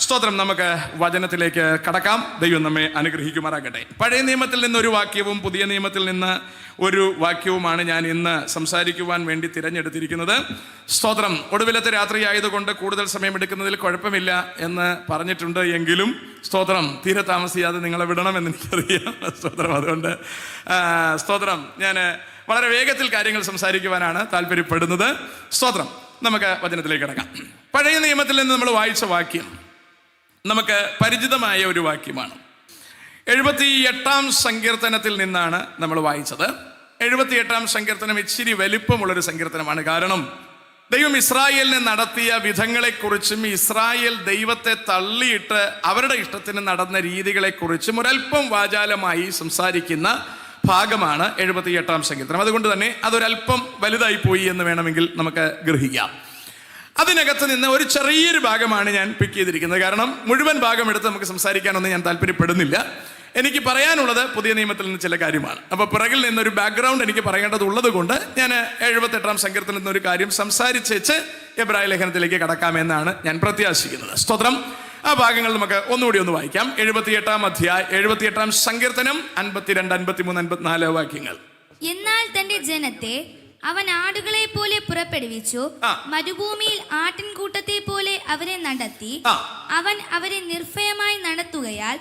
സ്തോത്രം. നമുക്ക് വചനത്തിലേക്ക് കടക്കാം. ദൈവം നമ്മെ അനുഗ്രഹിക്കുമാറാകട്ടെ. പഴയ നിയമത്തിൽ നിന്നൊരു വാക്യവും പുതിയ നിയമത്തിൽ നിന്ന് ഒരു വാക്യവുമാണ് ഞാൻ ഇന്ന് സംസാരിക്കുവാൻ വേണ്ടി തിരഞ്ഞെടുത്തിരിക്കുന്നത്. സ്തോത്രം. ഒടുവിലത്തെ രാത്രി ആയതുകൊണ്ട് കൂടുതൽ സമയമെടുക്കുന്നതിൽ കുഴപ്പമില്ല എന്ന് പറഞ്ഞിട്ടുണ്ട് എങ്കിലും സ്തോത്രം തീരെ താമസിയാതെ നിങ്ങളെ വിടണമെന്ന് എനിക്കറിയാം. സ്തോത്രം. അതുകൊണ്ട് സ്തോത്രം ഞാൻ വളരെ വേഗത്തിൽ കാര്യങ്ങൾ സംസാരിക്കുവാനാണ് താല്പര്യപ്പെടുന്നത്. സ്തോത്രം. നമുക്ക് വചനത്തിലേക്ക് കിടക്കാം. പഴയ നിയമത്തിൽ നിന്ന് നമ്മൾ വായിച്ച വാക്യം നമുക്ക് പരിചിതമായ ഒരു വാക്യമാണ്. 78-ാം സങ്കീർത്തനത്തിൽ നിന്നാണ് നമ്മൾ വായിച്ചത്. 78-ാം സങ്കീർത്തനം ഇച്ചിരി വലിപ്പമുള്ളൊരു സങ്കീർത്തനമാണ്. കാരണം ദൈവം ഇസ്രായേലിനെ നടത്തിയ വിധങ്ങളെക്കുറിച്ചും ഇസ്രായേൽ ദൈവത്തെ തള്ളിയിട്ട് അവരുടെ ഇഷ്ടത്തിന് നടന്ന രീതികളെക്കുറിച്ചും ഒരല്പം വാചാലമായി സംസാരിക്കുന്ന ഭാഗമാണ് 78-ാം സങ്കീർത്തനം. അതുകൊണ്ട് തന്നെ അതൊരല്പം വലുതായി പോയി എന്ന് വേണമെങ്കിൽ നമുക്ക് ഗ്രഹിക്കാം. അതിനകത്ത് നിന്ന് ഒരു ചെറിയൊരു ഭാഗമാണ് ഞാൻ പിക്ക് ചെയ്തിരിക്കുന്നത്. കാരണം മുഴുവൻ ഭാഗം എടുത്ത് നമുക്ക് സംസാരിക്കാനൊന്നും ഞാൻ താല്പര്യപ്പെടുന്നില്ല. എനിക്ക് പറയാനുള്ളത് പുതിയ നിയമത്തിൽ നിന്ന് ചില കാര്യമാണ്. അപ്പോൾ പിറകിൽ നിന്നൊരു ബാക്ക്ഗ്രൗണ്ട് എനിക്ക് പറയേണ്ടതുള്ളത് കൊണ്ട് ഞാൻ 78-ാം സങ്കീർത്തനത്തിൽ നിന്നൊരു കാര്യം സംസാരിച്ചേച്ച് എബ്രായ ലേഖനത്തിലേക്ക് കടക്കാമെന്നാണ് ഞാൻ പ്രത്യാശിക്കുന്നത്. സ്തോത്രം. ആ ഭാഗങ്ങൾ നമുക്ക് ഒന്നുകൂടി ഒന്ന് വായിക്കാം. 78-ാം സങ്കീർത്തനം 52, 53, 54 വാക്യങ്ങൾ. എന്നാൽ തന്റെ ജനത്തെ അവൻ ആടുകളെ പോലെ പുറപ്പെടുവിച്ചു, മരുഭൂമിയിൽ ആട്ടിൻകൂട്ടത്തെ പോലെ അവരെ നടത്തി. അവൻ അവരെ നിർഭയമായി നടത്തുകയാൽ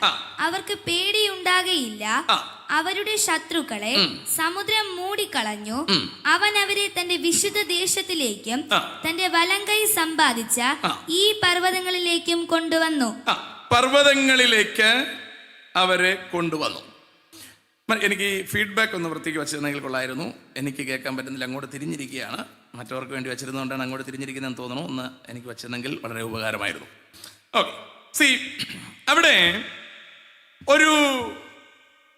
അവർക്ക് പേടിയുണ്ടാകയില്ല. അവരുടെ ശത്രുക്കളെ സമുദ്രം മൂടിക്കളഞ്ഞു. അവൻ അവരെ തന്റെ വിശുദ്ധ ദേശത്തിലേക്കും തന്റെ വലങ്കൈ സമ്പാദിച്ച ഈ പർവ്വതങ്ങളിലേക്കും കൊണ്ടുവന്നു. പർവ്വതങ്ങളിലേക്ക് അവരെ കൊണ്ടുവന്നു. എനിക്ക് ഫീഡ്ബാക്ക് ഒന്ന് വൃത്തിക്ക് വെച്ചിരുന്നെങ്കിൽ കൊള്ളായിരുന്നു. എനിക്ക് കേൾക്കാൻ പറ്റുന്നില്ല. അങ്ങോട്ട് തിരിഞ്ഞിരിക്കുകയാണ്. മറ്റവർക്ക് വേണ്ടി വെച്ചിരുന്നതുകൊണ്ടാണ് അങ്ങോട്ട് തിരിഞ്ഞിരിക്കുന്നതെന്ന് തോന്നുന്നു. ഒന്ന് എനിക്ക് വെച്ചിരുന്നെങ്കിൽ വളരെ ഉപകാരമായിരുന്നു. ഓക്കെ. അവിടെ ഒരു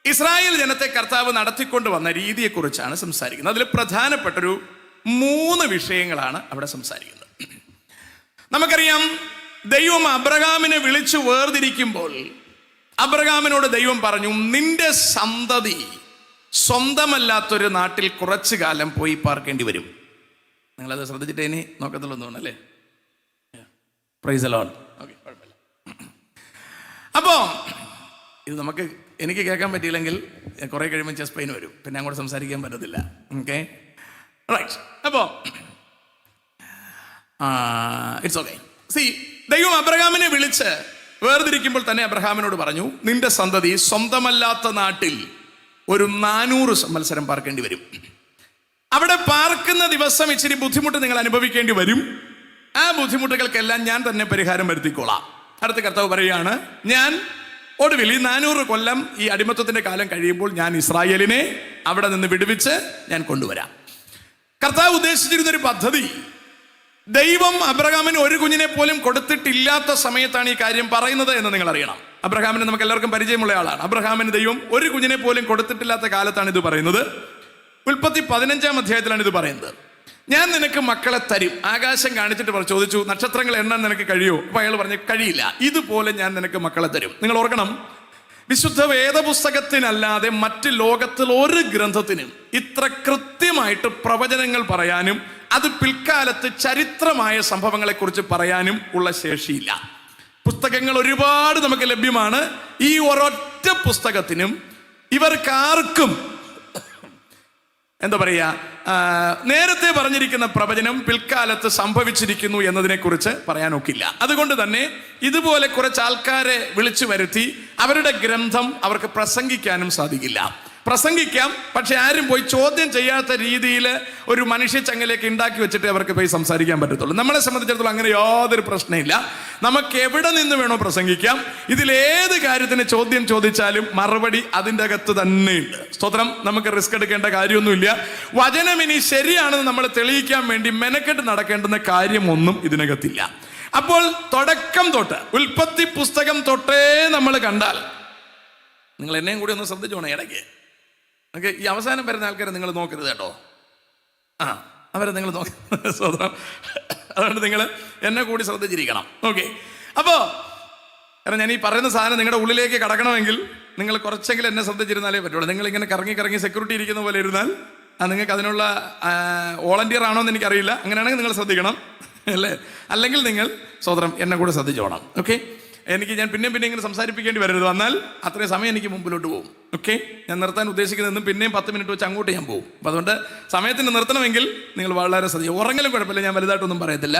ഇസ്രായേൽ ജനത്തെ കർത്താവ് നടത്തിക്കൊണ്ട് വന്ന രീതിയെക്കുറിച്ചാണ് സംസാരിക്കുന്നത്. അതിൽ പ്രധാനപ്പെട്ടൊരു 3 വിഷയങ്ങളാണ് അവിടെ സംസാരിക്കുന്നത്. നമുക്കറിയാം, ദൈവം അബ്രഹാമിനെ വിളിച്ചു വേർതിരിക്കുമ്പോൾ അബ്രഹാമിനോട് ദൈവം പറഞ്ഞു, നിന്റെ സന്തതി സ്വന്തമല്ലാത്തൊരു നാട്ടിൽ കുറച്ചു കാലം പോയി പാർക്കേണ്ടി വരും. നിങ്ങളത് ശ്രദ്ധിച്ചിട്ട് ഇനി നോക്കത്തുള്ളൂ തോന്നല്ലേ? Price the Lord. ഓക്കെ, കുഴപ്പമില്ല. അപ്പോ ഇത് എനിക്ക് കേൾക്കാൻ പറ്റിയില്ലെങ്കിൽ കുറെ കഴിയുമ്പോൾ ചെസ്റ്റ് പെയിൻ വരും. പിന്നെ അങ്ങോട്ട് സംസാരിക്കാൻ പറ്റത്തില്ല. Okay, right. അപ്പോ ഇറ്റ്സ് ഓക്കെ. സി, ദൈവം അബ്രഹാമിനെ വിളിച്ച് വേർതിരിക്കുമ്പോൾ തന്നെ അബ്രഹാമിനോട് പറഞ്ഞു, നിന്റെ സന്തതി സ്വന്തമല്ലാത്ത നാട്ടിൽ ഒരു 400 സംവത്സരം പാർക്കേണ്ടി വരും. അവിടെ പാർക്കുന്ന ദിവസം ഇച്ചിരി ബുദ്ധിമുട്ട് നിങ്ങൾ അനുഭവിക്കേണ്ടി വരും. ആ ബുദ്ധിമുട്ടുകൾക്കെല്ലാം ഞാൻ തന്നെ പരിഹാരം വരുത്തിക്കോളാം. അടുത്ത കർത്താവ് പറയുകയാണ്, ഞാൻ ഒടുവിൽ ഈ 400 കൊല്ലം ഈ അടിമത്തത്തിന്റെ കാലം കഴിയുമ്പോൾ ഞാൻ ഇസ്രായേലിനെ അവിടെ നിന്ന് വിടുവിച്ച് ഞാൻ കൊണ്ടുവരാം. കർത്താവ് ഉദ്ദേശിച്ചിരുന്നൊരു പദ്ധതി ദൈവം അബ്രഹാമിന് ഒരു കുഞ്ഞിനെ പോലും കൊടുത്തിട്ടില്ലാത്ത സമയത്താണ് ഈ കാര്യം പറയുന്നത് എന്ന് നിങ്ങൾ അറിയണം. അബ്രഹാമിന് നമുക്ക് എല്ലാവർക്കും പരിചയമുള്ള ആളാണ്. അബ്രഹാമിന് ദൈവം ഒരു കുഞ്ഞിനെ പോലും കൊടുത്തിട്ടില്ലാത്ത കാലത്താണ് ഇത് പറയുന്നത്. ഉൽപ്പത്തി 15-ാം അധ്യായത്തിലാണ് ഇത് പറയുന്നത്. ഞാൻ നിനക്ക് മക്കളെ തരും. ആകാശം കാണിച്ചിട്ട് ചോദിച്ചു, നക്ഷത്രങ്ങൾ എണ്ണാൻ നിനക്ക് കഴിയുമോ? അപ്പൊ അയാൾ പറഞ്ഞു, കഴിയില്ല. ഇതുപോലെ ഞാൻ നിനക്ക് മക്കളെ തരും. നിങ്ങൾ ഓർക്കണം, വിശുദ്ധ വേദപുസ്തകത്തിനല്ലാതെ മറ്റ് ലോകത്തിൽ ഒരു ഗ്രന്ഥത്തിനും ഇത്ര കൃത്യമായിട്ട് പ്രവചനങ്ങൾ പറയാനും അത് പിൽക്കാലത്ത് ചരിത്രമായ സംഭവങ്ങളെക്കുറിച്ച് പറയാനും ഉള്ള ശേഷിയില്ല. പുസ്തകങ്ങൾ ഒരുപാട് നമുക്ക് ലഭ്യമാണ്. ഈ ഒരൊറ്റ പുസ്തകത്തിനും ഇവർക്കാർക്കും എന്താ പറയുക, നേരത്തെ പറഞ്ഞിരിക്കുന്ന പ്രവചനം പിൽക്കാലത്ത് സംഭവിച്ചിരിക്കുന്നു എന്നതിനെക്കുറിച്ച് പറയാനൊക്കില്ല. അതുകൊണ്ട് തന്നെ ഇതുപോലെ കുറച്ച് ആൾക്കാരെ വിളിച്ചു വരുത്തി അവരുടെ ഗ്രന്ഥം അവർക്ക് പ്രസംഗിക്കാനും സാധിക്കില്ല. പ്രസംഗിക്കാം, പക്ഷെ ആരും പോയി ചോദ്യം ചെയ്യാത്ത രീതിയിൽ ഒരു മനുഷ്യ ചങ്ങലേക്ക് ഉണ്ടാക്കി വെച്ചിട്ട് അവർക്ക് പോയി സംസാരിക്കാൻ പറ്റത്തുള്ളൂ. നമ്മളെ സംബന്ധിച്ചിടത്തോളം അങ്ങനെ യാതൊരു പ്രശ്നമില്ല. നമുക്ക് എവിടെ നിന്ന് വേണോ പ്രസംഗിക്കാം. ഇതിലേത് കാര്യത്തിന് ചോദ്യം ചോദിച്ചാലും മറുപടി അതിൻ്റെ അകത്ത് തന്നെയുണ്ട്. സ്തോത്രം. നമുക്ക് റിസ്ക് എടുക്കേണ്ട കാര്യമൊന്നുമില്ല. വചനം ഇനി ശരിയാണെന്ന് നമ്മൾ തെളിയിക്കാൻ വേണ്ടി മെനക്കെട്ട് നടക്കേണ്ടുന്ന കാര്യമൊന്നും ഇതിനകത്തില്ല. അപ്പോൾ തുടക്കം തൊട്ട് ഉൽപ്പത്തി പുസ്തകം തൊട്ടേ നമ്മൾ കണ്ടാൽ, നിങ്ങൾ എന്നെയും കൂടി ഒന്ന് ശ്രദ്ധിച്ചോണേ ഇടയ്ക്ക്. ഓക്കെ, ഈ അവസാനം വരുന്ന ആൾക്കാരെ നിങ്ങൾ നോക്കരുത് കേട്ടോ. അവരെ നിങ്ങൾ സ്വതന്ത്രം. അതുകൊണ്ട് നിങ്ങൾ എന്നെ കൂടി ശ്രദ്ധിച്ചിരിക്കണം. ഓക്കെ. അപ്പോൾ കാരണം ഞാൻ ഈ പറയുന്ന സാധനം നിങ്ങളുടെ ഉള്ളിലേക്ക് കടക്കണമെങ്കിൽ നിങ്ങൾ കുറച്ചെങ്കിലും എന്നെ ശ്രദ്ധിച്ചിരുന്നാലേ പറ്റുള്ളൂ. നിങ്ങളിങ്ങനെ കറങ്ങി സെക്യൂരിറ്റി ഇരിക്കുന്ന പോലെ ഇരുന്നാൽ നിങ്ങൾക്ക് അതിനുള്ള വോളണ്ടിയർ ആണോ എന്ന് എനിക്കറിയില്ല. അങ്ങനെയാണെങ്കിൽ നിങ്ങൾ ശ്രദ്ധിക്കണം അല്ലേ? അല്ലെങ്കിൽ നിങ്ങൾ സ്വതന്ത്രം എന്നെ കൂടെ ശ്രദ്ധിച്ചോണം. ഓക്കെ. ഞാൻ പിന്നെ ഇങ്ങനെ സംസാരിപ്പിക്കേണ്ടി വരരുത്. വന്നാൽ അത്രയും സമയം എനിക്ക് മുമ്പിലോട്ട് പോകും. ഓക്കെ, ഞാൻ നിർത്താൻ ഉദ്ദേശിക്കുന്നതെന്നും പിന്നെയും 10 മിനിറ്റ് വെച്ച് അങ്ങോട്ട് ഞാൻ പോകും. അപ്പം അതുകൊണ്ട് സമയത്തിന് നിർത്തണമെങ്കിൽ നിങ്ങൾ വളരെ ശ്രദ്ധിക്കുക. ഉറങ്ങലും കുഴപ്പമില്ല, ഞാൻ വലുതായിട്ടൊന്നും പറയത്തില്ല.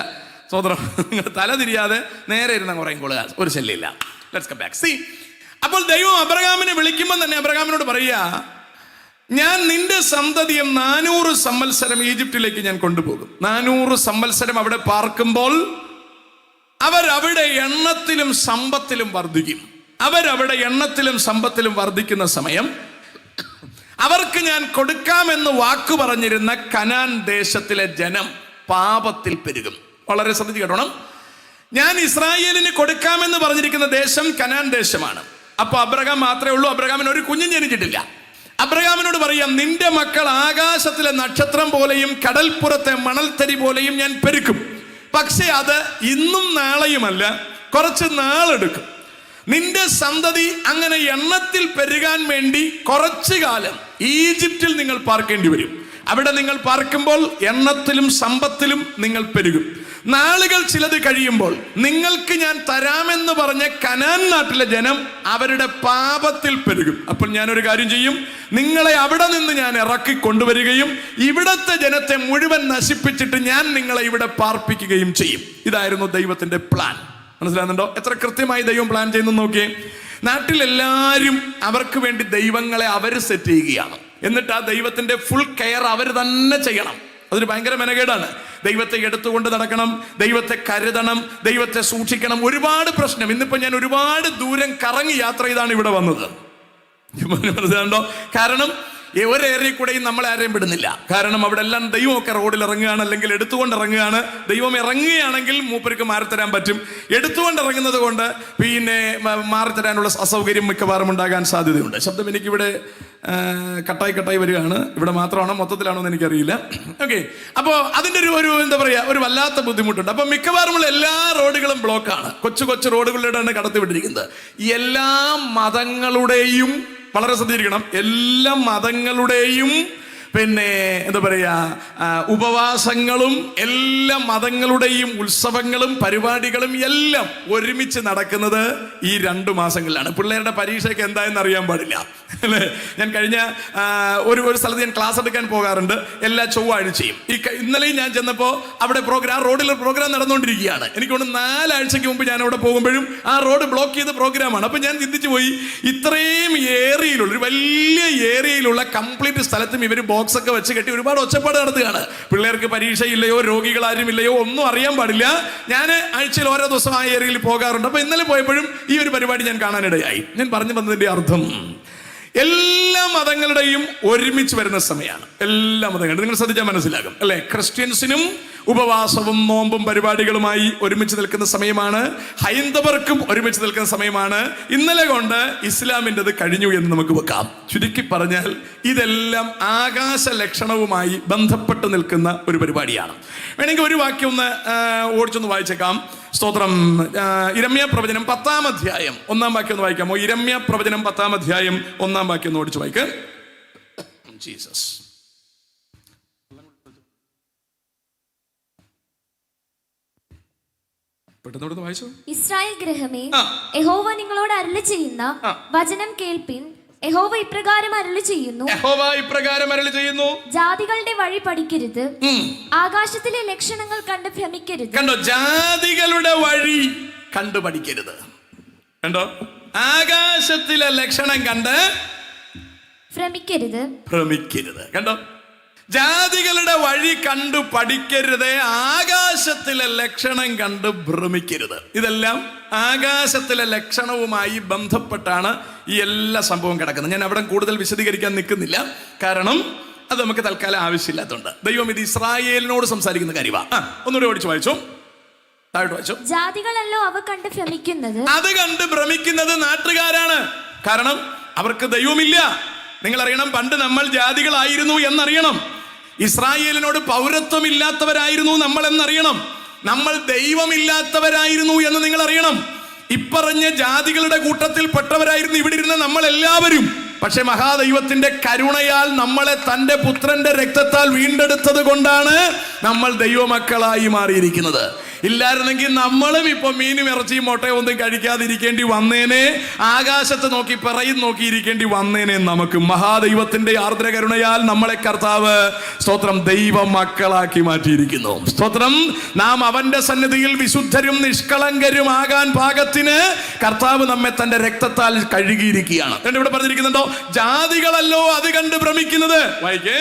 സ്വതന്ത്രം, നിങ്ങൾ തല തിരിയാതെ നേരെ ഇരുന്ന് ഉറങ്ങിക്കൊള്ളുക, ഒരു ശല്യമില്ല. Let's come back. സീ, അപ്പോൾ ദൈവം അബ്രഹാമിനെ വിളിക്കുമ്പോൾ തന്നെ അബ്രഹാമിനോട് പറയുക, ഞാൻ നിന്റെ സന്തതിയെ 400 സംവത്സരം ഈജിപ്തിലേക്ക് ഞാൻ കൊണ്ടുപോകും. 400 സംവത്സരം അവിടെ പാർക്കുമ്പോൾ അവരവിടെ എണ്ണത്തിലും സമ്പത്തിലും വർദ്ധിക്കും. അവരവിടെ എണ്ണത്തിലും സമ്പത്തിലും വർദ്ധിക്കുന്ന സമയം അവർക്ക് ഞാൻ കൊടുക്കാമെന്ന് വാക്കു പറഞ്ഞിരുന്ന കനാൻ ദേശത്തിലെ ജനം പാപത്തിൽ പെരുകും. വളരെ ശ്രദ്ധിച്ച് കേട്ടോണം. ഞാൻ ഇസ്രായേലിന് കൊടുക്കാമെന്ന് പറഞ്ഞിരിക്കുന്ന ദേശം കനാൻ ദേശമാണ്. അപ്പൊ അബ്രഹാം മാത്രമേ ഉള്ളൂ. അബ്രഹാമിന് ഒരു കുഞ്ഞും ജനിച്ചിട്ടില്ല. അബ്രഹാമിനോട് പറയാം, നിന്റെ മക്കൾ ആകാശത്തിലെ നക്ഷത്രം പോലെയും കടൽപ്പുറത്തെ മണൽത്തരി പോലെയും ഞാൻ പെരുക്കും. പക്ഷെ അത് ഇന്നും നാളെയുമല്ല, കുറച്ച് നാളെടുക്കും. നിന്റെ സന്തതി അങ്ങനെ എണ്ണത്തിൽ പെരുകാൻ വേണ്ടി കുറച്ചു കാലം ഈജിപ്തിൽ നിങ്ങൾ പാർക്കേണ്ടി വരും. അവിടെ നിങ്ങൾ പാർക്കുമ്പോൾ എണ്ണത്തിലും സമ്പത്തിലും നിങ്ങൾ പെരുകും. നാളുകൾ ചിലത് കഴിയുമ്പോൾ നിങ്ങൾക്ക് ഞാൻ തരാമെന്ന് പറഞ്ഞ കനാൻ നാട്ടിലെ ജനം അവരുടെ പാപത്തിൽ പെരുകും. അപ്പോൾ ഞാനൊരു കാര്യം ചെയ്യും, നിങ്ങളെ അവിടെ നിന്ന് ഞാൻ ഇറക്കി കൊണ്ടുവരികയും ഇവിടത്തെ ജനത്തെ മുഴുവൻ നശിപ്പിച്ചിട്ട് ഞാൻ നിങ്ങളെ ഇവിടെ പാർപ്പിക്കുകയും ചെയ്യും. ഇതായിരുന്നു ദൈവത്തിന്റെ പ്ലാൻ. മനസ്സിലാകുന്നുണ്ടോ? എത്ര കൃത്യമായി ദൈവം പ്ലാൻ ചെയ്യുന്നു നോക്കിയേ. നാട്ടിലെല്ലാവരും അവർക്ക് വേണ്ടി ദൈവങ്ങളെ അവർ സെറ്റ് ചെയ്യുകയാണ്. എന്നിട്ട് ആ ദൈവത്തിന്റെ ഫുൾ കെയർ അവർ തന്നെ ചെയ്യണം. അതൊരു ഭയങ്കര മെനകേടാണ്. ദൈവത്തെ എടുത്തുകൊണ്ട് നടക്കണം, ദൈവത്തെ കരുതണം, ദൈവത്തെ സൂക്ഷിക്കണം. ഒരുപാട് പ്രശ്നം. ഇന്നിപ്പോ ഞാൻ ഒരുപാട് ദൂരം കറങ്ങി യാത്ര ചെയ്താണ് ഇവിടെ വന്നത്. മനസ്സിലാണ്ടോ? കാരണം ഒരു ഏരിയയിൽ കൂടെയും നമ്മളെ ആരെയും വിടുന്നില്ല. കാരണം അവിടെ എല്ലാം ദൈവമൊക്കെ റോഡിൽ ഇറങ്ങുകയാണ്, അല്ലെങ്കിൽ എടുത്തുകൊണ്ട് ഇറങ്ങുകയാണ്. ദൈവം ഇറങ്ങുകയാണെങ്കിൽ മൂപ്പർക്ക് മാറിത്തരാൻ പറ്റും. എടുത്തുകൊണ്ട് ഇറങ്ങുന്നത് കൊണ്ട് പിന്നെ മാറിത്തരാനുള്ള അസൗകര്യം മിക്കവാറും ഉണ്ടാകാൻ സാധ്യതയുണ്ട്. ശബ്ദം എനിക്കിവിടെ കട്ടായി വരികയാണ്. ഇവിടെ മാത്രമാണോ മൊത്തത്തിലാണോ എന്ന് എനിക്കറിയില്ല. ഓക്കെ, അപ്പോൾ അതിൻ്റെ ഒരു എന്താ പറയുക, ഒരു വല്ലാത്ത ബുദ്ധിമുട്ടുണ്ട്. അപ്പം മിക്കവാറുമുള്ള എല്ലാ റോഡുകളും ബ്ലോക്കാണ്. കൊച്ചു റോഡുകളിലൂടെയാണ് കടത്തിവിട്ടിരിക്കുന്നത്. എല്ലാ മതങ്ങളുടെയും, വളരെ ശ്രദ്ധിച്ചിരിക്കണം, എല്ലാ മതങ്ങളുടെയും പിന്നെ എന്താ പറയുക, ഉപവാസങ്ങളും എല്ലാ മതങ്ങളുടെയും ഉത്സവങ്ങളും പരിപാടികളും എല്ലാം ഒരുമിച്ച് നടക്കുന്നത് ഈ 2 മാസങ്ങളിലാണ്. പിള്ളേരുടെ പരീക്ഷയ്ക്ക് എന്തായെന്ന് അറിയാൻ പാടില്ല അല്ലേ? ഞാൻ കഴിഞ്ഞ ഒരു സ്ഥലത്ത് ഞാൻ ക്ലാസ് എടുക്കാൻ പോകാറുണ്ട് എല്ലാ ചൊവ്വാഴ്ചയും. ഇന്നലെയും ഞാൻ ചെന്നപ്പോൾ അവിടെ റോഡിൽ പ്രോഗ്രാം നടന്നുകൊണ്ടിരിക്കുകയാണ്. എനിക്ക് തോന്നുന്നു 4 ആഴ്ചയ്ക്ക് മുമ്പ് ഞാൻ അവിടെ പോകുമ്പോഴും ആ റോഡ് ബ്ലോക്ക് ചെയ്ത പ്രോഗ്രാമാണ്. അപ്പം ഞാൻ ചിന്തിച്ചു പോയി, ഇത്രയും ഏരിയയിലുള്ള, ഒരു വലിയ ഏരിയയിലുള്ള കംപ്ലീറ്റ് സ്ഥലത്തും ഇവർ ബോക്സ് ഒക്കെ വെച്ച് കെട്ടി ഒരുപാട് ഒച്ചപ്പാട് നടത്തുകയാണ്. പിള്ളേർക്ക് പരീക്ഷയില്ലയോ, രോഗികളാരും ഇല്ലയോ, ഒന്നും അറിയാൻ പാടില്ല. ഞാൻ ആഴ്ചയിൽ ഓരോ ദിവസം ആ ഏരിയയിൽ പോകാറുണ്ട്. അപ്പൊ ഇന്നലെ പോയപ്പോഴും ഈ ഒരു പരിപാടി ഞാൻ കാണാനിടയായി. ഞാൻ പറഞ്ഞു വന്നതിന്റെ അർത്ഥം, എല്ലാ മതങ്ങളുടെയും ഒരുമിച്ച് വരുന്ന സമയമാണ്. എല്ലാ മതങ്ങളും നിങ്ങൾ ശ്രദ്ധിച്ചാൽ മനസ്സിലാകും അല്ലെ? ക്രിസ്ത്യൻസിനും ഉപവാസവും നോമ്പും പരിപാടികളുമായി ഒരുമിച്ച് നിൽക്കുന്ന സമയമാണ്. ഹൈന്ദവർക്കും ഒരുമിച്ച് നിൽക്കുന്ന സമയമാണ്. ഇന്നലെ കൊണ്ട് ഇസ്ലാമിൻ്റെത് കഴിഞ്ഞു എന്ന് നമുക്ക് വെക്കാം. ചുരുക്കി പറഞ്ഞാൽ ഇതെല്ലാം ആകാശ ലക്ഷണവുമായി ബന്ധപ്പെട്ട് നിൽക്കുന്ന ഒരു പരിപാടിയാണ്. വേണമെങ്കിൽ ഒരു വാക്യം ഒന്ന് ഓടിച്ചൊന്ന് വായിച്ചേക്കാം. സ്തോത്രം. ഇരമ്യ പ്രവചനം 10-ാം അധ്യായം 1-ാം വാക്യം ഒന്ന് വായിക്കാമോ? ഇരമ്യ പ്രവചനം 10-ാം അധ്യായം 1-ാം വാക്യം ഒന്ന് ഓടിച്ചു വായിക്ക്. ജീസസ്. പെട്ടെന്ന് വായിച്ചു. ഇസ്രായേൽ ഗൃഹമേ, യഹോവ നിങ്ങളോട് അരുളി ചെയ്യുന്ന വചനം കേൾപ്പിൻ. യഹോവ ഇപ്രകാരം അരുളി ചെയ്യുന്നു, ജാതികളുടെ വഴി പഠിക്കരുത്, ആകാശത്തിലെ ലക്ഷണങ്ങൾ കണ്ട് ഭ്രമിക്കരുത്. കണ്ടോ? ജാതികളുടെ വഴി കണ്ടു പഠിക്കരുത്. കണ്ടോ? ആകാശത്തിലെ ലക്ഷണം കണ്ട് ഭ്രമിക്കരുത്. കണ്ടോ? ജാതികളുടെ വഴി കണ്ടു പഠിക്കരുത്, ആകാശത്തിലെ ലക്ഷണം കണ്ട് ഭ്രമിക്കരുത്. ഇതെല്ലാം ആകാശത്തിലെ ലക്ഷണവുമായി ബന്ധപ്പെട്ടാണ് ഈ എല്ലാ സംഭവം കിടക്കുന്നത്. ഞാൻ അവിടെ കൂടുതൽ വിശദീകരിക്കാൻ നിൽക്കുന്നില്ല, കാരണം അത് നമുക്ക് തൽക്കാലം ആവശ്യമില്ലാത്തതുകൊണ്ട്. ദൈവം ഇത് ഇസ്രായേലിനോട് സംസാരിക്കുന്ന കാര്യമാണ്. ഒന്നുകൂടി ഓടിച്ചു വായിച്ചു, താഴോട്ട് വായിച്ചു. ജാതികളല്ലോ അവ കണ്ട് ഭ്രമിക്കുന്നത്. അത് കണ്ട് ഭ്രമിക്കുന്നത് നാട്ടുകാരാണ്. കാരണം അവർക്ക് ദൈവമില്ല. നിങ്ങൾ അറിയണം, പണ്ട് നമ്മൾ ജാതികളായിരുന്നു എന്നറിയണം. ഇസ്രായേലിനോട് പൗരത്വമില്ലാത്തവരായിരുന്നു നമ്മൾ എന്നറിയണം. നമ്മൾ ദൈവമില്ലാത്തവരായിരുന്നു എന്ന് നിങ്ങൾ അറിയണം. ഇപ്പറഞ്ഞ ജാതികളുടെ കൂട്ടത്തിൽ പെട്ടവരായിരുന്നു ഇവിടെ ഇരുന്ന നമ്മൾ എല്ലാവരും. പക്ഷെ മഹാദൈവത്തിന്റെ കരുണയാൽ നമ്മളെ തന്റെ പുത്രന്റെ രക്തത്താൽ വീണ്ടെടുത്തത് കൊണ്ടാണ് നമ്മൾ ദൈവമക്കളായി മാറിയിരിക്കുന്നത്. ഇല്ലായിരുന്നെങ്കിൽ നമ്മളും ഇപ്പൊ മീനും ഇറച്ചിയും മുട്ടയും ഒന്നും കഴിക്കാതിരിക്കേണ്ടി വന്നേനെ. ആകാശത്ത് നോക്കി പറയും നോക്കിയിരിക്കേണ്ടി വന്നേനെ. നമുക്ക് മഹാദൈവത്തിന്റെ ആർദ്രകരുണയാൽ നമ്മളെ കർത്താവ് സ്തോത്രം ദൈവ മക്കളാക്കി മാറ്റിയിരിക്കുന്നു. സ്തോത്രം. നാം അവന്റെ സന്നിധിയിൽ വിശുദ്ധരും നിഷ്കളങ്കരും ആകാൻ പാകത്തിന് കർത്താവ് നമ്മെ തന്റെ രക്തത്താൽ കഴുകിയിരിക്കുകയാണ്. ഇവിടെ പറഞ്ഞിരിക്കുന്നുണ്ടോ, ജാതികളല്ലോ അത് കണ്ട് ഭ്രമിക്കുന്നത്. വായിക്കേ,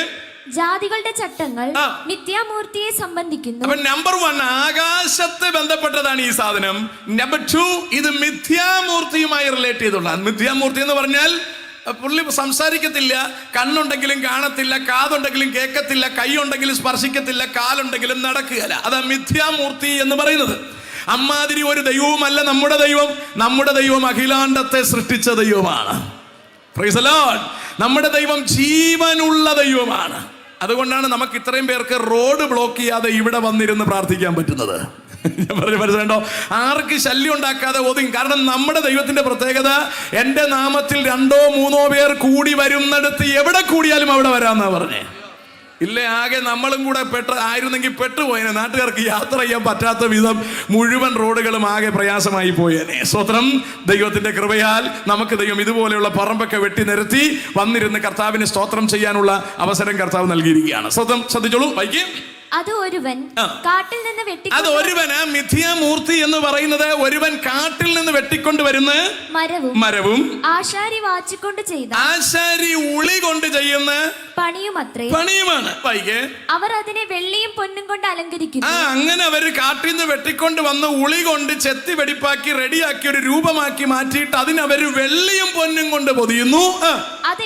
ജാതികളുടെ ചട്ടങ്ങൾ മിഥ്യാമൂർത്തിയെ സംബന്ധിക്കുന്നു. അപ്പൊ നമ്പർ 1 ആകാശത്തെ ബന്ധപ്പെട്ടതാണ് ഈ സാധനം. നമ്പർ 2 ഇത് മിഥ്യാമൂർത്തിയുമായി റിലേറ്റ് ചെയ്തുള്ള. മിഥ്യാമൂർത്തി എന്ന് പറഞ്ഞാൽ പുള്ളി സംസാരിക്കത്തില്ല, കണ്ണുണ്ടെങ്കിലും കാണത്തില്ല, കാതുണ്ടെങ്കിലും കേൾക്കത്തില്ല, കൈ ഉണ്ടെങ്കിലും സ്പർശിക്കത്തില്ല, കാലുണ്ടെങ്കിലും നടക്കുകയില്ല. അതാ മിഥ്യാമൂർത്തി എന്ന് പറയുന്നത്. അമ്മാതിരി ഒരു ദൈവവുമല്ല നമ്മുടെ ദൈവം. നമ്മുടെ ദൈവം അഖിലാണ്ടത്തെ സൃഷ്ടിച്ച ദൈവമാണ്. Price the Lord. നമ്മുടെ ദൈവം ജീവനുള്ള ദൈവമാണ്. അതുകൊണ്ടാണ് നമുക്ക് ഇത്രയും പേർക്ക് റോഡ് ബ്ലോക്ക് ചെയ്യാതെ ഇവിടെ വന്നിരുന്ന് പ്രാർത്ഥിക്കാൻ പറ്റുന്നത്. ഞാൻ പറഞ്ഞു മനസ്സിലുണ്ടോ? ആർക്ക് ശല്യം ഉണ്ടാക്കാതെ ഒതുങ്ങി. കാരണം നമ്മുടെ ദൈവത്തിന്റെ പ്രത്യേകത, എന്റെ നാമത്തിൽ 2 or 3 പേർ കൂടി വരുന്നിടത്ത് എവിടെ കൂടിയാലും അവിടെ വരാമെന്നാ പറഞ്ഞേ. ഇല്ലേ, ആകെ നമ്മളും കൂടെ ആയിരുന്നെങ്കിൽ പെട്ടുപോയേനെ. നാട്ടുകാർക്ക് യാത്ര ചെയ്യാൻ പറ്റാത്ത വിധം മുഴുവൻ റോഡുകളും ആകെ പ്രയാസമായി പോയേനെ. സ്തോത്രം. ദൈവത്തിന്റെ കൃപയാൽ നമുക്ക് ദൈവം ഇതുപോലെയുള്ള പറമ്പൊക്കെ വെട്ടി നിരത്തി വന്നിരുന്ന് കർത്താവിന് സ്തോത്രം ചെയ്യാനുള്ള അവസരം കർത്താവ് നൽകിയിരിക്കുകയാണ്. സ്തോത്രം. ശ്രദ്ധിച്ചോളൂ, വായിക്കും. അത് ഒരുവൻ കാട്ടിൽ നിന്ന് അത് ഒരുവന് മിഥ്യാമൂർത്തി എന്ന് പറയുന്നത് ഒരുവൻ കാട്ടിൽ നിന്ന് വെട്ടിക്കൊണ്ട് വരുന്ന മരവും ആശാരി വാച്ചിക്കൊണ്ട് ചെയ്ത ആശാരി ഉളി കൊണ്ട് ചെയ്യുന്ന പണിയുമാണ്. വൈകെ അവർ അതിനെ വെള്ളിയും പൊന്നും കൊണ്ട് അലങ്കരിക്കുന്നു. അങ്ങനെ അവര് കാട്ടിൽ നിന്ന് വെട്ടിക്കൊണ്ട് വന്ന് ഉളി കൊണ്ട് ചെത്തി വെടിപ്പാക്കി റെഡിയാക്കി ഒരു രൂപമാക്കി മാറ്റിയിട്ട് അതിനവര് വെള്ളിയും പൊന്നും കൊണ്ട് പൊതിയുന്നു. അത്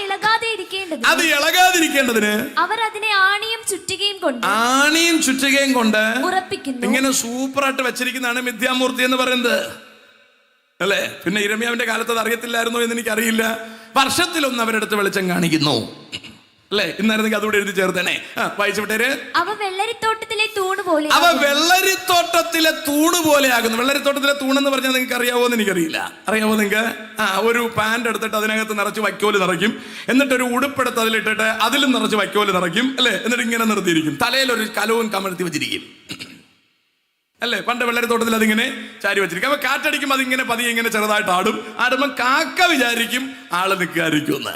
ഇളകാതിരിക്കേണ്ടതിന് അവർ അതിനെ ആണിയും ചുറ്റികയും കൊണ്ട് ഉറപ്പിക്കുന്നു. ഇങ്ങനെ സൂപ്പറായിട്ട് വെച്ചിരിക്കുന്നതാണ് മിഥ്യാമൂർത്തി എന്ന് പറയുന്നത്, അല്ലേ? പിന്നെ ഇരമ്യാവിന്റെ കാലത്ത് അത് അറിയത്തില്ലായിരുന്നോ എന്ന് എനിക്കറിയില്ല. വർഷത്തിലൊന്ന് അവരെടുത്ത് വെളിച്ചം കാണിക്കുന്നു, അല്ലേ? ഇന്നായിരുന്നെങ്കിൽ അതുകൂടെ എഴുതി ചേർത്തനെ. വായിച്ചു വിട്ടേര്. അവ വെള്ളരിത്തോട്ടത്തിലെ തൂണ് പോലെ ആകുന്നു. വെള്ളരിത്തോട്ടത്തിലെ തൂണെന്ന് പറഞ്ഞാൽ നിങ്ങൾക്ക് അറിയാവോ എന്ന് എനിക്കറിയില്ല. അറിയാവോ നിങ്ങൾക്ക്? ഒരു പാന്റ് എടുത്തിട്ട് അതിനകത്ത് നിറച്ച് വൈക്കോല് നിറയ്ക്കും, എന്നിട്ട് ഒരു ഉടുപ്പെടുത്ത് അതിലിട്ടിട്ട് അതിലും നിറച്ച് വൈക്കോല് നിറയ്ക്കും, അല്ലേ? എന്നിട്ട് ഇങ്ങനെ നിർത്തിയിരിക്കും, തലയിൽ ഒരു കലവും കമഴ്ത്തി വെച്ചിരിക്കും, അല്ലേ? പണ്ട് വെള്ളരിത്തോട്ടത്തിൽ അതിങ്ങനെ ചാരി വെച്ചിരിക്കും. അപ്പൊ കാറ്റടിക്കുമ്പോൾ അതിങ്ങനെ പതിയെ ഇങ്ങനെ ചെറുതായിട്ട് ആടുമ്പോൾ കാക്ക വിചാരിക്കും ആള് നിൽക്കാതിരിക്കും എന്ന്.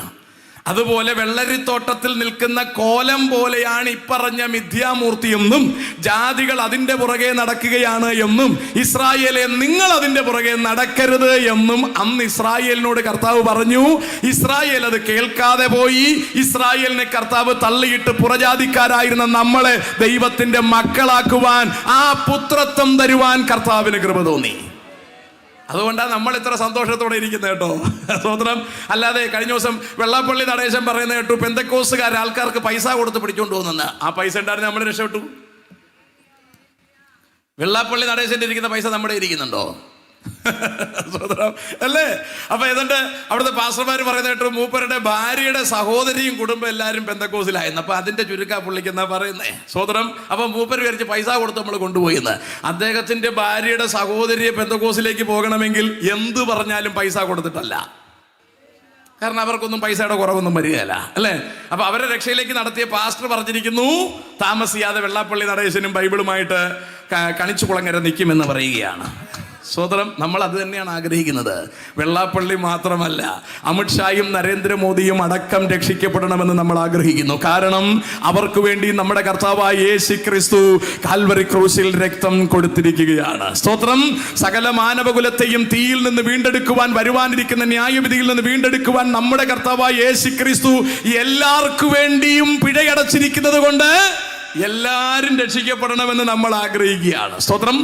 അതുപോലെ വെള്ളരിത്തോട്ടത്തിൽ നിൽക്കുന്ന കോലം പോലെയാണ് ഇപ്പറഞ്ഞ മിഥ്യാമൂർത്തി എന്നും ജാതികൾ അതിന്റെ പുറകെ നടക്കുകയാണ് എന്നും ഇസ്രായേലെ നിങ്ങൾ അതിന്റെ പുറകെ നടക്കരുത് എന്നും അന്ന് ഇസ്രായേലിനോട് കർത്താവ് പറഞ്ഞു. ഇസ്രായേൽ അത് കേൾക്കാതെ പോയി. ഇസ്രായേലിനെ കർത്താവ് തള്ളിയിട്ട് പുറജാതിക്കാരായിരുന്ന നമ്മളെ ദൈവത്തിന്റെ മക്കളാക്കുവാൻ, ആ പുത്രത്വം തരുവാൻ കർത്താവിന് കൃപ തോന്നി. അതുകൊണ്ടാണ് നമ്മൾ ഇത്ര സന്തോഷത്തോടെ ഇരിക്കുന്നത് കേട്ടോ. സ്വതന്ത്രം. അല്ലാതെ കഴിഞ്ഞ ദിവസം വെള്ളാപ്പള്ളി നടേശൻ പറയുന്ന കേട്ടു, പെന്തക്കോസുകാർ ആൾക്കാർക്ക് പൈസ കൊടുത്ത് പിടിച്ചോണ്ട് പോകുന്നെന്ന്. ആ പൈസ ഉണ്ടായിരുന്നു നമ്മൾ രക്ഷപ്പെട്ടു. വെള്ളാപ്പള്ളി നടേശന്റെ ഇരിക്കുന്ന പൈസ നമ്മുടെ ഇരിക്കുന്നുണ്ടോ? സ്വതന്ത്രം, അല്ലേ? അപ്പൊ ഏതാണ്ട് അവിടുത്തെ പാസ്റ്റർമാർ പറയുന്ന കേട്ടു, മൂപ്പരുടെ ഭാര്യയുടെ സഹോദരിയും കുടുംബം എല്ലാവരും പെന്തക്കോസിലായിരുന്നു. അപ്പൊ അതിന്റെ ചുരുക്കാ പുള്ളിക്ക് എന്നാ പറയുന്നേ. സ്വതന്ത്രം. അപ്പൊ മൂപ്പർ വിചാരിച്ച് പൈസ കൊടുത്ത് നമ്മൾ കൊണ്ടുപോയിന്ന്. അദ്ദേഹത്തിന്റെ ഭാര്യയുടെ സഹോദരിയെ പെന്തക്കോസിലേക്ക് പോകണമെങ്കിൽ എന്ത് പറഞ്ഞാലും പൈസ കൊടുത്തിട്ടല്ല. കാരണം അവർക്കൊന്നും പൈസയുടെ കുറവൊന്നും വരികയല്ല, അല്ലേ? അപ്പൊ അവരെ രക്ഷയിലേക്ക് നടത്തിയ പാസ്റ്റർ പറഞ്ഞിരിക്കുന്നു, താമസിയാതെ വെള്ളാപ്പള്ളി നടേശനും ബൈബിളുമായിട്ട് കണിച്ചുകുളങ്ങര നിൽക്കുമെന്ന് പറയുകയാണ്. സ്വതന്ത്രം. നമ്മൾ അത് തന്നെയാണ് ആഗ്രഹിക്കുന്നത്. വെള്ളാപ്പള്ളി മാത്രമല്ല, അമിത്ഷായും നരേന്ദ്രമോദിയും അടക്കം രക്ഷിക്കപ്പെടണമെന്ന് നമ്മൾ ആഗ്രഹിക്കുന്നു. കാരണം അവർക്ക് വേണ്ടി നമ്മുടെ കർത്താവായ യേശു ക്രിസ്തു കാൽവറി ക്രൂശിൽ രക്തം കൊടുത്തിരിക്കുകയാണ്. സ്തോത്രം. സകല മാനവകുലത്തെയും തീയിൽ നിന്ന് വീണ്ടെടുക്കുവാൻ, വരുവാനിരിക്കുന്ന ന്യായവിധിയിൽ നിന്ന് വീണ്ടെടുക്കുവാൻ നമ്മുടെ കർത്താവായ യേശു ക്രിസ്തു എല്ലാവർക്കു വേണ്ടിയും പിഴയടച്ചിരിക്കുന്നത് കൊണ്ട് എല്ലാവരും രക്ഷിക്കപ്പെടണമെന്ന് നമ്മൾ ആഗ്രഹിക്കുകയാണ്. സ്തോത്രം.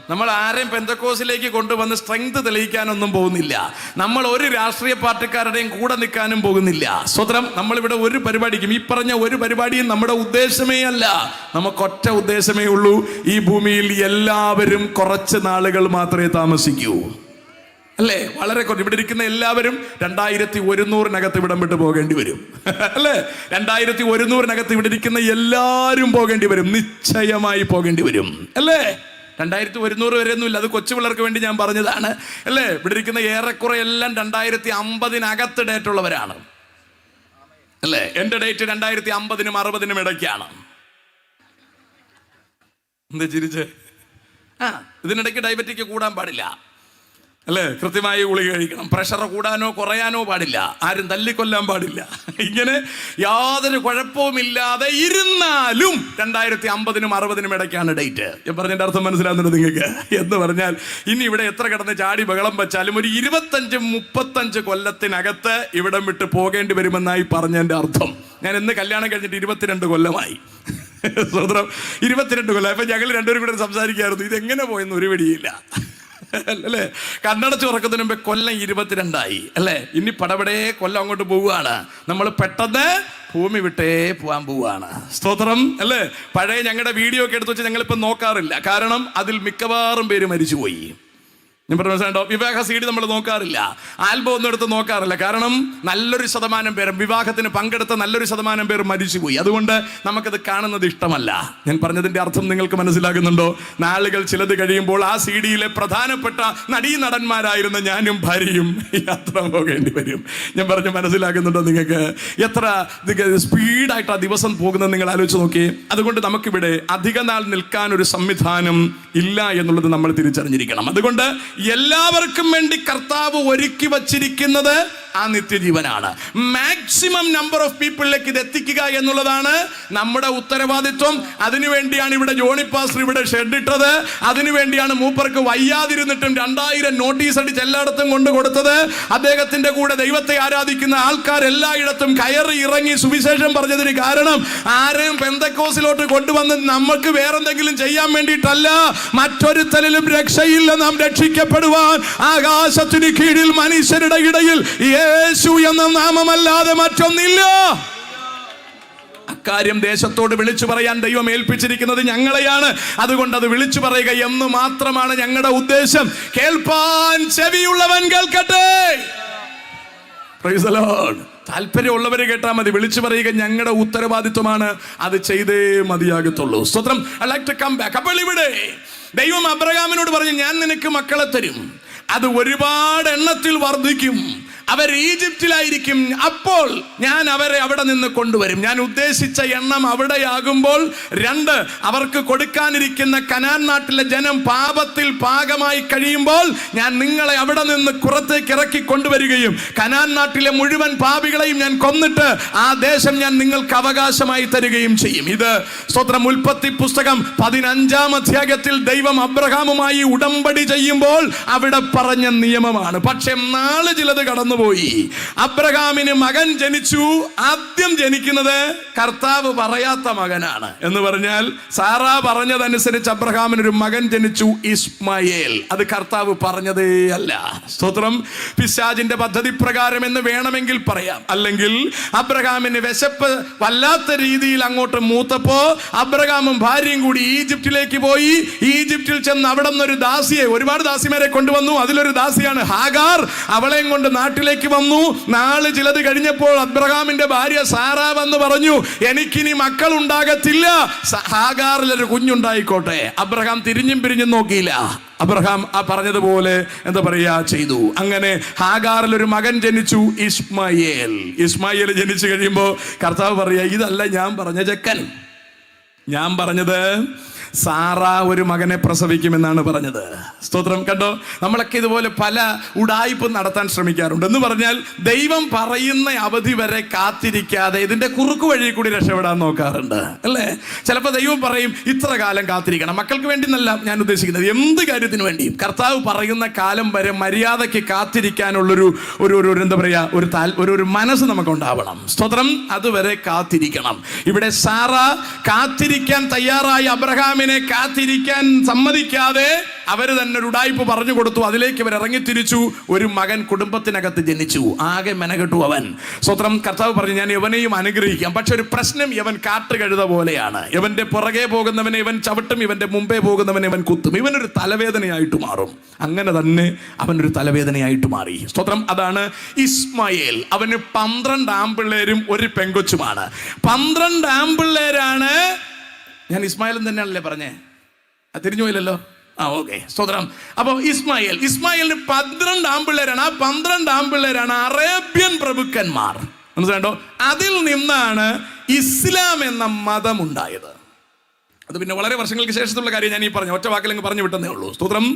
നമ്മൾ ആരെയും പെന്തക്കോസിലേക്ക് കൊണ്ടുവന്ന് സ്ട്രെങ്ത് തെളിയിക്കാനൊന്നും പോകുന്നില്ല. നമ്മൾ ഒരു രാഷ്ട്രീയ പാർട്ടിക്കാരുടെയും കൂടെ നിൽക്കാനും പോകുന്നില്ല. സ്വതന്ത്രം. നമ്മളിവിടെ ഒരു പരിപാടിക്കും, ഈ പറഞ്ഞ ഒരു പരിപാടിയും നമ്മുടെ ഉദ്ദേശമേ അല്ല. നമുക്കൊറ്റ ഉദ്ദേശമേ ഉള്ളൂ, ഈ ഭൂമിയിൽ എല്ലാവരും കുറച്ച് നാളുകൾ മാത്രമേ താമസിക്കൂ, അല്ലേ? വളരെ കുറച്ച്. ഇവിടെ ഇരിക്കുന്ന എല്ലാവരും 2100 ഇവിടം വിട്ട് പോകേണ്ടി വരും, അല്ലേ? 2100 ഇവിടെ ഇരിക്കുന്ന എല്ലാവരും പോകേണ്ടി വരും, നിശ്ചയമായി പോകേണ്ടി വരും, അല്ലേ? 2100 വരെയൊന്നും ഇല്ല, അത് കൊച്ചു പിള്ളേർക്ക് വേണ്ടി ഞാൻ പറഞ്ഞതാണ്, അല്ലേ? ഇവിടെ ഇരിക്കുന്ന ഏറെക്കുറെ എല്ലാം 2050 ഡേറ്റ് ഉള്ളവരാണ്, അല്ലേ? എന്റെ ഡേറ്റ് 2050 60 ഇടയ്ക്കാണ്. എന്താ ചിരിച്ച്? ഇതിനിടയ്ക്ക് ഡയബറ്റിക് കൂടാൻ പാടില്ല, അല്ലേ? കൃത്യമായി ഗുളിക കഴിക്കണം. പ്രഷർ കൂടാനോ കുറയാനോ പാടില്ല. ആരും തല്ലിക്കൊല്ലാൻ പാടില്ല. ഇങ്ങനെ യാതൊരു കുഴപ്പവുമില്ലാതെ ഇരുന്നാലും 2050-നും 60-നും ഇടയ്ക്കാണ് ഡേറ്റ്. ഞാൻ പറഞ്ഞതിൻ്റെ അർത്ഥം മനസ്സിലാകുന്നുണ്ട് നിങ്ങൾക്ക്? എന്ന് പറഞ്ഞാൽ ഇനി ഇവിടെ എത്ര കിടന്ന് ചാടി ബഹളം വെച്ചാലും ഒരു 25-35 കൊല്ലത്തിനകത്ത് ഇവിടം വിട്ട് പോകേണ്ടി വരുമെന്നായി പറഞ്ഞതിൻ്റെ അർത്ഥം. ഞാൻ ഇന്ന് കല്യാണം കഴിഞ്ഞിട്ട് 22 കൊല്ലമായി. സ്വതന്ത്രം 22 കൊല്ലം. അപ്പൊ ഞങ്ങൾ രണ്ടുപേരും കൂടെ സംസാരിക്കായിരുന്നു, ഇതെങ്ങനെ പോയെന്ന് ഒരു പിടിയില്ല, അല്ലേ? കണ്ണടച്ച് ഉറക്കുന്നതിന് മുമ്പേ കൊല്ലം 22ആയി, അല്ലേ? ഇനി പടപടേ കൊല്ലം അങ്ങോട്ട് പോവുകയാണ്. നമ്മൾ പെട്ടെന്ന് ഭൂമി വിട്ടേ പോകാൻ പോവുകയാണ്. സ്തോത്രം, അല്ലേ? പഴയ ഞങ്ങളുടെ വീഡിയോ ഒക്കെ എടുത്ത് വെച്ച് ഞങ്ങളിപ്പോൾ നോക്കാറില്ല. കാരണം അതിൽ മിക്കവാറും പേര് മരിച്ചുപോയി. ഞാൻ പറഞ്ഞു മനസ്സിലാണ്ടോ? വിവാഹ സീഡി നമ്മൾ നോക്കാറില്ല, ആൽബം ഒന്നും എടുത്ത് നോക്കാറില്ല. കാരണം നല്ലൊരു ശതമാനം പേർ, വിവാഹത്തിന് പങ്കെടുത്ത നല്ലൊരു ശതമാനം പേർ മരിച്ചുപോയി. അതുകൊണ്ട് നമുക്കത് കാണുന്നത് ഇഷ്ടമല്ല. ഞാൻ പറഞ്ഞതിൻ്റെ അർത്ഥം നിങ്ങൾക്ക് മനസ്സിലാകുന്നുണ്ടോ? നാളുകൾ ചിലത് കഴിയുമ്പോൾ ആ സീഡിയിലെ പ്രധാനപ്പെട്ട നടീനടന്മാരായിരുന്ന ഞാനും ഭാര്യയും യാത്ര പോകേണ്ടി വരും. ഞാൻ പറഞ്ഞു മനസ്സിലാക്കുന്നുണ്ടോ നിങ്ങൾക്ക്? എത്ര സ്പീഡായിട്ട് ആ ദിവസം പോകുന്നത് നിങ്ങൾ ആലോചിച്ച് നോക്കിയേ. അതുകൊണ്ട് നമുക്കിവിടെ അധിക നാൾ നിൽക്കാൻ ഒരു സംവിധാനം ഇല്ല എന്നുള്ളത് നമ്മൾ തിരിച്ചറിഞ്ഞിരിക്കണം. അതുകൊണ്ട് എല്ലാവർക്കും വേണ്ടി കർത്താവ് ഒരുക്കി വച്ചിരിക്കുന്നത് ആ നിത്യജീവനാണ്. മാക്സിമം നമ്പർ ഓഫ് പീപ്പിളിലേക്ക് ഇത് എത്തിക്കുക എന്നുള്ളതാണ് നമ്മുടെ ഉത്തരവാദിത്വം. അതിനുവേണ്ടിയാണ് ഇവിടെ ജോണി പാസ്റ്റർ ഇവിടെ ഷെഡിട്ടത്. അതിനുവേണ്ടിയാണ് മൂപ്പർക്ക് വയ്യാതിരുന്നിട്ടും 2000 നോട്ടീസ് അടിച്ച് എല്ലായിടത്തും കൊണ്ടു കൊടുത്തത്. അദ്ദേഹത്തിന്റെ കൂടെ ദൈവത്തെ ആരാധിക്കുന്ന ആൾക്കാർ എല്ലായിടത്തും കയറി ഇറങ്ങി സുവിശേഷം പറഞ്ഞതിന് കാരണം ആരെയും പെന്തക്കോസിലോട്ട് കൊണ്ടുവന്ന് നമുക്ക് വേറെന്തെങ്കിലും ചെയ്യാൻ വേണ്ടിയിട്ടല്ല. മറ്റൊരുത്തരിലും രക്ഷയില്ല. നാം രക്ഷിക്കപ്പെടുവാൻ ആകാശത്തിന് കീഴിൽ മനുഷ്യരുടെ ഇടയിൽ യേശു എന്ന നാമമല്ലാതെ മറ്റൊന്നില്ല. അക്കാര്യം ദേശത്തോട് വിളിച്ചു പറയാൻ ദൈവം ഏൽപ്പിച്ചിരിക്കുന്നത് ഞങ്ങളെയാണ്. അതുകൊണ്ട് അത് വിളിച്ചു പറയുക എന്ന് മാത്രമാണ് ഞങ്ങളുടെ ഉദ്ദേശം. കേൾപ്പാൻ ചെവിയുള്ളവൻ കേൾക്കട്ടെ. Price the Lord. താല്പര്യമുള്ളവരെ കേട്ടാൽ മതി. വിളിച്ചു പറയുക ഞങ്ങളുടെ ഉത്തരവാദിത്വമാണ്. അത് ചെയ്തേ മതിയാകത്തുള്ളൂ. സ്തോത്രം. I like to come back. അപ്പോൾ ഇവിടെ ദൈവം അബ്രഹാമിനോട് പറഞ്ഞു, ഞാൻ നിനക്ക് മക്കളെ തരും, അത് ഒരുപാട് എണ്ണത്തിൽ വർദ്ധിക്കും, അവർ ഈജിപ്തിലായിരിക്കും, അപ്പോൾ ഞാൻ അവരെ അവിടെ നിന്ന് കൊണ്ടുവരും. ഞാൻ ഉദ്ദേശിച്ച എണ്ണം അവിടെയാകുമ്പോൾ 2, അവർക്ക് കൊടുക്കാനിരിക്കുന്ന കനാൻ നാട്ടിലെ ജനം പാപത്തിൽ പാകമായി കഴിയുമ്പോൾ ഞാൻ നിങ്ങളെ അവിടെ നിന്ന് പുറത്തേക്ക് ഇറക്കി കൊണ്ടുവരികയും കനാൻ നാട്ടിലെ മുഴുവൻ പാപികളെയും ഞാൻ കൊന്നിട്ട് ആ ദേശം ഞാൻ നിങ്ങൾക്ക് അവകാശമായി തരികയും ചെയ്യും. ഇത് സ്തോത്രം ഉൽപ്പത്തി പുസ്തകം 15-ാം അധ്യായത്തിൽ ദൈവം അബ്രഹാമുമായി ഉടമ്പടി ചെയ്യുമ്പോൾ അവിടെ പറഞ്ഞ നിയമമാണ്. പക്ഷെ നാളെ ചിലത് കടന്നുപോയി. അബ്രഹാമിന് മകൻ ജനിച്ചു. ആദ്യം ജനിക്കുന്നത് കർത്താവ് പറയാത്ത മകനാണ്. എന്ന് പറഞ്ഞാൽ സാറാ പറഞ്ഞതനുസരിച്ച് അബ്രഹാമിനൊരു മകൻ ജനിച്ചു, ഇസ്മായേൽ. അത് കർത്താവ് പറഞ്ഞതേ അല്ല. സ്തോത്രം. പിശാചിന്റെ പദ്ധതി പ്രകാരം എന്ന് വേണമെങ്കിൽ പറയാം. അല്ലെങ്കിൽ അബ്രഹാമിന് വിശപ്പ് വല്ലാത്ത രീതിയിൽ അങ്ങോട്ട് മൂത്തപ്പോ അബ്രഹാമും ഭാര്യയും കൂടി ഈജിപ്തിലേക്ക് പോയി. ഈജിപ്തിൽ ചെന്ന് അവിടെ നിന്നൊരു ദാസിയെ, ഒരുപാട് ദാസിമാരെ കൊണ്ടുവന്നു. അതിലൊരു ദാസിയാണ് ഹാഗാർ. അവളെയും കൊണ്ട് നാട്ടിലേക്ക് വന്നു. നാളെ ചിലത് കഴിഞ്ഞപ്പോൾ അബ്രഹാമിന്റെ ഭാര്യ സാറ വന്ന് പറഞ്ഞു, എനിക്കിനി മക്കൾ ഉണ്ടാകത്തില്ല, ഹാഗാറിലൊരു കുഞ്ഞുണ്ടായിക്കോട്ടെ. അബ്രഹാം തിരിഞ്ഞും പിരിഞ്ഞും നോക്കിയില്ല. അബ്രഹാം ആ പറഞ്ഞതുപോലെ എന്താ പറയാ ചെയ്തു. അങ്ങനെ ഹാഗാറിലൊരു മകൻ ജനിച്ചു, ഇസ്മായേൽ. ഇസ്മായേൽ ജനിച്ചു കഴിയുമ്പോൾ കർത്താവ് പറയാ, ഇതല്ല ഞാൻ പറഞ്ഞ ചെക്കൻ. ഞാൻ പറഞ്ഞത് സാറ ഒരു മകനെ പ്രസവിക്കുമെന്നാണ് പറഞ്ഞത്. സ്തോത്രം. കണ്ടോ, നമ്മളൊക്കെ ഇതുപോലെ പല ഉടായ്പും നടത്താൻ ശ്രമിക്കാറുണ്ട്. എന്ന് പറഞ്ഞാൽ ദൈവം പറയുന്ന അവധി വരെ കാത്തിരിക്കാതെ ഇതിന്റെ കുറുക്കു വഴി കൂടി രക്ഷപ്പെടാൻ നോക്കാറുണ്ട്, അല്ലേ? ചിലപ്പോൾ ദൈവം പറയും ഇത്ര കാലം കാത്തിരിക്കണം. മക്കൾക്ക് വേണ്ടി എന്നല്ല ഞാൻ ഉദ്ദേശിക്കുന്നത്, എന്ത് കാര്യത്തിന് വേണ്ടിയും കർത്താവ് പറയുന്ന കാലം വരെ മര്യാദയ്ക്ക് കാത്തിരിക്കാനുള്ളൊരു എന്താ പറയാ ഒരു മനസ്സ് നമുക്കുണ്ടാവണം. സ്തോത്രം. അതുവരെ കാത്തിരിക്കണം. ഇവിടെ സാറ കാത്തിരിക്കാൻ തയ്യാറായി അബ്രഹാമിനെ കാത്തിരിക്കാൻ സമ്മതിക്കാതെ അവര് തന്നെ ഒരു ഉടായ്പ പറഞ്ഞു കൊടുത്തു. അതിലേക്ക് അവർ ഇറങ്ങിത്തിരിച്ചു. ഒരു മകൻ കുടുംബത്തിനകത്ത് ജനിച്ചു. ആകെ മെനകെട്ടു അവൻ. സ്വത്രം. കർത്താവ് പറഞ്ഞു, ഞാൻ യവനെയും അനുഗ്രഹിക്കാം. പക്ഷെ ഒരു പ്രശ്നം, യവൻ കാട്ടുകഴുത പോലെയാണ്. ഇവന്റെ പുറകെ പോകുന്നവനെ ഇവൻ ചവിട്ടും, ഇവന്റെ മുമ്പേ പോകുന്നവനെ ഇവൻ കുത്തും. ഇവനൊരു തലവേദനയായിട്ട് മാറും. അങ്ങനെ തന്നെ അവനൊരു തലവേദനയായിട്ട് മാറി. സ്തോത്രം. അതാണ് ഇസ്മായേൽ. അവന് 12 ആൺപിള്ളേരും ഒരു പെങ്കൊച്ചുമാണ്. 12 ആൺപിള്ളേരാണ്. ഞാൻ ഇസ്മായിലും തന്നെയാണല്ലേ പറഞ്ഞേ, തിരിഞ്ഞു പോയില്ലല്ലോ. ഓക്കെ. സ്തോത്രം. അപ്പോൾ ഇസ്മായിലിന് 12 ആൺപിള്ളേരാണ്. ആ 12 ആൺപിള്ളേരാണ് അറേബ്യൻ പ്രഭുക്കന്മാർ. മനസ്സിലായോ? അതിൽ നിന്നാണ് ഇസ്ലാം എന്ന മതം ഉണ്ടായത്. അത് പിന്നെ വളരെ വർഷങ്ങൾക്ക് ശേഷത്തുള്ള കാര്യം ഞാൻ ഈ പറഞ്ഞു, ഒറ്റ വാക്കിലങ്ങ് പറഞ്ഞു വിട്ടെന്നേ ഉള്ളൂ. സ്തോത്രം.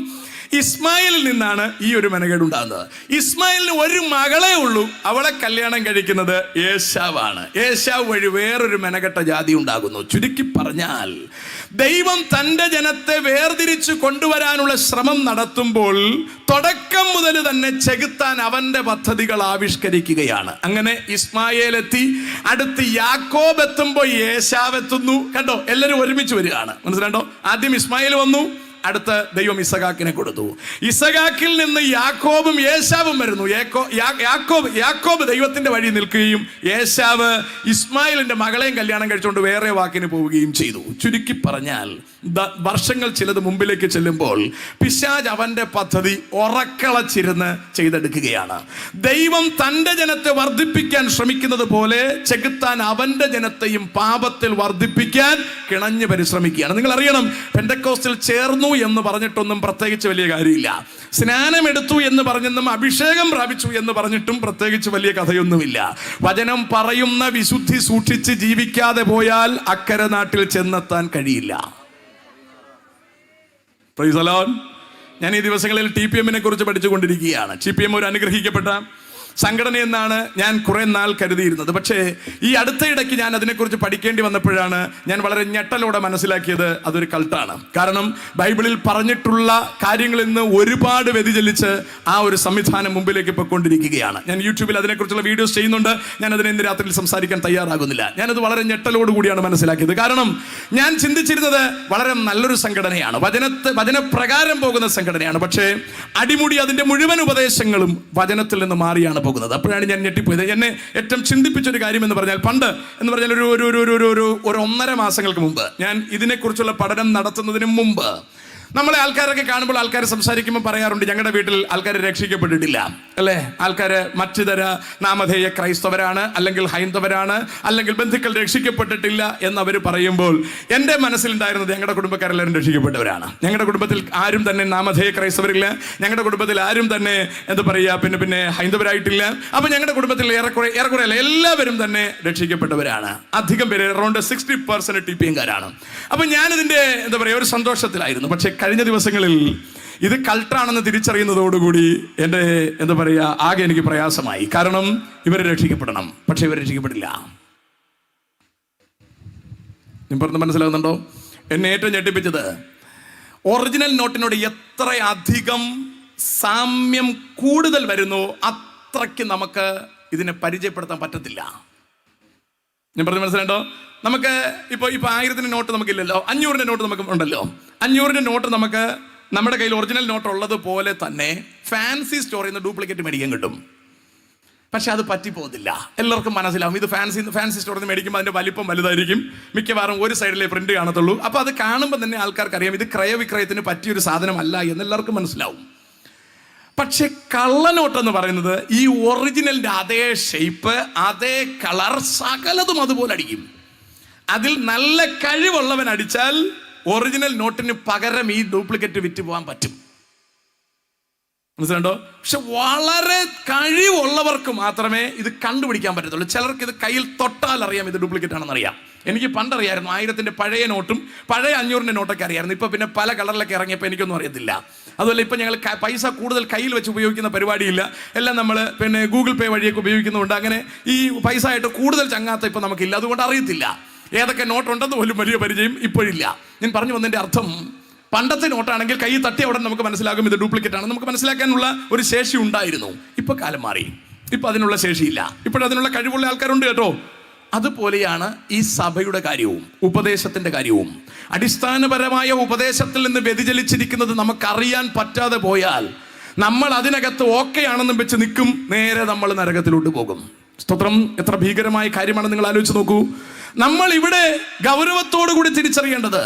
ഇസ്മായിലിൽ നിന്നാണ് ഈ ഒരു മെനകേട് ഉണ്ടാകുന്നത്. ഇസ്മായിലിന് ഒരു മകളെ ഉള്ളൂ, അവളെ കല്യാണം കഴിക്കുന്നത് ഏശാവാണ്. ഏശാവ് വഴി വേറൊരു മെനകെട്ട ജാതി ഉണ്ടാകുന്നു. ചുരുക്കി പറഞ്ഞാൽ ദൈവം തൻ്റെ ജനത്തെ വേർതിരിച്ചു കൊണ്ടുവരാനുള്ള ശ്രമം നടത്തുമ്പോൾ തുടക്കം മുതൽ തന്നെ ചെകുത്താൻ അവന്റെ പദ്ധതികൾ ആവിഷ്കരിക്കുകയാണ്. അങ്ങനെ ഇസ്മായേൽ എത്തി, അടുത്ത് യാക്കോബ് എത്തുമ്പോൾ ഏശാവ് എത്തുന്നു. കണ്ടോ, എല്ലാവരും ഒരുമിച്ച് വരികയാണ്. മനസ്സിലാണ്ടോ? ആദ്യം ഇസ്മായേൽ വന്നു, അടുത്ത് ദൈവം ഇസഹാക്കിനെ കൊടുത്തു. ഇസഹാക്കിൽ നിന്ന് യാക്കോബും ഏശാവും വരുന്നു. യാക്കോബ് ദൈവത്തിന്റെ വഴി നിൽക്കുകയും ഏശാവ് ഇസ്മായിലിന്റെ മകളെയും കല്യാണം കഴിച്ചുകൊണ്ട് വേറെ വാക്കിന് പോവുകയും ചെയ്തു. ചുരുക്കി പറഞ്ഞാൽ വർഷങ്ങൾ ചിലത് മുമ്പിലേക്ക് ചെല്ലുമ്പോൾ പിശാച് അവന്റെ പദ്ധതി ഉറക്കളച്ചിരുന്ന് ചെയ്തെടുക്കുകയാണ്. ദൈവം തന്റെ ജനത്തെ വർദ്ധിപ്പിക്കാൻ ശ്രമിക്കുന്നത് പോലെ ചെകുത്താൻ അവന്റെ ജനത്തെയും പാപത്തിൽ വർദ്ധിപ്പിക്കാൻ കിണഞ്ഞ് പരിശ്രമിക്കുകയാണ്. നിങ്ങൾ അറിയണം, പെന്തക്കോസ്റ്റിൽ ചേർന്നു എന്ന് പറഞ്ഞിട്ടൊന്നും പ്രത്യേകിച്ച് വലിയ കാര്യമില്ല. സ്നാനമെടുത്തു എന്ന് പറഞ്ഞെന്നും അഭിഷേകം പ്രാപിച്ചു എന്ന് പറഞ്ഞിട്ടും പ്രത്യേകിച്ച് വലിയ കഥയൊന്നുമില്ല. വചനം പറയുന്ന വിശുദ്ധി സൂക്ഷിച്ച് ജീവിക്കാതെ പോയാൽ അക്കരെ നാട്ടിൽ ചെന്നെത്താൻ കഴിയില്ല. Price the Lord. ഞാൻ ഈ ദിവസങ്ങളിൽ TPM കുറിച്ച് പഠിച്ചുകൊണ്ടിരിക്കുകയാണ്. TPM ഒരു അനുഗ്രഹിക്കപ്പെട്ട സംഘടന എന്നാണ് ഞാൻ കുറെ നാൾ കരുതിയിരുന്നത്. പക്ഷേ ഈ അടുത്ത ഇടയ്ക്ക് ഞാൻ അതിനെക്കുറിച്ച് പഠിക്കേണ്ടി വന്നപ്പോഴാണ് ഞാൻ വളരെ ഞെട്ടലോടെ മനസ്സിലാക്കിയത് അതൊരു കൾട്ടാണ്. കാരണം ബൈബിളിൽ പറഞ്ഞിട്ടുള്ള കാര്യങ്ങളിൽ നിന്ന് ഒരുപാട് വ്യതിചലിച്ച് ആ ഒരു സംവിധാനം മുമ്പിലേക്ക് പോയിക്കൊണ്ടിരിക്കുകയാണ്. ഞാൻ യൂട്യൂബിൽ അതിനെക്കുറിച്ചുള്ള വീഡിയോസ് ചെയ്യുന്നുണ്ട്. ഞാൻ അതിനെ ഇന്ന് രാത്രിയിൽ സംസാരിക്കാൻ തയ്യാറാകുന്നില്ല. ഞാനത് വളരെ ഞെട്ടലോട് കൂടിയാണ് മനസ്സിലാക്കിയത്. കാരണം ഞാൻ ചിന്തിച്ചിരുന്നത് വളരെ നല്ലൊരു സംഘടനയാണ്, വചനപ്രകാരം പോകുന്ന സംഘടനയാണ്. പക്ഷേ അടിമുടി അതിന്റെ മുഴുവൻ ഉപദേശങ്ങളും വചനത്തിൽ നിന്ന് മാറിയാണ് പോകുന്നത്. അപ്പോഴാണ് ഞാൻ ഞെട്ടിപ്പോയത്. എന്നെ ഏറ്റവും ചിന്തിപ്പിച്ചൊരു കാര്യം എന്ന് പറഞ്ഞാൽ, പണ്ട് എന്ന് പറഞ്ഞാൽ ഒരു 1.5 മാസങ്ങൾക്ക് മുമ്പ്, ഞാൻ ഇതിനെക്കുറിച്ചുള്ള പഠനം നടത്തുന്നതിന് മുമ്പ് നമ്മളെ ആൾക്കാരൊക്കെ കാണുമ്പോൾ ആൾക്കാർ സംസാരിക്കുമ്പോൾ പറയാറുണ്ട്, ഞങ്ങളുടെ വീട്ടിൽ ആൾക്കാർ രക്ഷിക്കപ്പെട്ടിട്ടില്ല, അല്ലേ? ആൾക്കാർ മറ്റുതര നാമധേയ ക്രൈസ്തവരാണ്, അല്ലെങ്കിൽ ഹൈന്ദവരാണ്, അല്ലെങ്കിൽ ബന്ധുക്കൾ രക്ഷിക്കപ്പെട്ടിട്ടില്ല എന്നവർ പറയുമ്പോൾ എൻ്റെ മനസ്സിലുണ്ടായിരുന്നത് ഞങ്ങളുടെ കുടുംബക്കാരെല്ലാവരും രക്ഷിക്കപ്പെട്ടവരാണ്. ഞങ്ങളുടെ കുടുംബത്തിൽ ആരും തന്നെ നാമധേയ ക്രൈസ്തവരില്ല, ഞങ്ങളുടെ കുടുംബത്തിൽ ആരും തന്നെ എന്താ പറയുക പിന്നെ ഹൈന്ദവരായിട്ടില്ല. അപ്പം ഞങ്ങളുടെ കുടുംബത്തിൽ ഏറെക്കുറെ അല്ല, എല്ലാവരും തന്നെ രക്ഷിക്കപ്പെട്ടവരാണ്. അധികം പേര് അറൗണ്ട് 60% TPM-കാരാണ്. അപ്പം ഞാനിതിൻ്റെ എന്താ പറയുക ഒരു സന്തോഷത്തിലായിരുന്നു. പക്ഷേ കഴിഞ്ഞ ദിവസങ്ങളിൽ ഇത് കൾട്ടാണെന്ന് തിരിച്ചറിയുന്നതോടുകൂടി എൻ്റെ എന്താ പറയുക ആകെ എനിക്ക് പ്രയാസമായി. കാരണം ഇവർ രക്ഷിക്കപ്പെടണം, പക്ഷെ ഇവർ രക്ഷിക്കപ്പെടില്ല. ഞാൻ പറഞ്ഞത് മനസ്സിലാകുന്നുണ്ടോ? എന്നെ ഏറ്റവും ഞെട്ടിപ്പിച്ചത് ഒറിജിനൽ നോട്ടിനോട് എത്രയധികം സാമ്യം കൂടുതൽ വരുന്നു അത്രയ്ക്ക് നമുക്ക് ഇതിനെ പരിചയപ്പെടുത്താൻ പറ്റത്തില്ല. ഞാൻ പറഞ്ഞത് മനസ്സിലാണ്ടോ? നമുക്ക് ഇപ്പോൾ 1000-ന്റെ നോട്ട് നമുക്കില്ലല്ലോ, 500-ന്റെ നോട്ട് നമുക്ക് ഉണ്ടല്ലോ. 500-ന്റെ നോട്ട് നമുക്ക് നമ്മുടെ കയ്യിൽ ഒറിജിനൽ നോട്ട് ഉള്ളത് പോലെ തന്നെ ഫാൻസി സ്റ്റോറിൽ നിന്ന് ഡ്യൂപ്ലിക്കേറ്റ് മേടിക്കാൻ കിട്ടും. പക്ഷെ അത് പറ്റിപ്പോകത്തില്ല. എല്ലാവർക്കും മനസ്സിലാവും ഇത് ഫാൻസി സ്റ്റോറിൽ നിന്ന് മേടിക്കുമ്പോൾ അതിൻ്റെ വലിപ്പം വലുതായിരിക്കും, മിക്കവാറും ഒരു സൈഡിലെ പ്രിന്റ് കാണത്തുള്ളൂ. അപ്പോൾ അത് കാണുമ്പോൾ തന്നെ ആൾക്കാർക്ക് അറിയാം ഇത് ക്രയവിക്രയത്തിന് പറ്റിയൊരു സാധനമല്ല എന്ന് എല്ലാവർക്കും മനസ്സിലാവും. പക്ഷെ കള്ളനോട്ടെന്ന് പറയുന്നത് ഈ ഒറിജിനലിന്റെ അതേ ഷേപ്പ്, അതേ കളർ, സകലതും അതുപോലെ അടിക്കും. അതിൽ നല്ല കഴിവുള്ളവൻ അടിച്ചാൽ ഒറിജിനൽ നോട്ടിന് പകരം ഈ ഡ്യൂപ്ലിക്കേറ്റ് വിറ്റ് പോകാൻ പറ്റും. മനസ്സിലുണ്ടോ? പക്ഷെ വളരെ കഴിവുള്ളവർക്ക് മാത്രമേ ഇത് കണ്ടുപിടിക്കാൻ പറ്റത്തുള്ളൂ. ചിലർക്ക് ഇത് കയ്യിൽ തൊട്ടാൽ അറിയാം ഇത് ഡ്യൂപ്ലിക്കേറ്റ് ആണെന്ന് അറിയാം. എനിക്ക് പണ്ടറിയായിരുന്നു, 1000-ന്റെ പഴയ നോട്ടും പഴയ 500-ന്റെ നോട്ടൊക്കെ അറിയായിരുന്നു. ഇപ്പൊ പിന്നെ പല കളറിലൊക്കെ ഇറങ്ങിയപ്പോൾ എനിക്കൊന്നും അറിയത്തില്ല. അതുപോലെ ഇപ്പം ഞങ്ങൾ പൈസ കൂടുതൽ കയ്യിൽ വെച്ച് ഉപയോഗിക്കുന്ന പരിപാടിയില്ല, എല്ലാം നമ്മൾ പിന്നെ ഗൂഗിൾ പേ വഴിയൊക്കെ ഉപയോഗിക്കുന്നുണ്ട്. അങ്ങനെ ഈ പൈസ ആയിട്ട് കൂടുതൽ ചങ്ങാത്ത ഇപ്പം നമുക്കില്ല, അതുകൊണ്ട് അറിയത്തില്ല ഏതൊക്കെ നോട്ടുണ്ടെന്ന് പോലും വലിയ പരിചയം ഇപ്പോഴില്ല. ഞാൻ പറഞ്ഞു വന്നതിൻ്റെ അർത്ഥം, പണ്ടത്തെ നോട്ടാണെങ്കിൽ കൈ തട്ടിയ ഉടൻ നമുക്ക് മനസ്സിലാകും ഇത് ഡ്യൂപ്ലിക്കേറ്റ് ആണ്, നമുക്ക് മനസ്സിലാക്കാനുള്ള ഒരു ശേഷി ഉണ്ടായിരുന്നു. ഇപ്പൊ കാലം മാറി, ഇപ്പൊ അതിനുള്ള ശേഷിയില്ല, ഇപ്പോഴതിനുള്ള കഴിവുള്ള ആൾക്കാരുണ്ട് കേട്ടോ. അതുപോലെയാണ് ഈ സഭയുടെ കാര്യവും ഉപദേശത്തിന്റെ കാര്യവും. അടിസ്ഥാനപരമായ ഉപദേശത്തിൽ നിന്ന് വ്യതിചലിച്ചിരിക്കുന്നത് നമുക്കറിയാൻ പറ്റാതെ പോയാൽ നമ്മൾ അതിനകത്ത് ഓക്കെ ആണെന്നും വെച്ച് നിൽക്കും, നേരെ നമ്മൾ നരകത്തിലോട്ട് പോകും. സ്തോത്രം. എത്ര ഭീകരമായ കാര്യമാണ് നിങ്ങൾ ആലോചിച്ച് നോക്കൂ. നമ്മൾ ഇവിടെ ഗൗരവത്തോടു കൂടി തിരിച്ചറിയേണ്ടത്,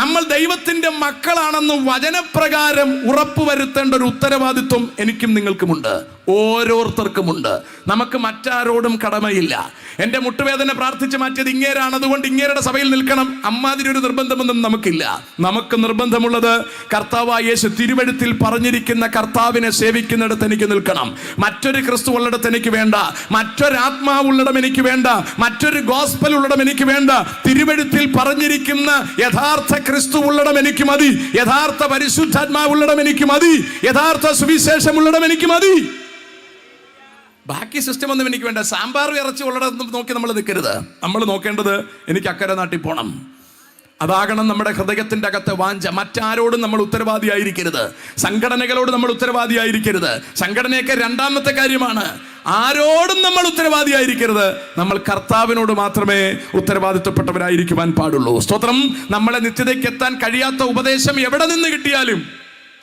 നമ്മൾ ദൈവത്തിന്റെ മക്കളാണെന്ന് വചനപ്രകാരം ഉറപ്പുവരുത്തേണ്ട ഒരു ഉത്തരവാദിത്വം എനിക്കും നിങ്ങൾക്കുമുണ്ട്, ഓരോരുത്തർക്കുമുണ്ട്. നമുക്ക് മറ്റാരോടും കടമയില്ല. എന്റെ മുട്ടുവേദന പ്രാർത്ഥിച്ച് മാറ്റിയത് ഇങ്ങേരാണ്, അതുകൊണ്ട് ഇങ്ങേരുടെ സഭയിൽ നിൽക്കണം, അമ്മാതിരി ഒരു നിർബന്ധമൊന്നും നമുക്കില്ല. നമുക്ക് നിർബന്ധമുള്ളത് കർത്താവായ യേശു തിരുവെഴുത്തിൽ പറഞ്ഞിരിക്കുന്ന കർത്താവിനെ സേവിക്കുന്നിടത്ത് എനിക്ക് നിൽക്കണം. മറ്റൊരു ക്രിസ്തു ഉള്ളിടത്ത് എനിക്ക് വേണ്ട, മറ്റൊരു ആത്മാവുള്ളിടം എനിക്ക് വേണ്ട, മറ്റൊരു ഗോസ്പൽ ഉള്ളിടം എനിക്ക് വേണ്ട. തിരുവെഴുത്തിൽ പറഞ്ഞിരിക്കുന്ന യഥാർത്ഥ ക്രിസ്തു ഉള്ളിടം എനിക്ക് മതി, യഥാർത്ഥ പരിശുദ്ധാത്മാവുള്ളിടം എനിക്ക് മതി, യഥാർത്ഥ സുവിശേഷം ഉള്ളിടം എനിക്ക് മതി. ബാക്കി സിസ്റ്റം ഒന്നും എനിക്ക് വേണ്ട. സാമ്പാർ ഇറച്ചി ഉള്ളിടത്ത് നോക്കി നമ്മൾ നിൽക്കരുത്. നമ്മൾ നോക്കേണ്ടത് എനിക്ക് അക്കരെ നാട്ടിൽ പോകണം. അതാകണം നമ്മുടെ ഹൃദയത്തിന്റെ അകത്തെ വാഞ്ച. മറ്റാരോടും നമ്മൾ ഉത്തരവാദിയായിരിക്കരുത്, സംഘടനകളോട് നമ്മൾ ഉത്തരവാദിയായിരിക്കരുത്. സംഘടനയൊക്കെ രണ്ടാമത്തെ കാര്യമാണ്. ആരോടും നമ്മൾ ഉത്തരവാദിയായിരിക്കരുത്. നമ്മൾ കർത്താവിനോട് മാത്രമേ ഉത്തരവാദിത്വപ്പെട്ടവരായിരിക്കുവാൻ പാടുള്ളൂ. സ്തോത്രം. നമ്മളെ നിത്യതയ്ക്ക് എത്താൻ കഴിയാത്ത ഉപദേശം എവിടെ നിന്ന് കിട്ടിയാലും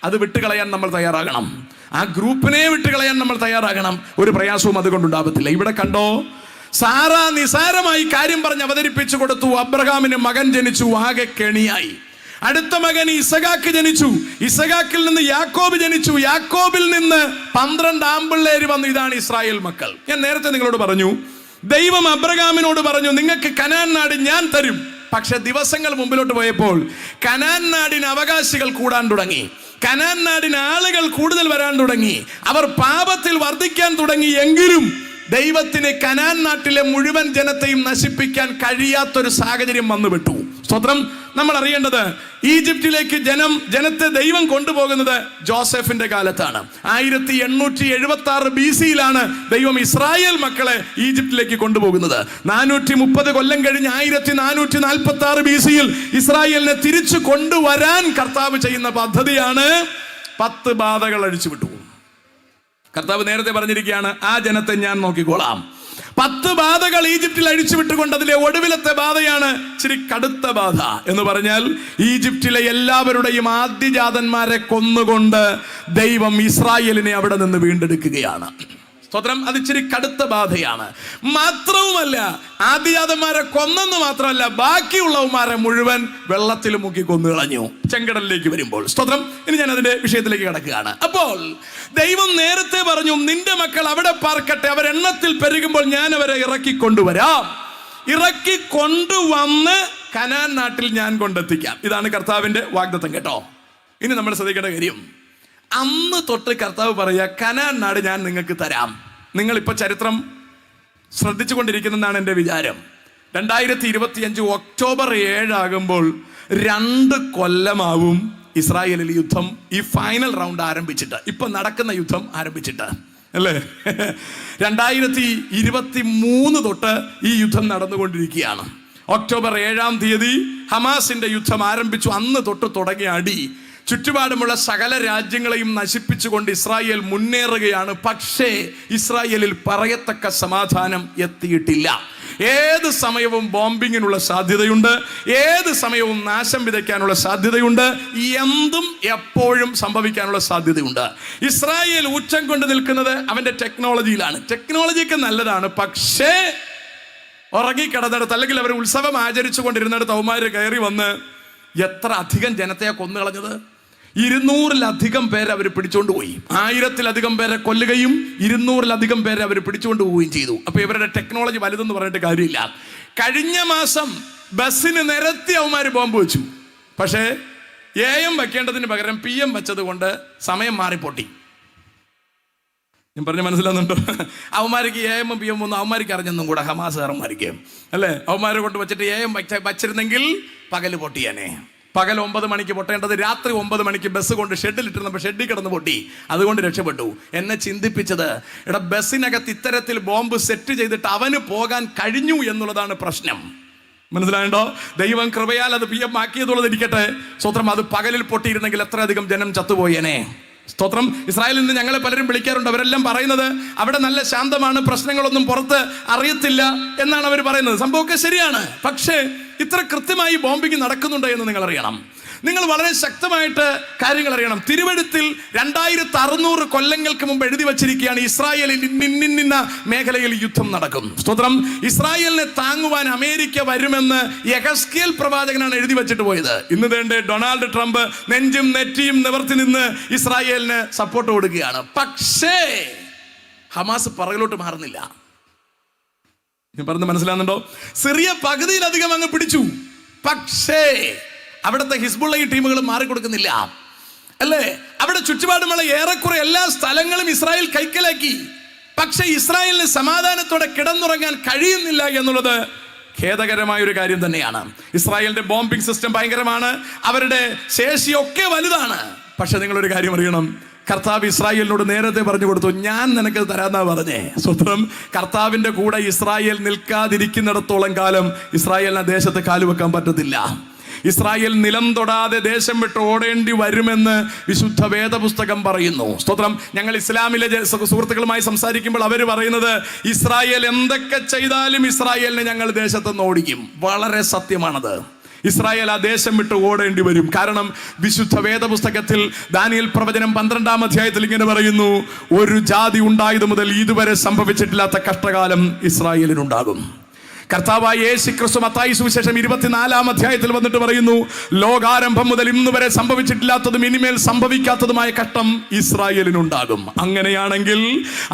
അത് വിട്ടുകളയാൻ നമ്മൾ തയ്യാറാകണം. ആ ഗ്രൂപ്പിനെ വിട്ടുകളയാൻ നമ്മൾ തയ്യാറാകണം. ഒരു പ്രയാസവും അതുകൊണ്ടുണ്ടാവത്തില്ല. ഇവിടെ കണ്ടോ, സാറ നിസാരമായി കാര്യം പറഞ്ഞ് അവതരിപ്പിച്ചു കൊടുത്തു. അബ്രഹാമിന് മകൻ ജനിച്ചു, ആകെ കെണിയായി. അടുത്ത മകൻ ഇസഹാക്ക് ജനിച്ചു, ഇസഹാക്കിൽ നിന്ന് യാക്കോബ് ജനിച്ചു, യാക്കോബിൽ നിന്ന് 12 ആമ്പിള്ളേര് വന്നു. ഇതാണ് ഇസ്രായേൽ മക്കൾ. ഞാൻ നേരത്തെ നിങ്ങളോട് പറഞ്ഞു, ദൈവം അബ്രഹാമിനോട് പറഞ്ഞു, നിങ്ങൾക്ക് കനാൻ നാട് ഞാൻ തരും. പക്ഷെ ദിവസങ്ങൾ മുമ്പിലോട്ട് പോയപ്പോൾ കനാൻ നാടിന് അവകാശികൾ കൂടാൻ തുടങ്ങി, കനാൻ നാടിന് ആളുകൾ കൂടുതൽ വരാൻ തുടങ്ങി, അവർ പാപത്തിൽ വർദ്ധിക്കാൻ തുടങ്ങി. എങ്കിലും ദൈവത്തിന് കനാൻ നാട്ടിലെ മുഴുവൻ ജനത്തെയും നശിപ്പിക്കാൻ കഴിയാത്തൊരു സാഹചര്യം വന്നുവിട്ടു. സ്തോത്രം. നമ്മൾ അറിയേണ്ടത്, ഈജിപ്തിലേക്ക് ജനത്തെ ദൈവം കൊണ്ടുപോകുന്നത് ജോസഫിന്റെ കാലത്താണ്. 1876 BC ദൈവം ഇസ്രായേൽ മക്കളെ ഈജിപ്തിലേക്ക് കൊണ്ടുപോകുന്നത്. 430 കൊല്ലം കഴിഞ്ഞ് 1446 BC ഇസ്രായേലിനെ തിരിച്ചു കൊണ്ടുവരാൻ കർത്താവ് ചെയ്യുന്ന പദ്ധതിയാണ് 10 ബാധകൾ അഴിച്ചുവിട്ടു. കർത്താവ് നേരത്തെ പറഞ്ഞിരിക്കുകയാണ്, ആ ജനത്തെ ഞാൻ നോക്കിക്കോളാം. 10 ബാധകൾ ഈജിപ്തിൽ അഴിച്ചുവിട്ടുകൊണ്ട് അതിലെ ഒടുവിലത്തെ ബാധയാണ് ഇച്ചിരി കടുത്ത ബാധ. എന്ന് പറഞ്ഞാൽ ഈജിപ്തിലെ എല്ലാവരുടെയും ആദ്യജാതന്മാരെ കൊന്നുകൊണ്ട് ദൈവം ഇസ്രായേലിനെ അവിടെ നിന്ന് വീണ്ടെടുക്കുകയാണ്. സ്തോത്രം. അത് ഇച്ചിരി കടുത്ത ബാധയാണ്. മാത്രവുമല്ല, ആദ്യജാതന്മാരെ കൊന്നെന്ന് മാത്രമല്ല, ബാക്കിയുള്ളവന്മാരെ മുഴുവൻ വെള്ളത്തിൽ മുക്കി കൊന്നുകളഞ്ഞു ചെങ്കടലിലേക്ക് വരുമ്പോൾ. സ്തോത്രം. ഇനി ഞാൻ അതിന്റെ വിഷയത്തിലേക്ക് കടക്കുകയാണ്. അപ്പോൾ ദൈവം നേരത്തെ പറഞ്ഞു, നിന്റെ മക്കൾ അവിടെ പാർക്കട്ടെ, അവരെണ്ണത്തിൽ പെരുകുമ്പോൾ ഞാൻ അവരെ ഇറക്കിക്കൊണ്ടുവരാം. ഇറക്കിക്കൊണ്ടുവന്ന് കനാൻ നാട്ടിൽ ഞാൻ കൊണ്ടെത്തിക്കാം. ഇതാണ് കർത്താവിന്റെ വാഗ്ദത്തം കേട്ടോ. ഇനി നമ്മൾ ശ്രദ്ധിക്കേണ്ട കാര്യം, അന്ന് തൊട്ട് കർത്താവ് പറയുക, കനാൻ നാട് ഞാൻ നിങ്ങൾക്ക് തരാം. നിങ്ങളിപ്പോൾ ചരിത്രം ശ്രദ്ധിച്ചു കൊണ്ടിരിക്കുന്നതാണ് എൻ്റെ വിചാരം. 2025 ഒക്ടോബർ 7 ആകുമ്പോൾ 2 കൊല്ലമാവും ഇസ്രായേലിൽ യുദ്ധം ഈ ഫൈനൽ റൗണ്ട് ആരംഭിച്ചിട്ട്, ഇപ്പൊ നടക്കുന്ന യുദ്ധം ആരംഭിച്ചിട്ട്, അല്ലേ? 2023 തൊട്ട് ഈ യുദ്ധം നടന്നുകൊണ്ടിരിക്കുകയാണ്. ഒക്ടോബർ 7-ാം തീയതി ഹമാസിന്റെ യുദ്ധം ആരംഭിച്ചു. അന്ന് തൊട്ട് തുടങ്ങിയ അടി ചുറ്റുപാടുമുള്ള സകല രാജ്യങ്ങളെയും നശിപ്പിച്ചുകൊണ്ട് ഇസ്രായേൽ മുന്നേറുകയാണ്. പക്ഷേ ഇസ്രായേലിൽ പറയത്തക്ക സമാധാനം എത്തിയിട്ടില്ല. ഏത് സമയവും ബോംബിങ്ങിനുള്ള സാധ്യതയുണ്ട്, ഏത് സമയവും നാശം വിതയ്ക്കാനുള്ള സാധ്യതയുണ്ട്, എന്തും എപ്പോഴും സംഭവിക്കാനുള്ള സാധ്യതയുണ്ട്. ഇസ്രായേൽ ഉച്ചം കൊണ്ട് നിൽക്കുന്നത് അവന്റെ ടെക്നോളജിയിലാണ്. ടെക്നോളജിയൊക്കെ നല്ലതാണ്, പക്ഷേ ഉറങ്ങിക്കിടന്നിടത്ത് അല്ലെങ്കിൽ അവർ ഉത്സവം ആചരിച്ചു കൊണ്ടിരുന്നിടത്ത് അവന്മാര് കയറി വന്ന് എത്ര അധികം ജനത്തെയാ കൊന്നുകളഞ്ഞത്. 200-ലധികം പേരെ അവർ പിടിച്ചുകൊണ്ട് പോയി. 1000-ലധികം പേരെ കൊല്ലുകയും 200-ലധികം പേരെ അവർ പിടിച്ചുകൊണ്ട് പോവുകയും ചെയ്തു. അപ്പൊ ഇവരുടെ ടെക്നോളജി വലുതെന്ന് പറഞ്ഞിട്ട് കാര്യമില്ല. കഴിഞ്ഞ മാസം ബസ്സിന് നിരത്തി അവന്മാര് ബോംബ് വെച്ചു. പക്ഷേ AM വെക്കേണ്ടതിന് പകരം PM വെച്ചത് കൊണ്ട് സമയം മാറിപ്പൊട്ടി. ഞാൻ പറഞ്ഞ് മനസ്സിലാകുന്നുണ്ടോ? അവന്മാർക്ക് AM PM ഒന്നും അവന്മാർക്ക് അറിഞ്ഞൊന്നും കൂടെ ഹമാസുകാരന്മാർക്ക്, അല്ലേ? അവന്മാരെ കൊണ്ട് വെച്ചിട്ട് AM വച്ചിരുന്നെങ്കിൽ പകല് പൊട്ടിയാനേ. പകൽ 9 മണിക്ക് പൊട്ടേണ്ടത് രാത്രി 9 മണിക്ക് ബസ് കൊണ്ട് ഷെഡിലിട്ടിരുന്നപ്പോൾ ഷെഡിൽ കിടന്ന് പൊട്ടി. അതുകൊണ്ട് രക്ഷപ്പെട്ടു. എന്നെ ചിന്തിപ്പിച്ചത്, എടാ ബസ്സിനകത്ത് ഇത്തരത്തിൽ ബോംബ് സെറ്റ് ചെയ്തിട്ട് അവന് പോകാൻ കഴിഞ്ഞു എന്നുള്ളതാണ് പ്രശ്നം. മനസ്സിലായല്ലോ? ദൈവം കൃപയാൽ അത് PM ആക്കിയതുള്ളത് ഇരിക്കട്ടെ. സ്വത്രം. അത് പകലിൽ പൊട്ടിയിരുന്നെങ്കിൽ എത്രയധികം ജനം ചത്തുപോയേനെ. സ്തോത്രം. ഇസ്രായേലിൽ നിന്ന് ഞങ്ങളെ പലരും വിളിക്കാറുണ്ട്. അവരെല്ലാം പറയുന്നത് അവിടെ നല്ല ശാന്തമാണ്, പ്രശ്നങ്ങളൊന്നും പുറത്ത് അറിയത്തില്ല എന്നാണ് അവർ പറയുന്നത്. സംഭവമൊക്കെ ശരിയാണ്. പക്ഷേ ഇത്ര കൃത്യമായി ബോംബിങ് നടക്കുന്നുണ്ട് എന്ന് നിങ്ങൾ അറിയണം. നിങ്ങൾ വളരെ ശക്തമായിട്ട് കാര്യങ്ങൾ അറിയണം. തിരുവെഴുത്തിൽ 2600 കൊല്ലങ്ങൾക്ക് മുമ്പ് എഴുതി വച്ചിരിക്കുകയാണ് ഇസ്രായേലിൽ ഇന്ന മേഖലയിൽ യുദ്ധം നടക്കും. സ്തോത്രം. ഇസ്രായേലിനെ താങ്ങുവാൻ അമേരിക്ക വരുമെന്ന് യെഹെസ്കേൽ പ്രവാചകനാണ് എഴുതി വെച്ചിട്ട് പോയത്. ഇന്ന് വേണ്ട ഡൊണാൾഡ് ട്രംപ് നെഞ്ചും നെറ്റിയും നിവർത്തി നിന്ന് ഇസ്രായേലിന് സപ്പോർട്ട് കൊടുക്കുകയാണ്. പക്ഷേ ഹമാസ് പുറകിലോട്ട് മാറുന്നില്ല. ഞാൻ പറഞ്ഞത് മനസ്സിലാകുന്നുണ്ടോ? സിറിയ പകുതിയിലധികം അങ്ങ് പിടിച്ചു. പക്ഷേ അവിടുത്തെ ഹിസ്ബുള്ള ടീമുകൾ മാറിക്കൊടുക്കുന്നില്ല അല്ലേ? അവിടെ ചുറ്റുപാടുമുള്ള ഏറെക്കുറെ എല്ലാ സ്ഥലങ്ങളും ഇസ്രായേൽ കൈക്കലാക്കി. പക്ഷേ ഇസ്രായേലിന് സമാധാനത്തോടെ കിടന്നുറങ്ങാൻ കഴിയുന്നില്ല എന്നുള്ളത് ഖേദകരമായ ഒരു കാര്യം തന്നെയാണ്. ഇസ്രായേലിന്റെ ബോംബിംഗ് സിസ്റ്റം ഭയങ്കരമാണ്, അവരുടെ ശേഷിയൊക്കെ വലുതാണ്. പക്ഷെ നിങ്ങളൊരു കാര്യം അറിയണം, കർത്താവ് ഇസ്രായേലിനോട് നേരത്തെ പറഞ്ഞു കൊടുത്തു, ഞാൻ നിനക്ക് തരാന്നാ പറഞ്ഞേ. സ്വത്രം. കർത്താവിന്റെ കൂടെ ഇസ്രായേൽ നിൽക്കാതിരിക്കുന്നിടത്തോളം കാലം ഇസ്രായേലിന് ദേശത്ത് കാലുവെക്കാൻ പറ്റത്തില്ല. ഇസ്രായേൽ നിലം തൊടാതെ ദേശം വിട്ട് ഓടേണ്ടി വരുമെന്ന് വിശുദ്ധ വേദപുസ്തകം പറയുന്നു. സ്തോത്രം. ഞങ്ങൾ ഇസ്ലാമിലെ സുഹൃത്തുക്കളുമായി സംസാരിക്കുമ്പോൾ അവർ പറയുന്നത്, ഇസ്രായേൽ എന്തൊക്കെ ചെയ്താലും ഇസ്രായേലിനെ ഞങ്ങൾ ദേശത്തുനിന്ന് ഓടിക്കും. വളരെ സത്യമാണത്. ഇസ്രായേൽ ആ ദേശം വിട്ട് ഓടേണ്ടി വരും. കാരണം വിശുദ്ധ വേദപുസ്തകത്തിൽ ദാനിയേൽ പ്രവചനം 12-ാം അധ്യായത്തിൽ ഇങ്ങനെ പറയുന്നു, ഒരു ജാതി ഉണ്ടായത് മുതൽ ഇതുവരെ സംഭവിച്ചിട്ടില്ലാത്ത കഷ്ടകാലം ഇസ്രായേലിനുണ്ടാകും. കർത്താവായ യേശുക്രിസ്തു മത്തായി സുവിശേഷം 24-ാം അധ്യായത്തിൽ വന്നിട്ട് പറയുന്നു, ലോകാരംഭം മുതൽ ഇന്ന് വരെ സംഭവിച്ചിട്ടില്ലാത്തതും ഇനിമേൽ സംഭവിക്കാത്തതുമായ കഷ്ടം ഇസ്രായേലിനുണ്ടാകും. അങ്ങനെയാണെങ്കിൽ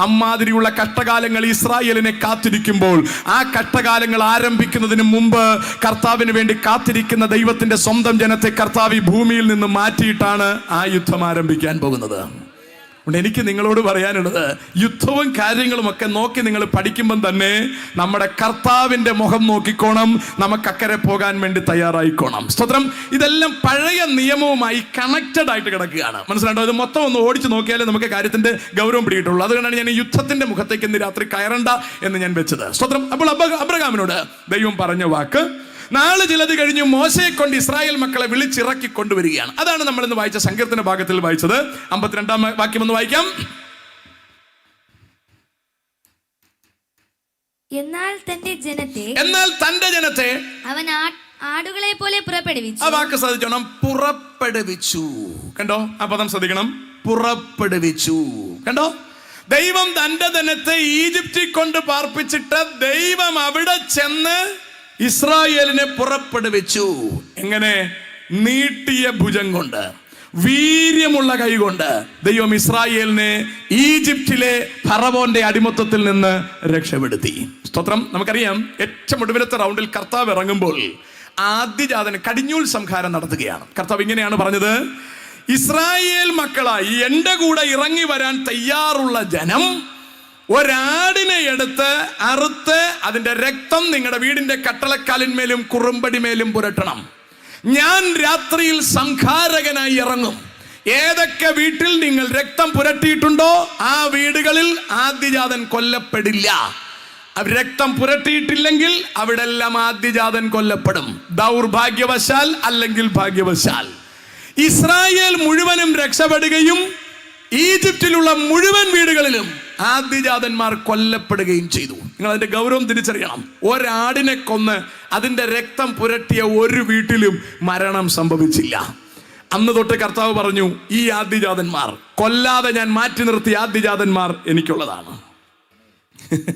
അമ്മാതിരിയുള്ള കഷ്ടകാലങ്ങൾ ഇസ്രായേലിനെ കാത്തിരിക്കുമ്പോൾ, ആ കഷ്ടകാലങ്ങൾ ആരംഭിക്കുന്നതിന് മുമ്പ് കർത്താവിന് വേണ്ടി കാത്തിരിക്കുന്ന ദൈവത്തിന്റെ സ്വന്തം ജനത്തെ കർത്താവ് ഈ ഭൂമിയിൽ നിന്ന് മാറ്റിയിട്ടാണ് ആ യുദ്ധം ആരംഭിക്കാൻ പോകുന്നത്. എനിക്ക് നിങ്ങളോട് പറയാനുള്ളത്, യുദ്ധവും കാര്യങ്ങളും ഒക്കെ നോക്കി നിങ്ങൾ പഠിക്കുമ്പം തന്നെ നമ്മുടെ കർത്താവിന്റെ മുഖം നോക്കിക്കോണം, നമുക്ക് അക്കരെ പോകാൻ വേണ്ടി തയ്യാറായിക്കോണം. സ്തോത്രം. ഇതെല്ലാം പഴയ നിയമവുമായി കണക്റ്റഡ് ആയിട്ട് കിടക്കുകയാണ്. മനസ്സിലാണ്ടോ? ഇത് മൊത്തം ഒന്ന് ഓടിച്ചു നോക്കിയാലേ നമുക്ക് കാര്യത്തിന്റെ ഗൗരവം പിടിയിട്ടുള്ളൂ. അതുകൊണ്ടാണ് ഞാൻ ഈ യുദ്ധത്തിന്റെ മുഖത്തേക്ക് ഇന്ന് രാത്രി കയറണ്ട എന്ന് ഞാൻ വെച്ചത്. സ്തോത്രം. അപ്പോൾ അബ്രഹാമിനോട് ദൈവം പറഞ്ഞ വാക്ക്, നാളെ ചിലത് കഴിഞ്ഞു മോശയെ കൊണ്ട് ഇസ്രായേൽ മക്കളെ വിളിച്ചിറക്കി കൊണ്ടുവരികയാണ്. അതാണ് നമ്മൾ ഇന്ന് വായിച്ച സങ്കീർത്തന ഭാഗത്തിൽ വായിച്ചത്. 52-ാം വാക്യം ഒന്ന് വായിക്കാം. എന്നാൽ തന്റെ ജനത്തെ അവൻ ആടുകളെ പോലെ പുറപ്പെടുവിച്ചു. ആ വാക്ക് ശ്രദ്ധിച്ചോണം, പുറപ്പെടുവിച്ചു. കണ്ടോ? ആ പദം ശ്രദ്ധിക്കണം, പുറപ്പെടുവിച്ചു. കണ്ടോ? ദൈവം തന്റെ ജനത്തെ ഈജിപ്തിൽ കൊണ്ട് പാർപ്പിച്ചിട്ട് ദൈവം അവിടെ ചെന്ന് ഇസ്രായേലിനെ പുറപ്പെടുവിച്ചു. എങ്ങനെ? നീട്ടിയ ഭുജം കൊണ്ട്, വീര്യമുള്ള കൈ കൊണ്ട് ദൈവം ഇസ്രായേലിനെ ഈജിപ്തിലെ ഫറവോന്റെ അടിമത്തത്തിൽ നിന്ന് രക്ഷപ്പെടുത്തി. സ്തോത്രം. നമുക്കറിയാം, ഏറ്റവും ഒടുവിലത്തെ റൗണ്ടിൽ കർത്താവ് ഇറങ്ങുമ്പോൾ ആദ്യജാതന് കടിഞ്ഞൂൽ സംഹാരം നടത്തുകയാണ്. കർത്താവ് ഇങ്ങനെയാണ് പറഞ്ഞത്, ഇസ്രായേൽ മക്കളായി എന്റെ കൂടെ ഇറങ്ങി വരാൻ തയ്യാറുള്ള ജനം ഒരാടിനെ എടുത്ത് അറുത്ത് അതിന്റെ രക്തം നിങ്ങളുടെ വീടിന്റെ കട്ടളക്കാലിന്മേലും കുറുമ്പടിമേലും പുരട്ടണം. ഞാൻ രാത്രിയിൽ സംഹാരകനായി ഇറങ്ങും. ഏതൊക്കെ വീട്ടിൽ നിങ്ങൾ രക്തം പുരട്ടിയിട്ടുണ്ടോ ആ വീടുകളിൽ ആദ്യജാതൻ കൊല്ലപ്പെടില്ല. രക്തം പുരട്ടിയിട്ടില്ലെങ്കിൽ അവിടെ എല്ലാം ആദ്യജാതൻ കൊല്ലപ്പെടും. ദൗർഭാഗ്യവശാൽ അല്ലെങ്കിൽ ഭാഗ്യവശാൽ ഇസ്രായേൽ മുഴുവനും രക്ഷപ്പെടുകയും ഈജിപ്തിലുള്ള മുഴുവൻ വീടുകളിലും ആദ്യജാതന്മാർ കൊല്ലപ്പെടുകയും ചെയ്തു. നിങ്ങൾ അതിന്റെ ഗൗരവം തിരിച്ചറിയണം. ഒരാടിനെ കൊന്ന് അതിന്റെ രക്തം പുരട്ടിയ ഒരു വീട്ടിലും മരണം സംഭവിച്ചില്ല. അന്ന് തൊട്ട് കർത്താവ് പറഞ്ഞു, ഈ ആദ്യജാതന്മാർ കൊല്ലാതെ ഞാൻ മാറ്റി നിർത്തിയ ആദ്യജാതന്മാർ എനിക്കുള്ളതാണ്.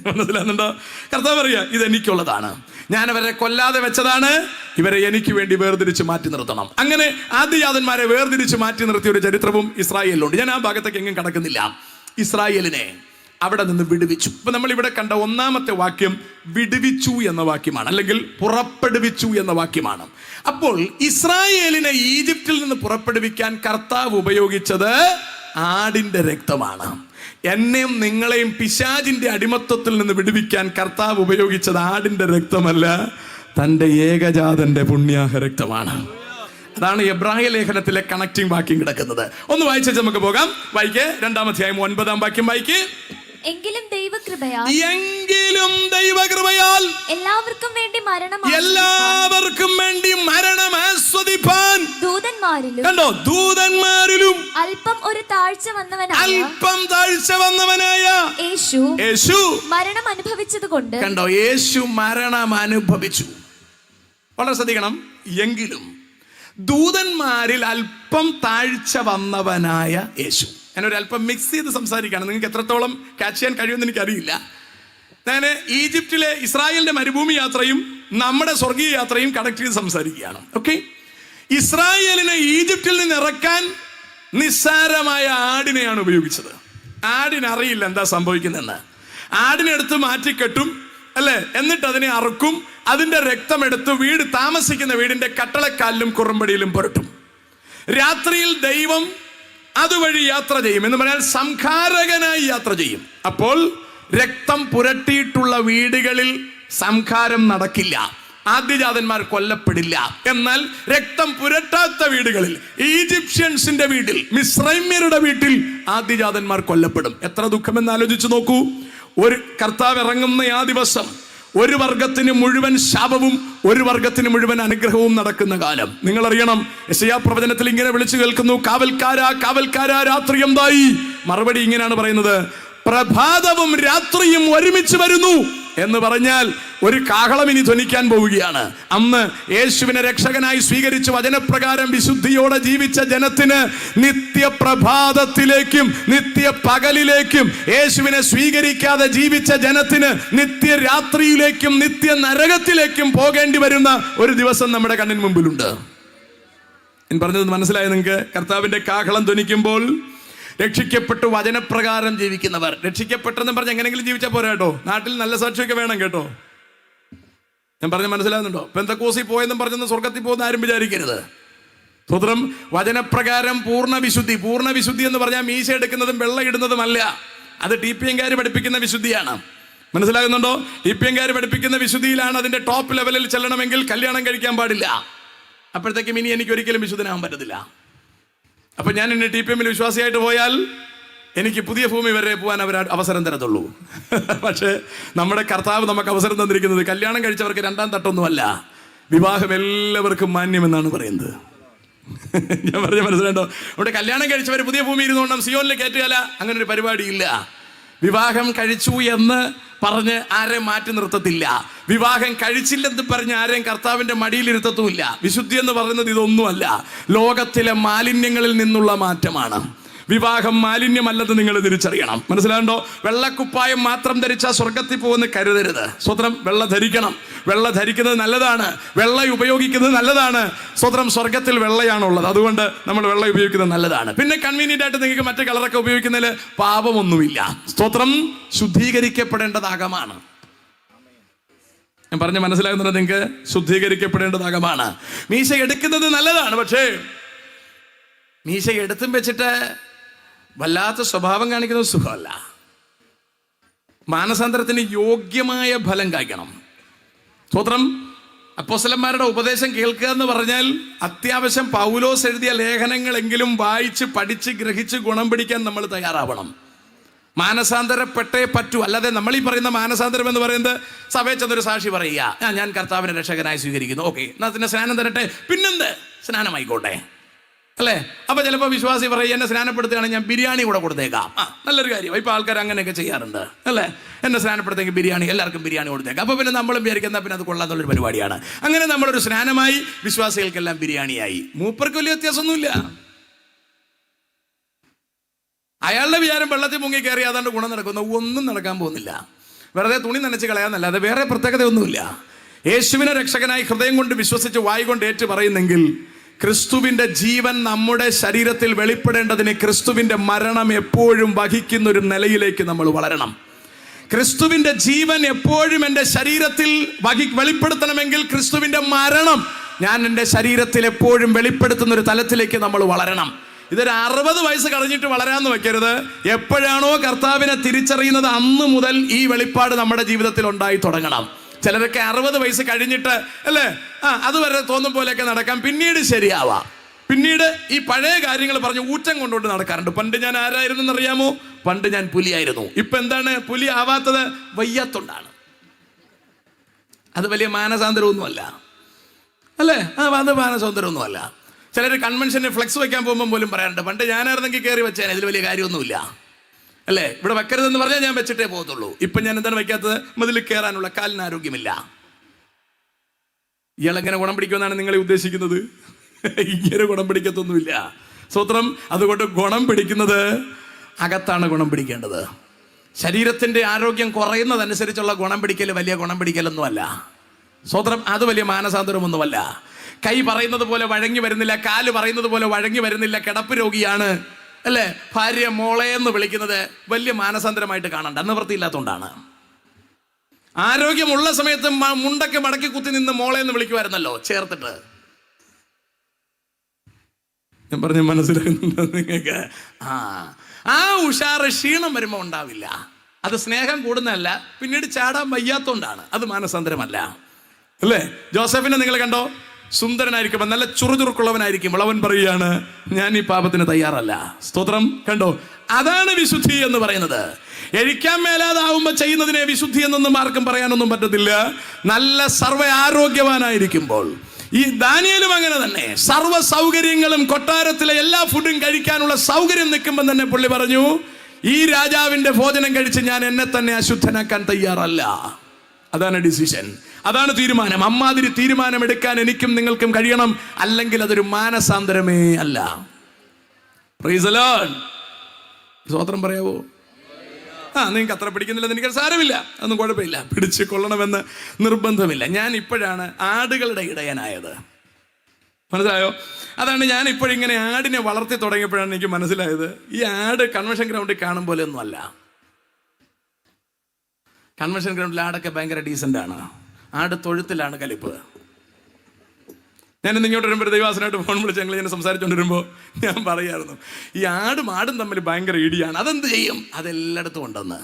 മനസ്സിലാകുന്നുണ്ടോ? കർത്താവ് പറയാ, ഇത് എനിക്കുള്ളതാണ്, ഞാൻ അവരെ കൊല്ലാതെ വെച്ചതാണ്, ഇവരെ എനിക്ക് വേണ്ടി വേർതിരിച്ച് മാറ്റി നിർത്തണം. അങ്ങനെ ആദ്യജാതന്മാരെ വേർതിരിച്ച് മാറ്റി നിർത്തിയ ഒരു ചരിത്രവും ഇസ്രായേലിലുണ്ട്. ഞാൻ ആ ഭാഗത്തേക്ക് എങ്ങും കടക്കുന്നില്ല. ഇസ്രായേലിനെ അവിടെ നിന്ന് വിടുവിച്ചു. ഇപ്പൊ നമ്മൾ ഇവിടെ കണ്ട ഒന്നാമത്തെ വാക്യം വിടുവിച്ചു എന്ന വാക്യമാണ്, അല്ലെങ്കിൽ പുറപ്പെടുവിച്ചു എന്ന വാക്യമാണ്. അപ്പോൾ ഇസ്രായേലിനെ ഈജിപ്തിൽ നിന്ന് പുറപ്പെടുവിക്കാൻ കർത്താവ് ഉപയോഗിച്ചത് ആടിന്റെ രക്തമാണ്. എന്നെയും നിങ്ങളെയും പിശാചിന്റെ അടിമത്തത്തിൽ നിന്ന് വിടുവിക്കാൻ കർത്താവ് ഉപയോഗിച്ചത് ആടിന്റെ രക്തമല്ല, തന്റെ ഏകജാതന്റെ പുണ്യാഹ രക്തമാണ്. അതാണ് എബ്രായ ലേഖനത്തിലെ കണക്റ്റിംഗ് വാക്യം കിടക്കുന്നത്. ഒന്ന് വായിച്ചു നമുക്ക് പോകാം. വായിക്കേ, 2-ാം അധ്യായം 9-ാം വാക്യം വായിക്കേ. എങ്കിലും ദൈവകൃപയാൽ എല്ലാവർക്കും വേണ്ടി മരണം ആസ്വദിപ്പാൻ ദൂതന്മാരിലും അല്പം താഴ്ച വന്നവനായ യേശു മരണം അനുഭവിച്ചത് കൊണ്ട്. കണ്ടോ? യേശു മരണം അനുഭവിച്ചു. വളരെ ശ്രദ്ധിക്കണം. എങ്കിലും ദൂതന്മാരിൽ അല്പം താഴ്ച വന്നവനായ യേശു. ഞാനൊരു അല്പം മിക്സ് ചെയ്ത് സംസാരിക്കുകയാണ്. നിങ്ങൾക്ക് എത്രത്തോളം ക്യാച്ച് ചെയ്യാൻ കഴിയുമെന്ന് എനിക്കറിയില്ല. ഞാൻ ഈജിപ്തിലെ ഇസ്രായേലിന്റെ മരുഭൂമി യാത്രയും നമ്മുടെ സ്വർഗീയ യാത്രയും കണക്ട് ചെയ്ത് സംസാരിക്കുകയാണ്. ഓക്കെ, ഇസ്രായേലിനെ ഈജിപ്തിൽ നിന്ന് ഇറക്കാൻ നിസ്സാരമായ ആടിനെയാണ് ഉപയോഗിച്ചത്. ആടിനറിയില്ല എന്താ സംഭവിക്കുന്നതെന്ന്. ആടിനെടുത്ത് മാറ്റിക്കെട്ടും, അല്ലേ, എന്നിട്ട് അതിനെ അറുക്കും. അതിന്റെ രക്തമെടുത്ത് താമസിക്കുന്ന വീടിന്റെ കട്ടളക്കാലിലും കുറുമ്പടിയിലും പുരട്ടും. രാത്രിയിൽ ദൈവം അതുവഴി യാത്ര ചെയ്യും, എന്ന് പറഞ്ഞാൽ സംഹാരകനായി യാത്ര ചെയ്യും. അപ്പോൾ രക്തം പുരട്ടിയിട്ടുള്ള വീടുകളിൽ സംഹാരം നടക്കില്ല, ആദ്യജാതന്മാർ കൊല്ലപ്പെടില്ല. എന്നാൽ രക്തം പുരട്ടാത്ത വീടുകളിൽ, ഈജിപ്ഷ്യൻസിന്റെ വീട്ടിൽ, മിസ്രൈമ്യരുടെ വീട്ടിൽ ആദ്യജാതന്മാർ കൊല്ലപ്പെടും. എത്ര ദുഃഖമെന്ന് ആലോചിച്ച് നോക്കൂ. ഒരു കർത്താവ് ഇറങ്ങുന്ന ആ ദിവസം ഒരു വർഗത്തിന് മുഴുവൻ ശാപവും ഒരു വർഗത്തിന് മുഴുവൻ അനുഗ്രഹവും നടക്കുന്ന കാലം. നിങ്ങൾ അറിയണം, യെശയ്യാ പ്രവചനത്തിൽ ഇങ്ങനെ വിളിച്ചു കേൾക്കുന്നു, കാവൽക്കാരാ കാവൽക്കാരാ രാത്രി എന്തായി? മറുപടി ഇങ്ങനെയാണ് പറയുന്നത്, പ്രഭാതവും രാത്രിയും ഒരുമിച്ച് വരുന്നു എന്ന് പറഞ്ഞാൽ ഒരു കാഹളം ഇനി ധ്വനിക്കാൻ പോവുകയാണ്. അന്ന് യേശുവിനെ രക്ഷകനായി സ്വീകരിച്ച് വചനപ്രകാരം വിശുദ്ധിയോടെ ജീവിച്ച ജനത്തിന് നിത്യപ്രഭാതത്തിലേക്കും നിത്യപകലിലേക്കും, യേശുവിനെ സ്വീകരിക്കാതെ ജീവിച്ച ജനത്തിന് നിത്യരാത്രിയിലേക്കും നിത്യ നരകത്തിലേക്കും പോകേണ്ടി വരുന്ന ഒരു ദിവസം നമ്മുടെ കണ്ണിന് മുമ്പിലുണ്ട്. ഞാൻ പറഞ്ഞത് മനസ്സിലായോ നിങ്ങൾക്ക്? കർത്താവിന്റെ കാഹളം ധ്വനിക്കുമ്പോൾ രക്ഷിക്കപ്പെട്ടു വചനപ്രകാരം ജീവിക്കുന്നവർ, രക്ഷിക്കപ്പെട്ടെന്ന് പറഞ്ഞ് എങ്ങനെങ്കിലും ജീവിച്ചാൽ പോരാ കേട്ടോ. നാട്ടിൽ നല്ല സാക്ഷിയൊക്കെ വേണം കേട്ടോ. ഞാൻ പറഞ്ഞ മനസ്സിലാകുന്നുണ്ടോ? പെന്തക്കോസിൽ പോയെന്നും പറഞ്ഞൊന്ന് സ്വർഗത്തിൽ പോകുന്ന ആരും വിചാരിക്കരുത്. സ്വതന്ത്രം വചനപ്രകാരം പൂർണ്ണ വിശുദ്ധി എന്ന് പറഞ്ഞാൽ മീശ എടുക്കുന്നതും വെള്ള ഇടുന്നതുമല്ല. അത് TPM-കാര് പഠിപ്പിക്കുന്ന വിശുദ്ധിയാണ്. മനസ്സിലാകുന്നുണ്ടോ? TPM-കാര് പഠിപ്പിക്കുന്ന വിശുദ്ധിയിലാണ്. അതിന്റെ ടോപ്പ് ലെവലിൽ ചെല്ലണമെങ്കിൽ കല്യാണം കഴിക്കാൻ പാടില്ല. അപ്പോഴത്തേക്കും ഇനി എനിക്ക് ഒരിക്കലും വിശുദ്ധനാകാൻ പറ്റത്തില്ല. അപ്പൊ ഞാൻ എന്നെ TPM-ൽ വിശ്വാസിയായിട്ട് പോയാൽ എനിക്ക് പുതിയ ഭൂമി വരെ പോകാൻ അവർ അവസരം തരത്തുള്ളൂ. പക്ഷേ നമ്മുടെ കർത്താവ് നമുക്ക് അവസരം തന്നിരിക്കുന്നത് കല്യാണം കഴിച്ചവർക്ക് രണ്ടാം തട്ടൊന്നുമല്ല, വിവാഹം എല്ലാവർക്കും മാന്യമെന്നാണ് പറയുന്നത്. ഞാൻ പറഞ്ഞ മനസ്സിലുണ്ടോ? അവിടെ കല്യാണം കഴിച്ചവർ പുതിയ ഭൂമി ഇരുന്നുകൊണ്ടും സിയോനിൽ കയറ്റുകയല്ല, അങ്ങനെ ഒരു പരിപാടിയില്ല. വിവാഹം കഴിച്ചു എന്ന് പറഞ്ഞ് ആരെയും മാറ്റി നിർത്തത്തില്ല. വിവാഹം കഴിച്ചില്ലെന്ന് പറഞ്ഞ് ആരെയും കർത്താവിന്റെ മടിയിലിരുത്തത്തുമില്ല. വിശുദ്ധി എന്ന് പറയുന്നത് ഇതൊന്നുമല്ല, ലോകത്തിലെ മാലിന്യങ്ങളിൽ നിന്നുള്ള മാറ്റമാണ്. വിവാഹം മാലിന്യമല്ലെന്ന് നിങ്ങൾ തിരിച്ചറിയണം. മനസ്സിലാകണ്ടോ? വെള്ളക്കുപ്പായം മാത്രം ധരിച്ചാൽ സ്വർഗത്തിൽ പോകുന്ന കരുതരുത്. സ്വത്രം വെള്ള ധരിക്കണം. വെള്ള ധരിക്കുന്നത് നല്ലതാണ്, വെള്ള ഉപയോഗിക്കുന്നത് നല്ലതാണ്. സ്വത്രം സ്വർഗത്തിൽ വെള്ളയാണുള്ളത്, അതുകൊണ്ട് നമ്മൾ വെള്ള ഉപയോഗിക്കുന്നത് നല്ലതാണ്. പിന്നെ കൺവീനിയന്റ് ആയിട്ട് നിങ്ങൾക്ക് മറ്റു കളറൊക്കെ ഉപയോഗിക്കുന്നതിൽ പാപമൊന്നുമില്ല. സ്തോത്രം. ശുദ്ധീകരിക്കപ്പെടേണ്ടത് അകമാണ്. ഞാൻ പറഞ്ഞ മനസ്സിലാകുന്നത് നിങ്ങൾക്ക്? ശുദ്ധീകരിക്കപ്പെടേണ്ടത് അകമാണ്. മീശ എടുക്കുന്നത് നല്ലതാണ്, പക്ഷേ മീശ എടുത്തും വെച്ചിട്ട് വല്ലാത്ത സ്വഭാവം കാണിക്കുന്നത് സുഖമല്ല. മാനസാന്തരത്തിന് യോഗ്യമായ ഫലം കായ്ക്കണം. സ്തോത്രം. അപ്പോസ്തലന്മാരുടെ ഉപദേശം കേൾക്കുക എന്ന് പറഞ്ഞാൽ അത്യാവശ്യം പൗലോസ് എഴുതിയ ലേഖനങ്ങളെങ്കിലും വായിച്ച് പഠിച്ച് ഗ്രഹിച്ച് ഗുണം പിടിക്കാൻ നമ്മൾ തയ്യാറാവണം. മാനസാന്തരപ്പെട്ടേ പറ്റൂ. അല്ലാതെ നമ്മൾ ഈ പറയുന്ന മാനസാന്തരം എന്ന് പറയുന്നത് സഭയിൽ ചെന്നൊരു സാക്ഷി പറയുക, ഞാൻ കർത്താവിനെ രക്ഷകനായി സ്വീകരിക്കുന്നു, ഓക്കെ, എന്നാൽ പിന്നെ സ്നാനം തരട്ടെ, പിന്നെന്ത് സ്നാനമായിക്കോട്ടെ, അല്ലേ? അപ്പൊ ചിലപ്പോൾ വിശ്വാസി പറയും, എന്നെ സ്നാനപ്പെടുത്തുകയാണെങ്കിൽ ഞാൻ ബിരിയാണി കൂടെ കൊടുത്തേക്കാം. നല്ലൊരു കാര്യം. ഇപ്പൊ ആൾക്കാർ അങ്ങനെയൊക്കെ ചെയ്യാറുണ്ട്, അല്ലേ? എന്നെ സ്നാനപ്പെടുത്തെങ്കിൽ ബിരിയാണി, എല്ലാവർക്കും ബിരിയാണി കൊടുത്തേക്കാം. അപ്പൊ പിന്നെ നമ്മളും വിചാരിക്കുന്ന പിന്നെ അത് കൊള്ളാന്നുള്ളൊരു പരിപാടിയാണ്. അങ്ങനെ നമ്മളൊരു സ്നാനമായി, വിശ്വാസികൾക്കെല്ലാം ബിരിയാണിയായി. മൂപ്പർക്ക് വലിയ വ്യത്യാസമൊന്നുമില്ല. അയാളുടെ വിചാരം വെള്ളത്തിൽ മുങ്ങി കയറി അതാണ്ട് ഗുണം നടക്കുന്ന ഒന്നും നടക്കാൻ പോകുന്നില്ല. വെറുതെ തുണി നനച്ച് കളയാന്നല്ലാതെ വേറെ പ്രത്യേകതയൊന്നുമില്ല. യേശുവിനെ രക്ഷകനായി ഹൃദയം കൊണ്ട് വിശ്വസിച്ച് വായി കൊണ്ട് ഏറ്റു പറയുന്നെങ്കിൽ ക്രിസ്തുവിന്റെ ജീവൻ നമ്മുടെ ശരീരത്തിൽ വെളിപ്പെടേണ്ടതിന് ക്രിസ്തുവിന്റെ മരണം എപ്പോഴും വഹിക്കുന്ന ഒരു നിലയിലേക്ക് നമ്മൾ വളരണം. ക്രിസ്തുവിന്റെ ജീവൻ എപ്പോഴും എൻ്റെ ശരീരത്തിൽ വെളിപ്പെടുത്തണമെങ്കിൽ ക്രിസ്തുവിന്റെ മരണം ഞാൻ എൻ്റെ ശരീരത്തിൽ എപ്പോഴും വെളിപ്പെടുത്തുന്ന ഒരു തലത്തിലേക്ക് നമ്മൾ വളരണം. ഇതൊരു 60 വയസ്സ് കഴിഞ്ഞിട്ട് വളരാന്ന് വെക്കരുത്. എപ്പോഴാണോ കർത്താവിനെ തിരിച്ചറിയുന്നത് അന്ന് മുതൽ ഈ വെളിപ്പാട് നമ്മുടെ ജീവിതത്തിൽ ഉണ്ടായി തുടങ്ങണം. ചിലരൊക്കെ 60 വയസ്സ് കഴിഞ്ഞിട്ട്, അല്ലേ, അതുവരെ തോന്നും പോലെയൊക്കെ നടക്കാം, പിന്നീട് ശരിയാവാം. പിന്നീട് ഈ പഴയ കാര്യങ്ങൾ പറഞ്ഞ് ഊറ്റം കൊണ്ടുകൊണ്ട് നടക്കാറുണ്ട്. പണ്ട് ഞാൻ ആരായിരുന്നു എന്നറിയാമോ? പണ്ട് ഞാൻ പുലിയായിരുന്നു. ഇപ്പൊ എന്താണ് പുലി ആവാത്തത്? വയ്യാത്തോണ്ടാണ്. അത് വലിയ മാനസാന്തരമൊന്നുമല്ല, അല്ലേ? അത് മാനസാന്തരമൊന്നുമല്ല. ചിലർ കൺവെൻഷന് ഫ്ലെക്സ് വയ്ക്കാൻ പോകുമ്പോൾ പോലും പറയാറുണ്ട്, പണ്ട് ഞാനായിരുന്നെങ്കിൽ കയറി വെച്ചേനെ, ഇതിൽ വലിയ കാര്യമൊന്നുമില്ല, അല്ലേ? ഇവിടെ വെക്കരുതെന്ന് പറഞ്ഞാൽ ഞാൻ വെച്ചിട്ടേ പോകത്തുള്ളൂ. ഇപ്പൊ ഞാൻ എന്താണ് വെക്കാത്തത്? മതിൽ കയറാനുള്ള കാലിന് ആരോഗ്യമില്ല. ഇയാളെങ്ങനെ ഗുണം പിടിക്കുമെന്നാണ് നിങ്ങളെ ഉദ്ദേശിക്കുന്നത്? ഇങ്ങനെ ഗുണം പിടിക്കത്തൊന്നുമില്ല. സ്തോത്രം. അതുകൊണ്ട് ഗുണം പിടിക്കുന്നത് അകത്താണ് ഗുണം പിടിക്കേണ്ടത്. ശരീരത്തിൻ്റെ ആരോഗ്യം കുറയുന്നതനുസരിച്ചുള്ള ഗുണം പിടിക്കൽ വലിയ ഗുണം പിടിക്കലൊന്നുമല്ല. സ്തോത്രം. അത് വലിയ മാനസാന്തരമൊന്നുമല്ല. കൈ പറയുന്നത് പോലെ വഴങ്ങി വരുന്നില്ല, കാല് പറയുന്നത് പോലെ വഴങ്ങി വരുന്നില്ല, കിടപ്പ് രോഗിയാണ്, അല്ലേ, ഭാര്യ മോളെ എന്ന് വിളിക്കുന്നത് വലിയ മാനസാന്തരമായിട്ട് കാണണ്ട. നിവൃത്തിയില്ലാത്തതുകൊണ്ടാണ്. ആരോഗ്യമുള്ള സമയത്ത് മുണ്ടൊക്കെ മടക്കി കുത്തി നിന്ന് മോളെ എന്ന് വിളിക്കുമായിരുന്നല്ലോ ചേർത്തിട്ട്. ഞാൻ പറഞ്ഞ മനസ്സിലാകുന്നുണ്ടോ നിങ്ങൾക്ക്? ആ ഉഷാറ് ക്ഷീണം വരുമ്പോൾ ഉണ്ടാവില്ല. അത് സ്നേഹം കൂടുന്നതല്ല, പിന്നീട് ചാടാൻ വയ്യാത്തോണ്ടാണ്. അത് മാനസാന്തരമല്ല, അല്ലേ? ജോസഫിനെ നിങ്ങൾ കണ്ടോ? സുന്ദരനായിരിക്കുമ്പോൾ, നല്ല ചുറുചുറുക്കുള്ളവനായിരിക്കുമ്പോൾ അവൻ പറയുകയാണ്, ഞാൻ ഈ പാപത്തിന് തയ്യാറല്ല. സ്തോത്രം. കണ്ടോ? അതാണ് വിശുദ്ധി എന്ന് പറയുന്നത്. എഴിക്കാൻ മേലാതാവുമ്പോൾ ചെയ്യുന്നതിനെ വിശുദ്ധി എന്നൊന്നും ആർക്കും പറയാനൊന്നും പറ്റത്തില്ല. നല്ല സർവ്വ ആരോഗ്യവാനായിരിക്കുമ്പോൾ. ഈ ദാനിയേലും അങ്ങനെ തന്നെ. സർവ്വ സൗകര്യങ്ങളും, കൊട്ടാരത്തിലെ എല്ലാ ഫുഡും കഴിക്കാനുള്ള സൗകര്യം നിൽക്കുമ്പോൾ തന്നെ പുള്ളി പറഞ്ഞു, ഈ രാജാവിന്റെ ഭോജനം കഴിച്ച് ഞാൻ എന്നെ തന്നെ അശുദ്ധനാക്കാൻ തയ്യാറല്ല. അതാണ് ഡിസിഷൻ, അതാണ് തീരുമാനം. അമ്മാതിരി തീരുമാനം എടുക്കാൻ എനിക്കും നിങ്ങൾക്കും കഴിയണം, അല്ലെങ്കിൽ അതൊരു മാനസാന്തരമേ അല്ല. Price the Lord. സ്തോത്രം പറയാവോ? നിങ്ങൾക്ക് അത്ര പിടിക്കുന്നില്ലെന്ന് എനിക്ക് സാരമില്ല, അതൊന്നും കുഴപ്പമില്ല. പിടിച്ച് കൊള്ളണമെന്ന് നിർബന്ധമില്ല. ഞാൻ ഇപ്പോഴാണ് ആടുകളുടെ ഇടയനായത്. മനസ്സിലായോ? അതാണ് ഞാൻ ഇപ്പോഴിങ്ങനെ ആടിനെ വളർത്തി തുടങ്ങിയപ്പോഴാണ് എനിക്ക് മനസ്സിലായത്, ഈ ആട് കൺവെൻഷൻ ഗ്രൗണ്ടിൽ കാണും പോലെ ഒന്നും അല്ല. കൺവെൻഷൻ ഗ്രൗണ്ടിൽ ആടൊക്കെ ഭയങ്കര ഡീസൻ്റാണ്. ആട് തൊഴുത്തിലാണ് കലിപ്പ്. ഞാനിന്ന് ഇങ്ങോട്ട് വരുമ്പോൾ ദൈവാസനായിട്ട് ഫോൺ വിളിച്ച് ഞങ്ങൾ ഇങ്ങനെ സംസാരിച്ചുകൊണ്ടിരുമ്പോൾ ഞാൻ പറയായിരുന്നു, ഈ ആടും തമ്മിൽ ഭയങ്കര ഇടിയാണ്. അതെന്ത് ചെയ്യും? അതെല്ലായിടത്തും ഉണ്ടെന്ന്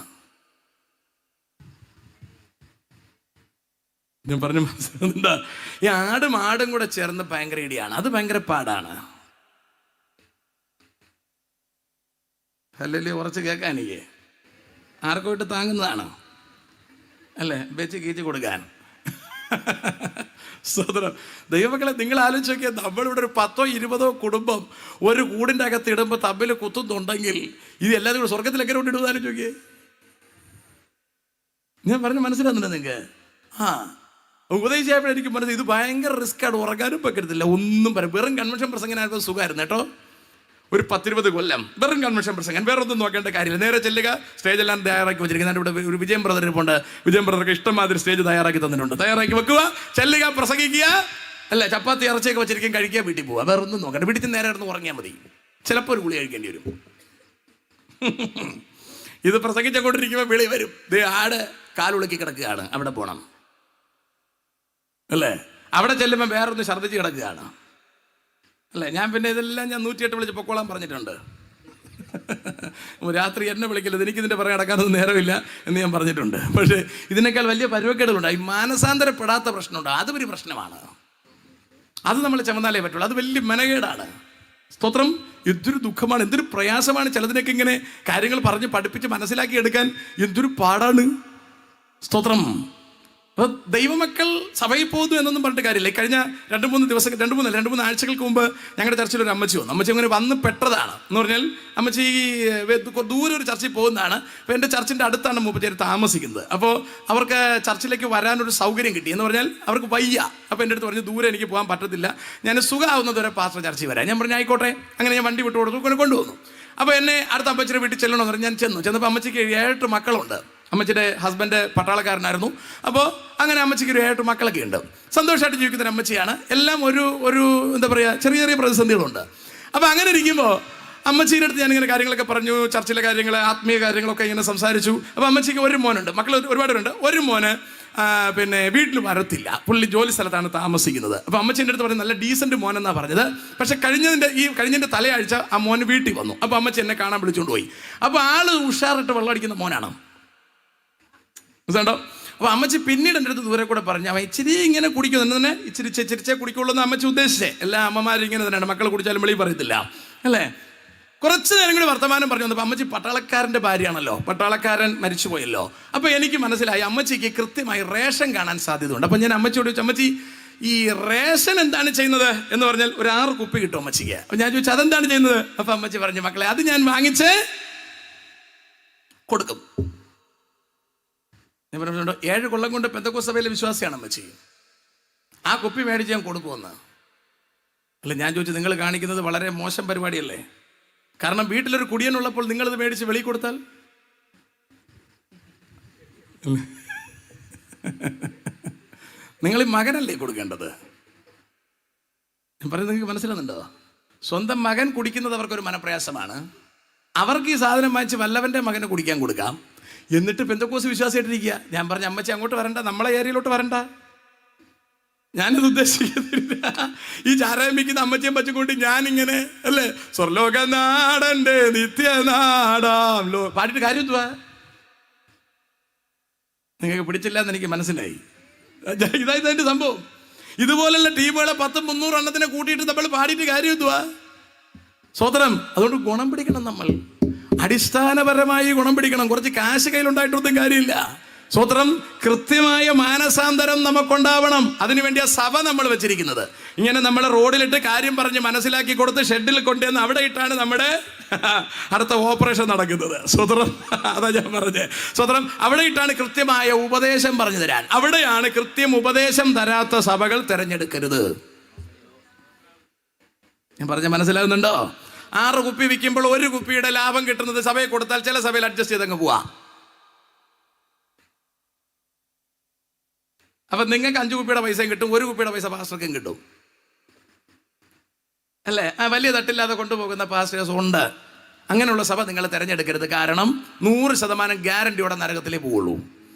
ഞാൻ പറഞ്ഞു. മനസ്സിലാകുന്നുണ്ടാ? ഈ ആടും കൂടെ ചേർന്ന് ഭയങ്കര ഇടിയാണ്. അത് ഭയങ്കര പാടാണ്. അല്ലല്ലേ? ഉറച്ച് കേൾക്കാനില്ലേ? ആർക്കോട്ട് താങ്ങുന്നതാണ്, അല്ലേ? വെച്ച് കീച്ച് കൊടുക്കാൻ. സഹോദരം, ദൈവമക്കളെ, നിങ്ങൾ ആലോചിച്ച് നോക്കിയാൽ, നമ്മളിവിടെ ഒരു 10-20 കുടുംബം ഒരു കൂടിൻ്റെ അകത്ത് ഇടുമ്പോൾ തമ്മിൽ കുത്തുന്നുണ്ടെങ്കിൽ ഇത് എല്ലാവരും കൂടെ സ്വർഗത്തിൽ എങ്ങനെ കൊണ്ടിടുന്ന ആലോചിച്ച് നോക്കിയേ. ഞാൻ പറഞ്ഞ് മനസ്സിലാകുന്നുണ്ട് നിങ്ങൾക്ക്? ഉപദേശിച്ചപ്പോഴും എനിക്ക് മനസ്സിലായി, ഇത് ഭയങ്കര റിസ്ക്കാണ്. ഉറങ്ങാനും പറ്റത്തില്ല, ഒന്നും പറയാം. വെറും കൺവെൻഷൻ പ്രസംഗനായിരുന്നു സുഖമായിരുന്നു കേട്ടോ. ഒരു 10-20 കൊല്ലം വെറും കൺവെൻഷൻ പ്രസംഗം, വേറെ ഒന്നും നോക്കേണ്ട കാര്യമില്ല. നേരെ ചെല്ലുക, സ്റ്റേജെല്ലാം തയ്യാറാക്കി വെച്ചിരിക്കുന്നത്. ഇവിടെ ഒരു വിജയം ബ്രദർ ഇരിപ്പുണ്ട്. വിജയം ബ്രദർക്ക് ഇഷ്ടമാതിരി സ്റ്റേജ് തയ്യാറാക്കി തന്നിട്ടുണ്ട്. തയ്യാറാക്കി വെക്കുക, ചെല്ലുക, പ്രസംഗിക്കുക, അല്ലേ? ചപ്പാത്തി ഇറച്ചിയൊക്കെ വെച്ചിരിക്കും, കഴിക്കുക, വീട്ടിൽ പോവുക. വേറെ ഒന്നും നോക്കണ്ട. വീട്ടിൽ നേരെ ഇടന്ന് ഉറങ്ങിയാൽ മതി. ചിലപ്പോൾ ഒരു ഗുളി കഴിക്കേണ്ടി വരും. ഇത് പ്രസംഗിച്ചുകൊണ്ടിരിക്കുമ്പോൾ വിളി വരും, ദേ ആട് കാലുളുക്കി കിടക്കുകയാണ്, അവിടെ പോകണം, അല്ലേ? അവിടെ ചെല്ലുമ്പോൾ വേറൊന്ന് ഛർദ്ദിച്ച് കിടക്കുകയാണ്, അല്ലേ? ഞാൻ പിന്നെ ഇതെല്ലാം ഞാൻ 108 വിളിച്ച് പൊക്കോളാൻ പറഞ്ഞിട്ടുണ്ട്. രാത്രി എന്നെ വിളിക്കരുത്, എനിക്കിതിൻ്റെ പുറകെ നടക്കാനൊന്നും നേരമില്ല എന്ന് ഞാൻ പറഞ്ഞിട്ടുണ്ട്. പക്ഷേ ഇതിനേക്കാൾ വലിയ പരുവക്കേടുകളുണ്ട്. ഈ മാനസാന്തരപ്പെടാത്ത പ്രശ്നമുണ്ട്, അത് ഒരു പ്രശ്നമാണ്. അത് നമ്മൾ ചമന്നാലേ പറ്റുള്ളൂ. അത് വലിയ മെനകേടാണ്. സ്തോത്രം. എന്തൊരു ദുഃഖമാണ്, എന്തൊരു പ്രയാസമാണ് ചിലതിനൊക്കെ ഇങ്ങനെ കാര്യങ്ങൾ പറഞ്ഞ് പഠിപ്പിച്ച് മനസ്സിലാക്കി എടുക്കാൻ. എന്തൊരു പാടാണ്. സ്തോത്രം. അപ്പോൾ ദൈവമക്കൾ സഭയിൽ പോകുന്നു എന്നൊന്നും പറഞ്ഞിട്ട് കാര്യമില്ല. കഴിഞ്ഞ 2-3 ആഴ്ചകൾക്ക് മുമ്പ് ഞങ്ങളുടെ ചർച്ചിൽ ഒരു അമ്മച്ചി വന്നു. അമ്മച്ചി അങ്ങനെ വന്ന് പെട്ടതാണ്. എന്ന് പറഞ്ഞാൽ അമ്മച്ചി ദൂരെ ഒരു ചർച്ചിൽ പോകുന്നതാണ്. അപ്പോൾ എൻ്റെ ചർച്ചിൻ്റെ അടുത്താണ് മൂപ്പച്ചേരി താമസിക്കുന്നത്. അപ്പോൾ അവർക്ക് ചർച്ചിലേക്ക് വരാനൊരു സൗകര്യം കിട്ടി. എന്ന് പറഞ്ഞാൽ അവർക്ക് വയ്യ. അപ്പോൾ എൻ്റെ അടുത്ത് പറഞ്ഞു, ദൂരെ എനിക്ക് പോകാൻ പറ്റത്തില്ല, ഞാൻ സുഖമാവുന്നതുവരെ പാസ്റ്റർ ചർച്ചിൽ വരാം. ഞാൻ പറഞ്ഞു ആയിക്കോട്ടെ. അങ്ങനെ ഞാൻ വണ്ടി വിട്ടു കൊടുത്തു, കൊണ്ടുവന്നു. അപ്പോൾ എന്നെ അടുത്ത അമ്മച്ചിയുടെ വീട്ടിൽ ചെല്ലണമെന്ന് പറഞ്ഞ് ഞാൻ ചെന്നപ്പോൾ അമ്മച്ചിക്ക് 7 മക്കളുണ്ട്. അമ്മച്ചിയുടെ ഹസ്ബൻഡ് പട്ടാളക്കാരനായിരുന്നു. അപ്പോൾ അങ്ങനെ അമ്മച്ചിക്ക് ഒരു 7 മക്കളൊക്കെ ഉണ്ട്. സന്തോഷമായിട്ട് ജീവിക്കുന്ന അമ്മച്ചിയാണ്. എല്ലാം ഒരു എന്താ പറയുക, ചെറിയ ചെറിയ പ്രതിസന്ധികളുണ്ട്. അപ്പോൾ അങ്ങനെ ഇരിക്കുമ്പോൾ അമ്മച്ചീൻ്റെ അടുത്ത് ഞാനിങ്ങനെ കാര്യങ്ങളൊക്കെ പറഞ്ഞു, ചർച്ചിലെ കാര്യങ്ങൾ, ആത്മീയ കാര്യങ്ങളൊക്കെ ഇങ്ങനെ സംസാരിച്ചു. അപ്പോൾ അമ്മച്ചിക്ക് ഒരു മോനുണ്ട്, മക്കൾ ഒരുപാടുണ്ട്. ഒരു മോന് പിന്നെ വീട്ടിൽ വരത്തില്ല, പുള്ളി ജോലി സ്ഥലത്താണ് താമസിക്കുന്നത്. അപ്പോൾ അമ്മച്ചീൻ്റെ അടുത്ത് പറഞ്ഞ് നല്ല ഡീസൻറ്റ് മോനെന്നാണ് പറഞ്ഞത്. പക്ഷേ കഴിഞ്ഞതിൻ്റെ തലയാഴ്ച ആ മോന് വീട്ടിൽ വന്നു. അപ്പോൾ അമ്മച്ചി എന്നെ കാണാൻ വിളിച്ചുകൊണ്ട് പോയി. അപ്പോൾ ആൾ ഉഷാറിട്ട് വെള്ളം അടിക്കുന്ന മോനാണ്. മനസ്സിലുണ്ടോ? അപ്പോൾ അമ്മച്ചി പിന്നീട് എൻ്റെ അടുത്ത് ദൂരെ കൂടെ പറഞ്ഞു, അവൻ ഇച്ചിരി ഇങ്ങനെ കുടിക്കും, തന്നെ ഇച്ചിരിച്ചേ കുടിക്കുള്ളൂ എന്ന് അമ്മച്ചി ഉദ്ദേശിച്ചേ. എല്ലാ അമ്മമാരും ഇങ്ങനെ തന്നെയാണ്, മക്കൾ കുടിച്ചാലും വെളി പറയത്തില്ല, അല്ലേ? കുറച്ച് നേരം കൂടി വർത്തമാനം പറഞ്ഞു വന്നപ്പോൾ അമ്മച്ചി പട്ടാളക്കാരൻ്റെ ഭാര്യയാണല്ലോ, പട്ടാളക്കാരൻ മരിച്ചുപോയല്ലോ. അപ്പോൾ എനിക്ക് മനസ്സിലായി അമ്മച്ചിക്ക് കൃത്യമായി റേഷൻ കാണാൻ സാധ്യതയുണ്ട്. അപ്പോൾ ഞാൻ അമ്മച്ചിയോട് ചോദിച്ചു, അമ്മച്ചി ഈ റേഷൻ എന്താണ് ചെയ്യുന്നത് എന്ന് പറഞ്ഞാൽ ഒരു 6 കുപ്പി കിട്ടും അമ്മച്ചിക്ക്. അപ്പോൾ ഞാൻ ചോദിച്ചു അതെന്താണ് ചെയ്യുന്നത്? അപ്പോൾ അമ്മച്ചി പറഞ്ഞു, മക്കളെ അത് ഞാൻ വാങ്ങിച്ച് കൊടുക്കും. ഞാൻ പറഞ്ഞിട്ടുണ്ടോ, 7 കൊല്ലം കൊണ്ട് പെന്തക്കോസ്ത് സഭയിലെ വിശ്വാസിയാണ് അമ്മച്ചി. ആ കുപ്പി മേടിച്ച് ഞാൻ കൊടുക്കുമെന്ന്, അല്ല, ഞാൻ ചോദിച്ചു, നിങ്ങൾ കാണിക്കുന്നത് വളരെ മോശം പരിപാടിയല്ലേ? കാരണം വീട്ടിലൊരു കുടിയനുള്ളപ്പോൾ നിങ്ങളിത് മേടിച്ച് വെളി കൊടുത്താൽ നിങ്ങൾ ഈ മകനല്ലേ കൊടുക്കേണ്ടത്? ഞാൻ പറയുന്നത് നിങ്ങൾക്ക് മനസ്സിലാകുന്നുണ്ടോ? സ്വന്തം മകൻ കുടിക്കുന്നത് അവർക്കൊരു മനപ്രയാസമാണ്. അവർക്ക് ഈ സാധനം വാങ്ങിച്ച് വല്ലവൻ്റെ മകന് കുടിക്കാൻ കൊടുക്കാം. എന്നിട്ട് പെന്തക്കോസ് വിശ്വാസമായിട്ടിരിക്കുക. ഞാൻ പറഞ്ഞ അമ്മച്ചി അങ്ങോട്ട് വരണ്ട, നമ്മളെ ഏരിയയിലോട്ട് വരണ്ട. ഞാനിത് ഉദ്ദേശിക്കുന്നില്ല. ഈ ചാരായം വയ്ക്കുന്ന അമ്മച്ചിയും പച്ചക്കൂട്ടി ഞാനിങ്ങനെ അല്ലേ, സ്വർലോക നാടൻ്റെ നിത്യനാടാം പാടിയിട്ട് കാര്യം എന്തുവാ? നിങ്ങൾക്ക് പിടിച്ചില്ല എന്ന് എനിക്ക് മനസ്സിലായി. ഇതായത് അതിൻ്റെ സംഭവം. ഇതുപോലുള്ള ടീമുകളെ 100-300 എണ്ണത്തിനെ കൂട്ടിയിട്ട് നമ്മൾ പാടിയിട്ട് കാര്യം എന്തുവാ? സ്വതന്ത്രം. അതുകൊണ്ട് ഗുണം പിടിക്കണം. നമ്മൾ അടിസ്ഥാനപരമായി ഗുണം പിടിക്കണം. കുറച്ച് കാശ് കയ്യിലുണ്ടായിട്ടൊന്നും കാര്യമില്ല. സ്വതന്ത്രം. കൃത്യമായ മാനസാന്തരം നമുക്കുണ്ടാവണം. അതിനുവേണ്ടി ആ സഭ നമ്മൾ വെച്ചിരിക്കുന്നത്. ഇങ്ങനെ നമ്മൾ റോഡിലിട്ട് കാര്യം പറഞ്ഞ് മനസ്സിലാക്കി കൊടുത്ത് ഷെഡിൽ കൊണ്ടുവന്ന് അവിടെ ഇട്ടാണ് നമ്മുടെ അടുത്ത ഓപ്പറേഷൻ നടക്കുന്നത്. സ്വതന്ത്രം. അതാ ഞാൻ പറഞ്ഞത്. സ്വതന്ത്രം. അവിടെ ഇട്ടാണ് കൃത്യമായ ഉപദേശം പറഞ്ഞു തരാൻ. അവിടെയാണ് കൃത്യം ഉപദേശം തരാത്ത സഭകൾ തിരഞ്ഞെടുക്കരുത്. ഞാൻ പറഞ്ഞ മനസ്സിലാകുന്നുണ്ടോ? 6 കുപ്പി വിൽക്കുമ്പോൾ 1 കുപ്പിയുടെ ലാഭം കിട്ടുന്നത് സഭയെ കൊടുത്താൽ ചില സഭയിൽ അഡ്ജസ്റ്റ് ചെയ്തങ്ങ് പോവാ. അപ്പൊ നിങ്ങൾക്ക് 5 കുപ്പിയുടെ പൈസയും കിട്ടും, 1 കുപ്പിയുടെ പൈസ പാസ്റ്റർക്കും കിട്ടും അല്ലേ? വലിയ തട്ടില്ലാതെ കൊണ്ടുപോകുന്ന പാസ്റ്റേഴ്സ് ഉണ്ട്. അങ്ങനെയുള്ള സഭ നിങ്ങൾ തിരഞ്ഞെടുക്കരുത്. കാരണം 100% ഗ്യാരണ്ടിയോടെ നരകത്തിലേ പോവുള്ളൂ.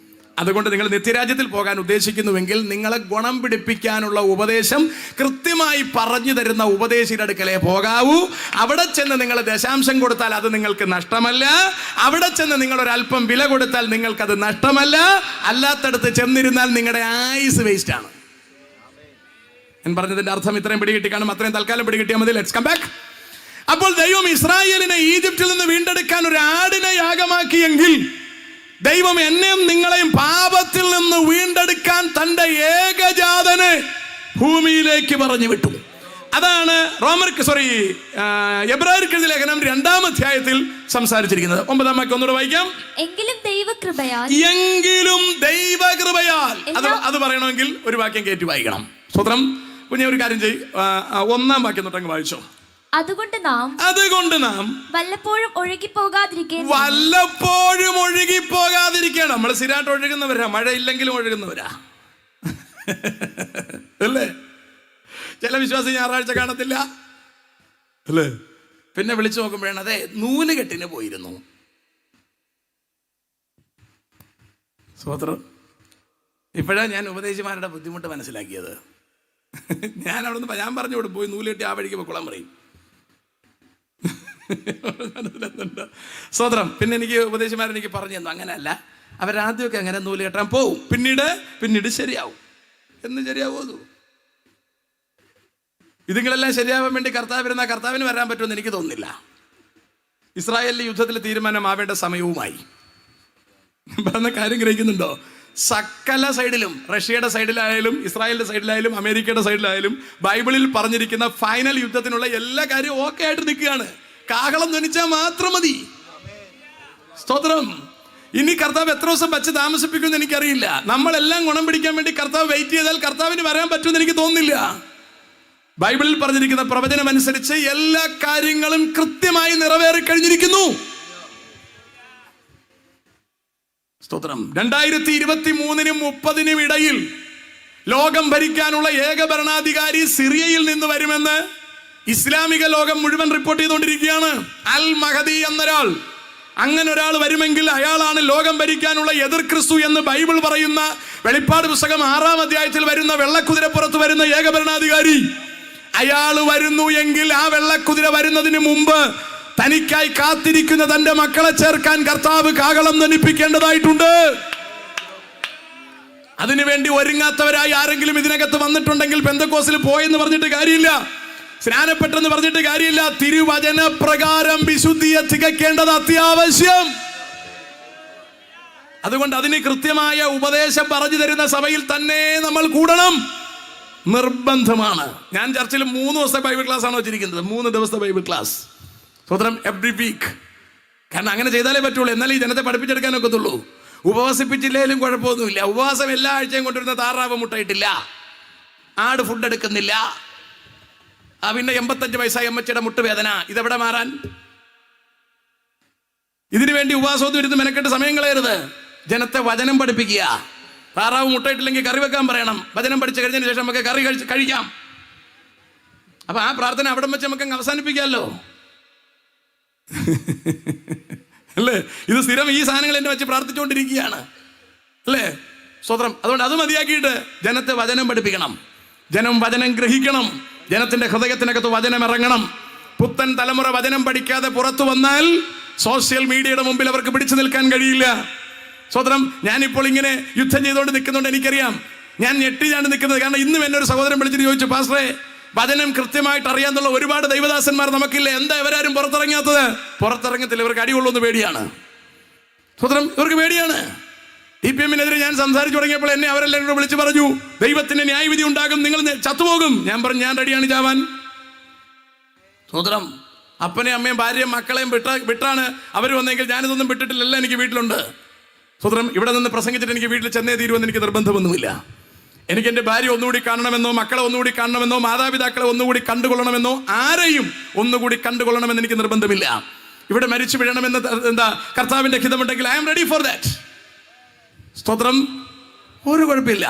അതുകൊണ്ട് നിങ്ങൾ നിത്യരാജ്യത്തിൽ പോകാൻ ഉദ്ദേശിക്കുന്നുവെങ്കിൽ നിങ്ങളെ ഗുണം പിടിപ്പിക്കാനുള്ള ഉപദേശം കൃത്യമായി പറഞ്ഞു തരുന്ന ഉപദേശിയുടെ അടുക്കലേ പോകാവൂ. അവിടെ ചെന്ന് നിങ്ങൾ ദശാംശം കൊടുത്താൽ അത് നിങ്ങൾക്ക് നഷ്ടമല്ല. അവിടെ ചെന്ന് നിങ്ങൾ ഒരല്പം വില കൊടുത്താൽ നിങ്ങൾക്കത് നഷ്ടമല്ല. അല്ലാത്തടത്ത് ചെന്നിരുന്നാൽ നിങ്ങളുടെ ആയുസ് വേസ്റ്റ് ആണ്. ഞാൻ പറഞ്ഞതിന്റെ അർത്ഥം ഇത്രയും പിടികിട്ടി കാണും. അത്രയും തൽക്കാലം പിടികിട്ടിയാൽ മതി. Let's come back. അപ്പോൾ ദൈവം ഇസ്രായേലിനെ ഈജിപ്തിൽ നിന്ന് വീണ്ടെടുക്കാൻ ഒരു ആടിനെ യാഗമാക്കിയെങ്കിൽ ദൈവം എന്നെയും നിങ്ങളെയും പാപത്തിൽ നിന്ന് വീണ്ടെടുക്കാൻ തന്റെ ഏകജാതനെ ഭൂമിയിലേക്ക് പറഞ്ഞു വിട്ടു. അതാണ് എബ്രായർക്ക് എഴുതിയ ലേഖനം 2-ാം അധ്യായത്തിൽ സംസാരിച്ചിരിക്കുന്നത്. 9-ാം വാക്യം ഒന്നുകൂടെ വായിക്കാം. എങ്കിലും ദൈവകൃപയാൽ അത് പറയണമെങ്കിൽ ഒരു വാക്യം കയറ്റി വായിക്കണം. സ്വതന്ത്രം. കുഞ്ഞെ ഒരു കാര്യം ചെയ്യ്, 1-ാം വാക്യം തൊട്ടങ്ങ് വായിച്ചോ. അതുകൊണ്ട് നാം വല്ലപ്പോഴും ഒഴുകിപ്പോകാതിരിക്കുകയാണ്. നമ്മൾ സ്ഥിരമായിട്ട് ഒഴുകുന്നവരാ, മഴയില്ലെങ്കിലും ഒഴുകുന്നവരാ അല്ലേ? ചില വിശ്വാസി ഞായറാഴ്ച കാണത്തില്ല അല്ലേ? പിന്നെ വിളിച്ചു നോക്കുമ്പോഴാണ് അതെ നൂലുകെട്ടിന് പോയിരുന്നു. സ്വതന്ത്രം. ഇപ്പോഴാണ് ഞാൻ ഉപദേശിമാരുടെ ബുദ്ധിമുട്ട് മനസ്സിലാക്കിയത്. ഞാൻ പറഞ്ഞു കൊടുക്കും, പോയി നൂലുകെട്ടി ആ വഴിക്ക് കുളം പറയും. സ്വതന്ത്രം. പിന്നെ എനിക്ക് ഉപദേശിമാരെനിക്ക് പറഞ്ഞു തന്നു, അങ്ങനെയല്ല, അവരാദ്യമൊക്കെ അങ്ങനെ നൂല് കെട്ടാൻ പോവും, പിന്നീട് ശരിയാവും. എന്ന് ശരിയാവോ? ഇതുങ്ങളെല്ലാം ശരിയാവാൻ വേണ്ടി കർത്താവിന് വരാൻ പറ്റുമെന്ന് എനിക്ക് തോന്നുന്നില്ല. ഇസ്രായേലിലെ യുദ്ധത്തിൽ തീരുമാനമാവേണ്ട സമയവുമായി. പറഞ്ഞ കാര്യം ഗ്രഹിക്കുന്നുണ്ടോ? സകല സൈഡിലും, റഷ്യയുടെ സൈഡിലായാലും ഇസ്രായേലിന്റെ സൈഡിലായാലും അമേരിക്കയുടെ സൈഡിലായാലും ബൈബിളിൽ പറഞ്ഞിരിക്കുന്ന ഫൈനൽ യുദ്ധത്തിനുള്ള എല്ലാ കാര്യവും ഓക്കെ ആയിട്ട് നിൽക്കുകയാണ്. കാഹളം ധ്വനിച്ചാൽ മാത്രം മതി. സ്തോത്രം. ഇനി കർത്താവ് എത്ര ദിവസം വച്ച് താമസിപ്പിക്കുമെന്ന് എനിക്കറിയില്ല. നമ്മളെല്ലാം ഗുണം പിടിക്കാൻ വേണ്ടി കർത്താവ് വെയിറ്റ് ചെയ്താൽ കർത്താവിന് വരാൻ പറ്റുമെന്ന് എനിക്ക് തോന്നുന്നില്ല. ബൈബിളിൽ പറഞ്ഞിരിക്കുന്ന പ്രവചനം അനുസരിച്ച് എല്ലാ കാര്യങ്ങളും കൃത്യമായി നിറവേറി കഴിഞ്ഞിരിക്കുന്നു. സ്തോത്രം. 2023-നും 30-നും ഇടയിൽ ലോകം ഭരിക്കാനുള്ള ഏക ഭരണാധികാരി സിറിയയിൽ നിന്ന് വരുമെന്ന് ഇസ്ലാമിക ലോകം മുഴുവൻ റിപ്പോർട്ട് ചെയ്തുകൊണ്ടിരിക്കുകയാണ്. അൽ മഹദി എന്നൊരാൾ, അങ്ങനെ ഒരാൾ വരുമെങ്കിൽ അയാളാണ് ലോകം ഭരിക്കാനുള്ള എതിർ ക്രിസ്തു എന്ന് ബൈബിൾ പറയുന്ന വെളിപ്പാട് പുസ്തകം 6-ാം അധ്യായത്തിൽ വരുന്ന വെള്ളക്കുതിരപ്പുറത്ത് വരുന്ന ഏക ഭരണാധികാരി. അയാൾ വരുന്നു എങ്കിൽ ആ വെള്ളക്കുതിര വരുന്നതിന് മുമ്പ് തനിക്കായി കാത്തിരിക്കുന്ന തന്റെ മക്കളെ ചേർക്കാൻ കർത്താവ് കാഹളം ധ്വനിപ്പിക്കേണ്ടതായിട്ടുണ്ട്. അതിനുവേണ്ടി ഒരുങ്ങാത്തവരായി ആരെങ്കിലും ഇതിനകത്ത് വന്നിട്ടുണ്ടെങ്കിൽ പെന്തക്കോസ്തിൽ പോയെന്ന് പറഞ്ഞിട്ട് കാര്യമില്ല, സ്നാനപ്പെട്ടെന്ന് പറഞ്ഞിട്ട് കാര്യമില്ല. തിരുവചന പ്രകാരം വിശുദ്ധിയെ തികയ്ക്കേണ്ടത് അത്യാവശ്യം. അതുകൊണ്ട് അതിന് കൃത്യമായ ഉപദേശം പറഞ്ഞു തരുന്ന സഭയിൽ തന്നെ നമ്മൾ കൂടണം, നിർബന്ധമാണ്. ഞാൻ ചർച്ചിൽ 3 ദിവസത്തെ ബൈബിൾ ക്ലാസ് ആണ് വെച്ചിരിക്കുന്നത്. 3 ദിവസത്തെ ബൈബിൾ ക്ലാസ്. സ്വതന്ത്രം. Every week. കാരണം അങ്ങനെ ചെയ്താലേ പറ്റുള്ളൂ, എന്നാലും ഈ ജനത്തെ പഠിപ്പിച്ചെടുക്കാൻ ഒക്കത്തുള്ളൂ. ഉപവസിപ്പിച്ചില്ലേലും കുഴപ്പമൊന്നുമില്ല. ഉപവാസം എല്ലാ ആഴ്ചയും കൊണ്ടിരുന്ന താറാവ് മുട്ടയിട്ടില്ല, ആട് ഫുഡ് എടുക്കുന്നില്ല, പിന്നെ 85 വയസ്സായ അമ്മച്ചിയുടെ മുട്ടുവേദന, ഇതെവിടെ മാറാൻ? ഇതിനു വേണ്ടി ഉപവാസവും ഇരുന്ന് മെനക്കെട്ട് സമയം കളയരുത്. ജനത്തെ വചനം പഠിപ്പിക്കുക. താറാവ് മുട്ടയിട്ടില്ലെങ്കിൽ കറി വെക്കാൻ പറയണം. വചനം പഠിച്ചു കഴിഞ്ഞതിന് ശേഷം നമുക്ക് കറി കഴിക്കാം. അപ്പൊ ആ പ്രാർത്ഥന അവിടെ വെച്ച് നമുക്ക് അവസാനിപ്പിക്കാമല്ലോ, അല്ലേ? ഇത് സ്ഥിരം ഈ സാധനങ്ങൾ എന്നെ വെച്ച് പ്രാർത്ഥിച്ചുകൊണ്ടിരിക്കുകയാണ്, അല്ലേ? സ്തോത്രം. അതുകൊണ്ട് അത് മതിയാക്കിയിട്ട് ജനത്തെ വചനം പഠിപ്പിക്കണം. ജനം വചനം ഗ്രഹിക്കണം. ജനത്തിന്റെ ഹൃദയത്തിനകത്ത് വചനം ഇറങ്ങണം. പുത്തൻ തലമുറ വചനം പഠിക്കാതെ പുറത്തു വന്നാൽ സോഷ്യൽ മീഡിയയുടെ മുമ്പിൽ അവർക്ക് പിടിച്ചു നിൽക്കാൻ കഴിയില്ല. സ്തോത്രം. ഞാനിപ്പോൾ ഇങ്ങനെ യുദ്ധം ചെയ്തുകൊണ്ട് നിൽക്കുന്നുണ്ട്. എനിക്കറിയാം ഞാൻ ഞെട്ടിയാണ് നിൽക്കുന്നത്. കാരണം ഇന്നും എന്നെ ഒരു സഹോദരൻ വിളിച്ചിട്ട് ചോദിച്ചു, പാസ്റ്ററെ, വചനം കൃത്യമായിട്ട് അറിയാന്നുള്ള ഒരുപാട് ദൈവദാസന്മാർ നമുക്കില്ല, എന്താ ഇവരാരും പുറത്തിറങ്ങാത്തത്? പുറത്തിറങ്ങത്തില്ല, ഇവർക്ക് അടികൊള്ളുന്ന പേടിയാണ്. സ്തോത്രം. ഇവർക്ക് പേടിയാണ്. TPM-നെതിരെ ഞാൻ സംസാരിച്ചു തുടങ്ങിയപ്പോൾ എന്നെ അവരെല്ലാവരും വിളിച്ചു പറഞ്ഞു, ദൈവത്തിന്റെ ന്യായവിധി ഉണ്ടാകും, നിങ്ങൾ ചത്തുപോകും. ഞാൻ പറഞ്ഞു, ഞാൻ റെഡിയാണ് ചാവാൻ. സ്തോത്രം. അപ്പനെയും അമ്മയും ഭാര്യയും മക്കളെയും വിട്ടാണ് അവർ വന്നെങ്കിൽ ഞാനിതൊന്നും വിട്ടിട്ടില്ല, എനിക്ക് വീട്ടിലുണ്ട്. സ്തോത്രം. ഇവിടെ നിന്ന് പ്രസംഗിച്ചിട്ട് എനിക്ക് വീട്ടിൽ ചെന്നേ തീരുമെന്ന് എനിക്ക് നിർബന്ധമൊന്നുമില്ല. എനിക്ക് എൻ്റെ ഭാര്യ ഒന്നുകൂടി കാണണമെന്നോ, മക്കളെ ഒന്നുകൂടി കാണണമെന്നോ, മാതാപിതാക്കളെ ഒന്നുകൂടി കണ്ടുകൊള്ളണമെന്നോ, ആരെയും ഒന്നുകൂടി കണ്ടുകൊള്ളണമെന്ന് എനിക്ക് നിർബന്ധമില്ല. ഇവിടെ മരിച്ചു വീഴണമെന്ന് എന്താ കർത്താവിന്റെ ഹിതമുണ്ടെങ്കിൽ I am ready for that. സ്തോത്രം. ഒരു കുഴപ്പമില്ല.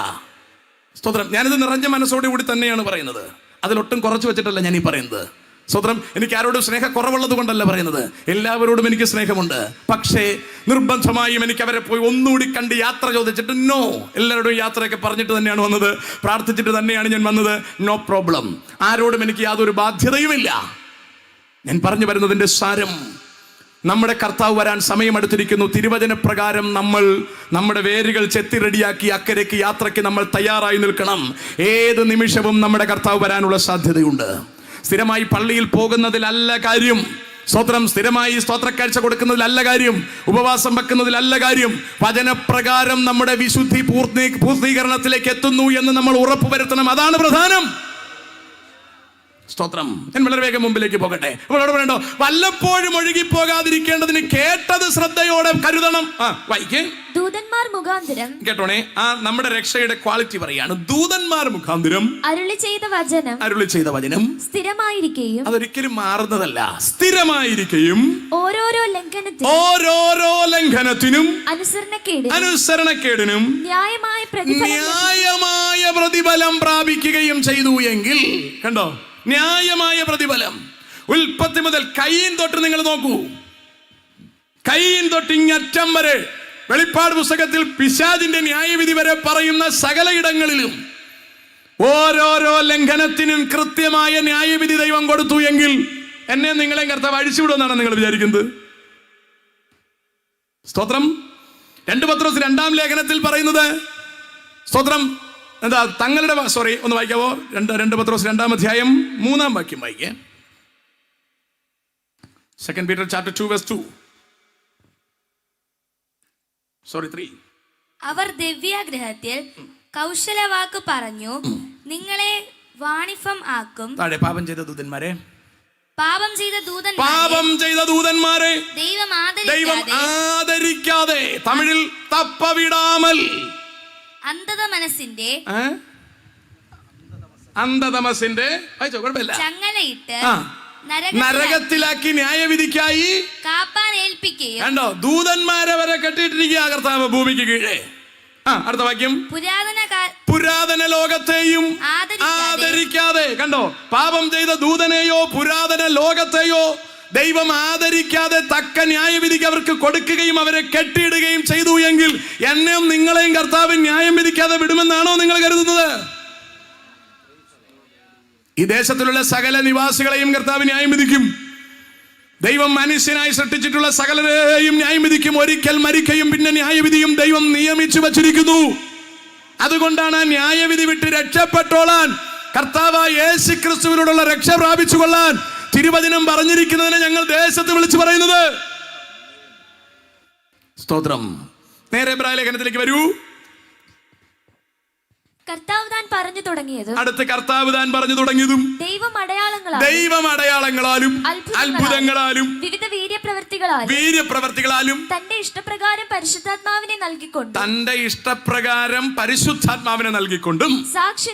സ്തോത്രം. ഞാനിത് നിറഞ്ഞ മനസ്സോടു കൂടി തന്നെയാണ് പറയുന്നത്. അതിലൊട്ടും കുറച്ച് വെച്ചിട്ടല്ല ഞാൻ ഈ പറയുന്നത്. സ്തോത്രം. എനിക്ക് ആരോടും സ്നേഹക്കുറവുള്ളത് കൊണ്ടല്ല പറയുന്നത്. എല്ലാവരോടും എനിക്ക് സ്നേഹമുണ്ട്. പക്ഷേ നിർബന്ധമായും എനിക്ക് അവരെ പോയി ഒന്നുകൂടി കണ്ട് യാത്ര ചോദിച്ചിട്ട് നോ. എല്ലാവരോടും യാത്രയൊക്കെ പറഞ്ഞിട്ട് തന്നെയാണ് വന്നത്, പ്രാർത്ഥിച്ചിട്ട് തന്നെയാണ് ഞാൻ വന്നത്. No problem. ആരോടും എനിക്ക് യാതൊരു ബാധ്യതയുമില്ല. ഞാൻ പറഞ്ഞു വരുന്നതിന്റെ സാരം, നമ്മുടെ കർത്താവ് വരാൻ സമയമെടുത്തിരിക്കുന്നു. തിരുവചന പ്രകാരം നമ്മൾ നമ്മുടെ വേരുകൾ ചെത്തി റെഡിയാക്കി അക്കരയ്ക്ക് യാത്രയ്ക്ക് നമ്മൾ തയ്യാറായി നിൽക്കണം. ഏത് നിമിഷവും നമ്മുടെ കർത്താവ് വരാനുള്ള സാധ്യതയുണ്ട്. സ്ഥിരമായി പള്ളിയിൽ പോകുന്നതിലല്ല കാര്യം. സ്തോത്രം. സ്ഥിരമായി സ്തോത്രക്കാഴ്ച കൊടുക്കുന്നതിലല്ല കാര്യം. ഉപവാസം വെക്കുന്നതിലല്ല കാര്യം. വചനപ്രകാരം നമ്മുടെ വിശുദ്ധി പൂർത്തീകരണത്തിലേക്ക് എത്തുന്നു എന്ന് നമ്മൾ ഉറപ്പുവരുത്തണം. അതാണ് പ്രധാനം. സ്തോത്രം. ഞാൻ വളരെ വേഗം മുമ്പിലേക്ക് പോകട്ടെ. അവളോട് പറയണ്ടോ, വല്ലപ്പോഴും ഒഴുകി പോകാതിരിക്കേണ്ടതിന് കേട്ടത് ശ്രദ്ധയോടെ കരുതണം. വായിക്കേ. ദൂതന്മാർ മുഖാന്തരം, കേട്ടോണേ, നമ്മുടെ രക്ഷയുടെ ക്വാളിറ്റി പറയാണ്. ദൂതന്മാർ മുഖാന്തരം അരുളി ചെയ്ത വചനം സ്ഥിരമായിരിക്കുകയും, അതൊരിക്കലും മാറുന്നതല്ല, സ്ഥിരമായിരിക്കുകയും, ഓരോരോ ലംഘനത്തിനും അനുസരണക്കേടിനും ന്യായമായ പ്രതിഫലം പ്രാപിക്കുകയും ചെയ്തു എങ്കിൽ, കണ്ടോ, ന്യായമായ പ്രതിഫലം. ഉൽപ്പത്തി മുതൽ കയ്യിൻ തൊട്ട് നിങ്ങൾ നോക്കൂ. കയ്യിൻ തൊട്ട് ഇങ്ങറ്റം വരെ വെളിപ്പാട് പുസ്തകത്തിൽ പിശാചിന്റെ ന്യായവിധി വരെ പറയുന്ന സകലയിടങ്ങളിലും ഓരോരോ ലംഘനത്തിനും കൃത്യമായ ന്യായവിധി ദൈവം കൊടുത്തു എങ്കിൽ എന്നെ നിങ്ങളെ കർത്താവ് അഴിച്ചുവിടുമെന്നാണ് നിങ്ങൾ വിചാരിക്കുന്നത്? സ്തോത്രം. 2 പത്രോസ് 2-ാം ലേഖനത്തിൽ പറയുന്നത്, സ്തോത്രം, എന്താ തങ്ങളുടെ ഒന്ന് വായിക്കാവോ? 2 പത്രോസ് 2-ാം അധ്യായം 3-ാം വാക്യം വായിക്കേ. 2 Peter chapter 2 verse 2. 3. അവർ ദിവ്യാഗ്രഹത്തിൽ കൗശലവാക്ക് പറഞ്ഞു നിങ്ങളെ വാണിഫം ആക്കും. പാപം ചെയ്ത ദൂതന്മാരെ ദൈവം ആദരിക്കാതെ, തമിഴിൽ തപ്പവിടാമൽ, അന്ധതമസിന്റെ ചങ്ങലയിട്ട് നരകത്തിലാക്കി ന്യായവിധിക്കായി കാപ്പാൻ ഏൽപ്പിക്കുകയും. കണ്ടോ, ദൂതന്മാരെ വരെ കെട്ടിയിട്ടിരിക്കുക കർത്താവ് ഭൂമിക്ക് കീഴേ. അടുത്ത വാക്യം, പുരാതന ലോകത്തെയും ആദരിക്കാതെ. കണ്ടോ, പാപം ചെയ്ത ദൂതനെയോ പുരാതന ലോകത്തെയോ ദൈവം ആദരിക്കാതെ തക്ക ന്യായവിധിക്ക് അവർക്ക് കൊടുക്കുകയും അവരെ കെട്ടിയിടുകയും ചെയ്തു എങ്കിൽ എന്നെയും നിങ്ങളെയും കർത്താവ് ന്യായം വിധിക്കാതെ വിടുമെന്നാണോ നിങ്ങൾ കരുതുന്നത്? ഈ ദേശത്തിലുള്ള സകല നിവാസികളെയും കർത്താവ് ന്യായം വിധിക്കും. ദൈവം മനുഷ്യനായി സൃഷ്ടിച്ചിട്ടുള്ള സകലരെയും ന്യായം വിധിക്കും. ഒരിക്കൽ മരിക്കുകയും പിന്നെ ന്യായവിധിയും ദൈവം നിയമിച്ചു വച്ചിരിക്കുന്നു. അതുകൊണ്ടാണ് ആ ന്യായവിധി വിട്ട് രക്ഷപ്പെട്ടോളാൻ, കർത്താവായ യേശു ക്രിസ്തുവിനോടുള്ള രക്ഷ പ്രാപിച്ചു കൊള്ളാൻ തിരുവചനം പറഞ്ഞിരിക്കുന്നതിനെ ഞങ്ങൾ ദേശത്ത് വിളിച്ചു പറയുന്നത്. സ്തോത്രം. നേരെ എബ്രായ ലേഖനത്തിലേക്ക് വരൂ. കർത്താവ് താൻ പറഞ്ഞു തുടങ്ങിയത്. അടുത്ത കർത്താവ് താൻ പറഞ്ഞു തുടങ്ങിയതും ദൈവം അടയാളങ്ങളാലും അത്ഭുതങ്ങളാലും വിവിധ വീര്യപ്രവർത്തികളാലും തന്റെ ഇഷ്ടപ്രകാരം പരിശുദ്ധാത്മാവിനെ നൽകിക്കൊണ്ടും സാക്ഷി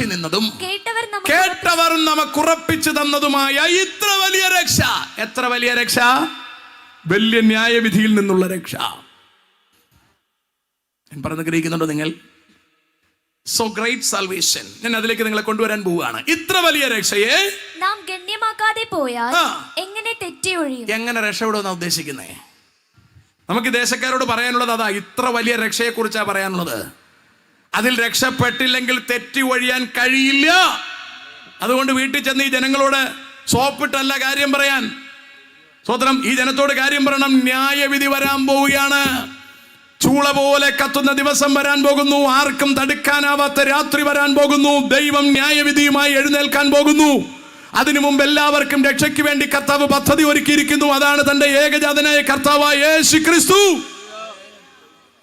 നിന്നതും കേട്ടവർ നമുക്കുറപ്പിച്ചു തന്നതുമായ ഇത്ര വലിയ രക്ഷ. എത്ര വലിയ രക്ഷ? വലിയ ന്യായവിധിയിൽ നിന്നുള്ള രക്ഷ. ഞാൻ പറഞ്ഞ് ഗ്രഹിക്കുന്നുണ്ടോ നിങ്ങൾ? So great salvation. ഞാൻ അതിലേക്ക് നിങ്ങളെ കൊണ്ടുവരാൻ പോവുകയാണ്. ഇത്ര വലിയ രക്ഷയെ നാം ഗണ്യമാക്കാതെ പോയാൽ എങ്ങനെ തെറ്റിയൊഴിയും? എങ്ങനെ രക്ഷപ്പെടുമെന്നാ ഉദ്ദേശിക്കുന്നേ? നമുക്ക് ദേശക്കാരോട് പറയാനുള്ളത് അതാ. ഇത്ര വലിയ രക്ഷയെ കുറിച്ചാ പറയാനുള്ളത്. അതിൽ രക്ഷപ്പെട്ടില്ലെങ്കിൽ തെറ്റി ഒഴിയാൻ കഴിയില്ല. അതുകൊണ്ട് വീട്ടിൽ ചെന്ന് ഈ ജനങ്ങളോട് സോപ്പിട്ടല്ല കാര്യം പറയാൻ. സ്വതന്ത്രം ഈ ജനത്തോട് കാര്യം പറയണം. ന്യായവിധി വരാൻ പോവുകയാണ്. ചൂള പോലെ കത്തുന്ന ദിവസം വരാൻ പോകുന്നു. ആർക്കും തടുക്കാനാവാത്ത രാത്രി വരാൻ പോകുന്നു. ദൈവം ന്യായവിധിയുമായി എഴുന്നേൽക്കാൻ പോകുന്നു. അതിനു മുമ്പ് എല്ലാവർക്കും രക്ഷയ്ക്ക് വേണ്ടി കർത്താവ് പദ്ധതി ഒരുക്കിയിരിക്കുന്നു. അതാണ് തന്റെ ഏകജാതനായ കർത്താവായ യേശുക്രിസ്തു.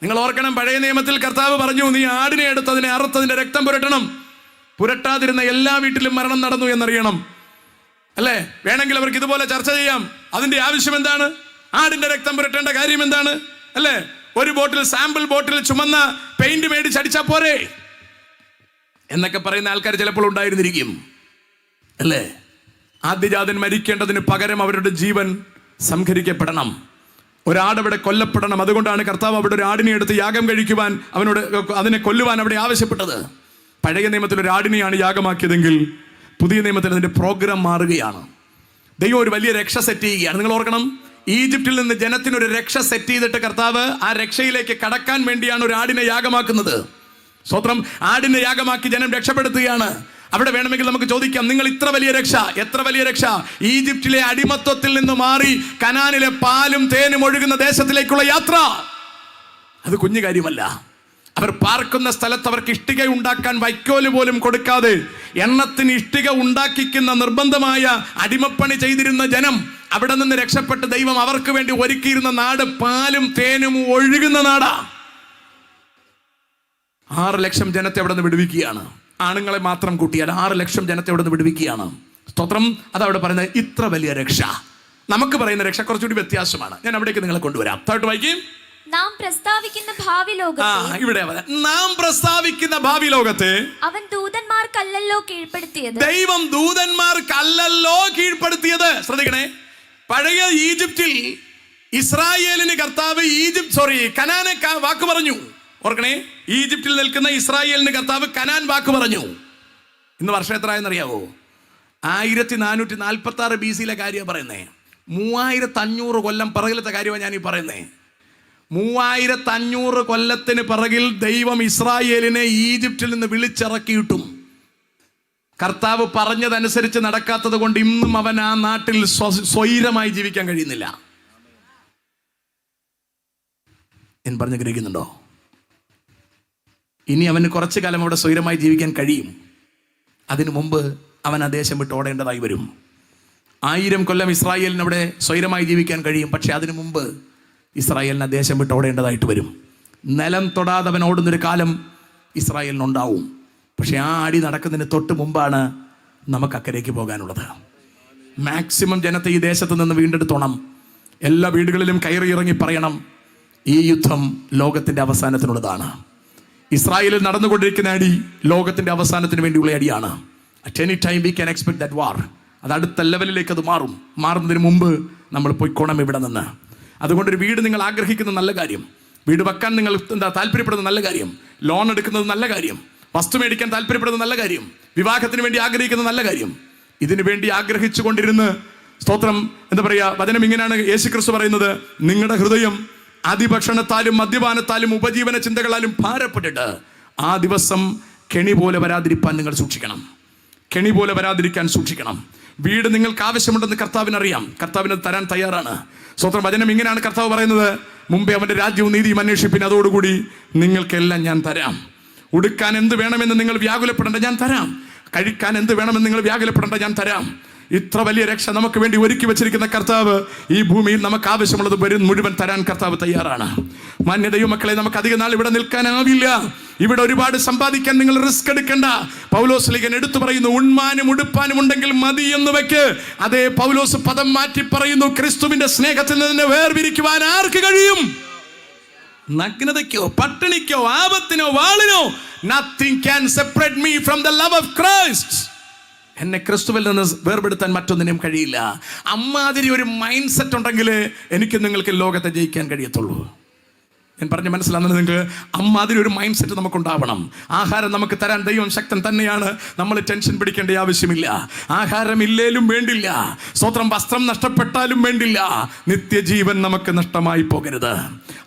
നിങ്ങൾ ഓർക്കണം, പഴയ നിയമത്തിൽ കർത്താവ് പറഞ്ഞു, നീ ആടിനെ എടുത്തതിനെ അറുത്തതിന്റെ രക്തം പുരട്ടണം. പുരട്ടാതിരുന്ന എല്ലാ വീട്ടിലും മരണം നടന്നു എന്നറിയണം. അല്ലേ? വേണമെങ്കിൽ അവർക്ക് ഇതുപോലെ ചർച്ച ചെയ്യാം. അതിന്റെ ആവശ്യം എന്താണ്? ആടിന്റെ രക്തം പുരട്ടേണ്ട കാര്യം എന്താണ്? അല്ലേ? ഒരു ബോട്ടിൽ, സാമ്പിൾ ബോട്ടിൽ ചുമന്ന പെയിന്റ് മേടിച്ചടിച്ചാ പോരെ എന്നൊക്കെ പറയുന്ന ആൾക്കാർ ചിലപ്പോൾ ഉണ്ടായിരുന്നിരിക്കും. അല്ലേ? ആദ്യജാതൻ മരിക്കേണ്ടതിന് പകരം അവരുടെ ജീവൻ സംഹരിക്കപ്പെടണം. ഒരാടവിടെ കൊല്ലപ്പെടണം. അതുകൊണ്ടാണ് കർത്താവ് അവിടെ ഒരു ആടിനെ എടുത്ത് യാഗം കഴിക്കുവാൻ അവനോട് അതിനെ കൊല്ലുവാൻ അവിടെ ആവശ്യപ്പെട്ടത്. പഴയ നിയമത്തിൽ ഒരു ആടിനെയാണ് യാഗമാക്കിയതെങ്കിൽ പുതിയ നിയമത്തിൽ അതിന്റെ പ്രോഗ്രാം മാറുകയാണ്. ദൈവം ഒരു വലിയ രക്ഷ സെറ്റ് ചെയ്യുകയാണ്. നിങ്ങൾ ഓർക്കണം, ഈജിപ്തിൽ നിന്ന് ജനത്തിനൊരു രക്ഷ സെറ്റ് ചെയ്തിട്ട് കർത്താവ് ആ രക്ഷയിലേക്ക് കടക്കാൻ വേണ്ടിയാണ് ഒരു ആടിനെ യാഗമാക്കുന്നത്. സ്വത്രം ആടിനെ യാഗമാക്കി ജനം രക്ഷപ്പെടുത്തുകയാണ്. അവിടെ വേണമെങ്കിൽ നമുക്ക് ചോദിക്കാം, നിങ്ങൾ ഇത്ര വലിയ രക്ഷ, എത്ര വലിയ രക്ഷ? ഈജിപ്തിലെ അടിമത്വത്തിൽ നിന്ന് മാറി കനാനിലെ പാലും തേനും ഒഴുകുന്ന ദേശത്തിലേക്കുള്ള യാത്ര. അത് കുഞ്ഞു കാര്യമല്ല. അവർ പാർക്കുന്ന സ്ഥലത്ത് അവർക്ക് ഇഷ്ടിക ഉണ്ടാക്കാൻ വൈക്കോല് പോലും കൊടുക്കാതെ എണ്ണത്തിന് ഇഷ്ടിക ഉണ്ടാക്കിക്കുന്ന നിർബന്ധമായ അടിമപ്പണി ചെയ്തിരുന്ന ജനം അവിടെ നിന്ന് രക്ഷപ്പെട്ട് ദൈവം അവർക്ക് വേണ്ടി ഒരുക്കിയിരുന്ന നാട് പാലും തേനും ഒഴുകുന്ന നാടാ. 6 ലക്ഷം ജനത്തെ അവിടെ നിന്ന് വിടുവിക്കുകയാണ്. ആണുങ്ങളെ മാത്രം കൂട്ടിയാൽ 6 ലക്ഷം ജനത്തെ അവിടെ നിന്ന് വിടുവിക്കുകയാണ്. സ്തോത്രം. അതവിടെ പറയുന്നത് ഇത്ര വലിയ രക്ഷ. നമുക്ക് പറയുന്ന രക്ഷ കുറച്ചുകൂടി വ്യത്യാസമാണ്. ഞാൻ അവിടേക്ക് നിങ്ങളെ കൊണ്ടുവരാം. താഴോട്ട് വായിക്കും. നാം പ്രസ്താവിക്കുന്ന ഭാവി ലോകത്തെ, ഇവിടെ നാം പ്രസ്താവിക്കുന്ന ഭാവി ലോകത്തെ അവൻ ദൂതന്മാർക്കല്ലല്ലോ കീഴ്പ്പെടുത്തിയത്. ദൈവം ദൂതന്മാർക്കല്ലല്ലോ കീഴ്പ്പെടുത്തിയത്. ശ്രദ്ധിക്കണേ, പഴയ ഈജിപ്തിൽ ഇസ്രായേലിന് കർത്താവ് കനാനെ വാക്ക് പറഞ്ഞു. ഓർക്കണേ, ഈജിപ്തിൽ നിൽക്കുന്ന ഇസ്രായേലിന് കർത്താവ് കനാൻ വാക്ക് പറഞ്ഞു. ഇന്ന് വർഷം എത്ര ആയെന്നറിയാവോ? 1446 BC കാര്യമാണ് പറയുന്നേ. 3500 കൊല്ലം പിറകിലത്തെ കാര്യമാണ് ഞാൻ ഈ പറയുന്നേ. 3500 കൊല്ലത്തിന് പിറകിൽ ദൈവം ഇസ്രായേലിനെ ഈജിപ്തിൽ നിന്ന് വിളിച്ചിറക്കിയിട്ടും കർത്താവ് പറഞ്ഞതനുസരിച്ച് നടക്കാത്തത് കൊണ്ട് ഇന്നും അവൻ ആ നാട്ടിൽ സ്വൈരമായി ജീവിക്കാൻ കഴിയുന്നില്ല. ഞാൻ പറഞ്ഞു ഗ്രഹിക്കുന്നുണ്ടോ? ഇനി അവന് കുറച്ചു കാലം അവിടെ സ്വൈരമായി ജീവിക്കാൻ കഴിയും. അതിനു മുമ്പ് അവൻ ആ ദേശം വിട്ട് ഓടേണ്ടതായി വരും. 1000 കൊല്ലം ഇസ്രായേലിന് അവിടെ സ്വൈരമായി ജീവിക്കാൻ കഴിയും. പക്ഷെ അതിനു മുമ്പ് ഇസ്രായേലിന് ദേശം വിട്ട് ഓടേണ്ടതായിട്ട് വരും. നിലം തൊടാതെ അവൻ ഓടുന്നൊരു കാലം ഇസ്രായേലിനുണ്ടാവും. പക്ഷെ ആ അടി നടക്കുന്നതിന് തൊട്ട് മുമ്പാണ് നമുക്ക് അക്കരയ്ക്ക് പോകാനുള്ളത്. മാക്സിമം ജനത്തെ ഈ ദേശത്ത് നിന്ന് വീണ്ടെടുത്തോണം. എല്ലാ വീടുകളിലും കയറി ഇറങ്ങി പറയണം, ഈ യുദ്ധം ലോകത്തിൻ്റെ അവസാനത്തിനുള്ളതാണ്. ഇസ്രായേലിൽ നടന്നുകൊണ്ടിരിക്കുന്ന അടി ലോകത്തിൻ്റെ അവസാനത്തിന് വേണ്ടിയുള്ള അടിയാണ്. At any time we can expect that war. അത് അടുത്ത ലെവലിലേക്ക് അത് മാറുന്നതിന് മുമ്പ് നമ്മൾ പോയിക്കോണം ഇവിടെ നിന്ന്. അതുകൊണ്ടൊരു വീട് നിങ്ങൾ ആഗ്രഹിക്കുന്ന നല്ല കാര്യം, വീട് വെക്കാൻ നിങ്ങൾ താല്പര്യപ്പെടുന്ന നല്ല കാര്യം, ലോൺ എടുക്കുന്നത് നല്ല കാര്യം, വസ്തു മേടിക്കാൻ താല്പര്യപ്പെടുന്ന നല്ല കാര്യം, വിവാഹത്തിന് വേണ്ടി ആഗ്രഹിക്കുന്ന നല്ല കാര്യം. ഇതിനു വേണ്ടി ആഗ്രഹിച്ചു കൊണ്ടിരുന്ന് സ്തോത്രം എന്താ പറയുക, വചനം ഇങ്ങനെയാണ് യേശുക്രിസ്തു പറയുന്നത്, നിങ്ങളുടെ ഹൃദയം അതിഭക്ഷണത്താലും മദ്യപാനത്താലും ഉപജീവന ചിന്തകളാലും ഭാരപ്പെട്ടിട്ട് ആ ദിവസം കെണി പോലെ വരാതിരിക്കാൻ നിങ്ങൾ സൂക്ഷിക്കണം. കെണി പോലെ വരാതിരിക്കാൻ സൂക്ഷിക്കണം. വീട് നിങ്ങൾക്ക് ആവശ്യമുണ്ടെന്ന് കർത്താവിനറിയാം. കർത്താവിന് തരാൻ തയ്യാറാണ്. സ്തോത്രം. വചനം ഇങ്ങനെയാണ് കർത്താവ് പറയുന്നത്, മുമ്പേ അവൻ്റെ രാജ്യവും നീതിയും അന്വേഷിപ്പിൻ, അതോടുകൂടി നിങ്ങൾക്കെല്ലാം ഞാൻ തരാം. ഉടുക്കാൻ എന്ത് വേണമെന്ന് നിങ്ങൾ വ്യാകുലപ്പെടേണ്ട, ഞാൻ തരാം. കഴിക്കാൻ എന്ത് വേണമെന്ന് നിങ്ങൾ വ്യാകുലപ്പെടേണ്ട, ഞാൻ തരാം. ഇത്ര വലിയ രക്ഷ നമുക്ക് വേണ്ടി ഒരുക്കി വെച്ചിരിക്കുന്ന കർത്താവ് ഈ ഭൂമിയിൽ നമുക്ക് ആവശ്യമുള്ളത് മുഴുവൻ തരാൻ കർത്താവ് തയ്യാറാണ്. മാന്യതയും മക്കളെ, നമുക്ക് അധിക നാൾ ഇവിടെ നിൽക്കാനാവില്ല. ഇവിടെ ഒരുപാട് സമ്പാദിക്കാൻ നിങ്ങൾ റിസ്ക് എടുക്കണ്ട. പൗലോസ് ലേഖൻ എടുത്തു പറയുന്നു, ഉണ്മാനും ഉടുപ്പാനും ഉണ്ടെങ്കിൽ മതി എന്ന് വെക്ക്. അതേ പൗലോസ് പദം മാറ്റി പറയുന്നു, ക്രിസ്തുവിന്റെ സ്നേഹത്തിൽ നിന്ന് വേർപിരിക്കുവാൻ ആർക്ക് കഴിയും? നഗ്നതയ്ക്കോ പട്ടിണിക്കോ ആപത്തിനോ വാളിനോ, nothing can separate me from the love of Christ. എന്നെ ക്രിസ്തുവിൽ നിന്ന് വേർപെടുത്താൻ മറ്റൊന്നിനും കഴിയില്ല. അമ്മാതിരി ഒരു മൈൻഡ് സെറ്റ് ഉണ്ടെങ്കിൽ എനിക്ക് നിങ്ങൾക്ക് ലോകത്തെ ജയിക്കാൻ കഴിയത്തുള്ളൂ. ഞാൻ പറഞ്ഞ് മനസ്സിലാകുന്നത് നിങ്ങൾക്ക് അമ്മാതിരി ഒരു മൈൻഡ് സെറ്റ് നമുക്കുണ്ടാവണം. ആഹാരം നമുക്ക് തരാൻ ദൈവം ശക്തൻ തന്നെയാണ്. നമ്മൾ ടെൻഷൻ പിടിക്കേണ്ട ആവശ്യമില്ല. ആഹാരം ഇല്ലേലും വേണ്ടില്ല, സ്വന്തം വസ്ത്രം നഷ്ടപ്പെട്ടാലും വേണ്ടില്ല, നിത്യജീവൻ നമുക്ക് നഷ്ടമായി പോകരുത്.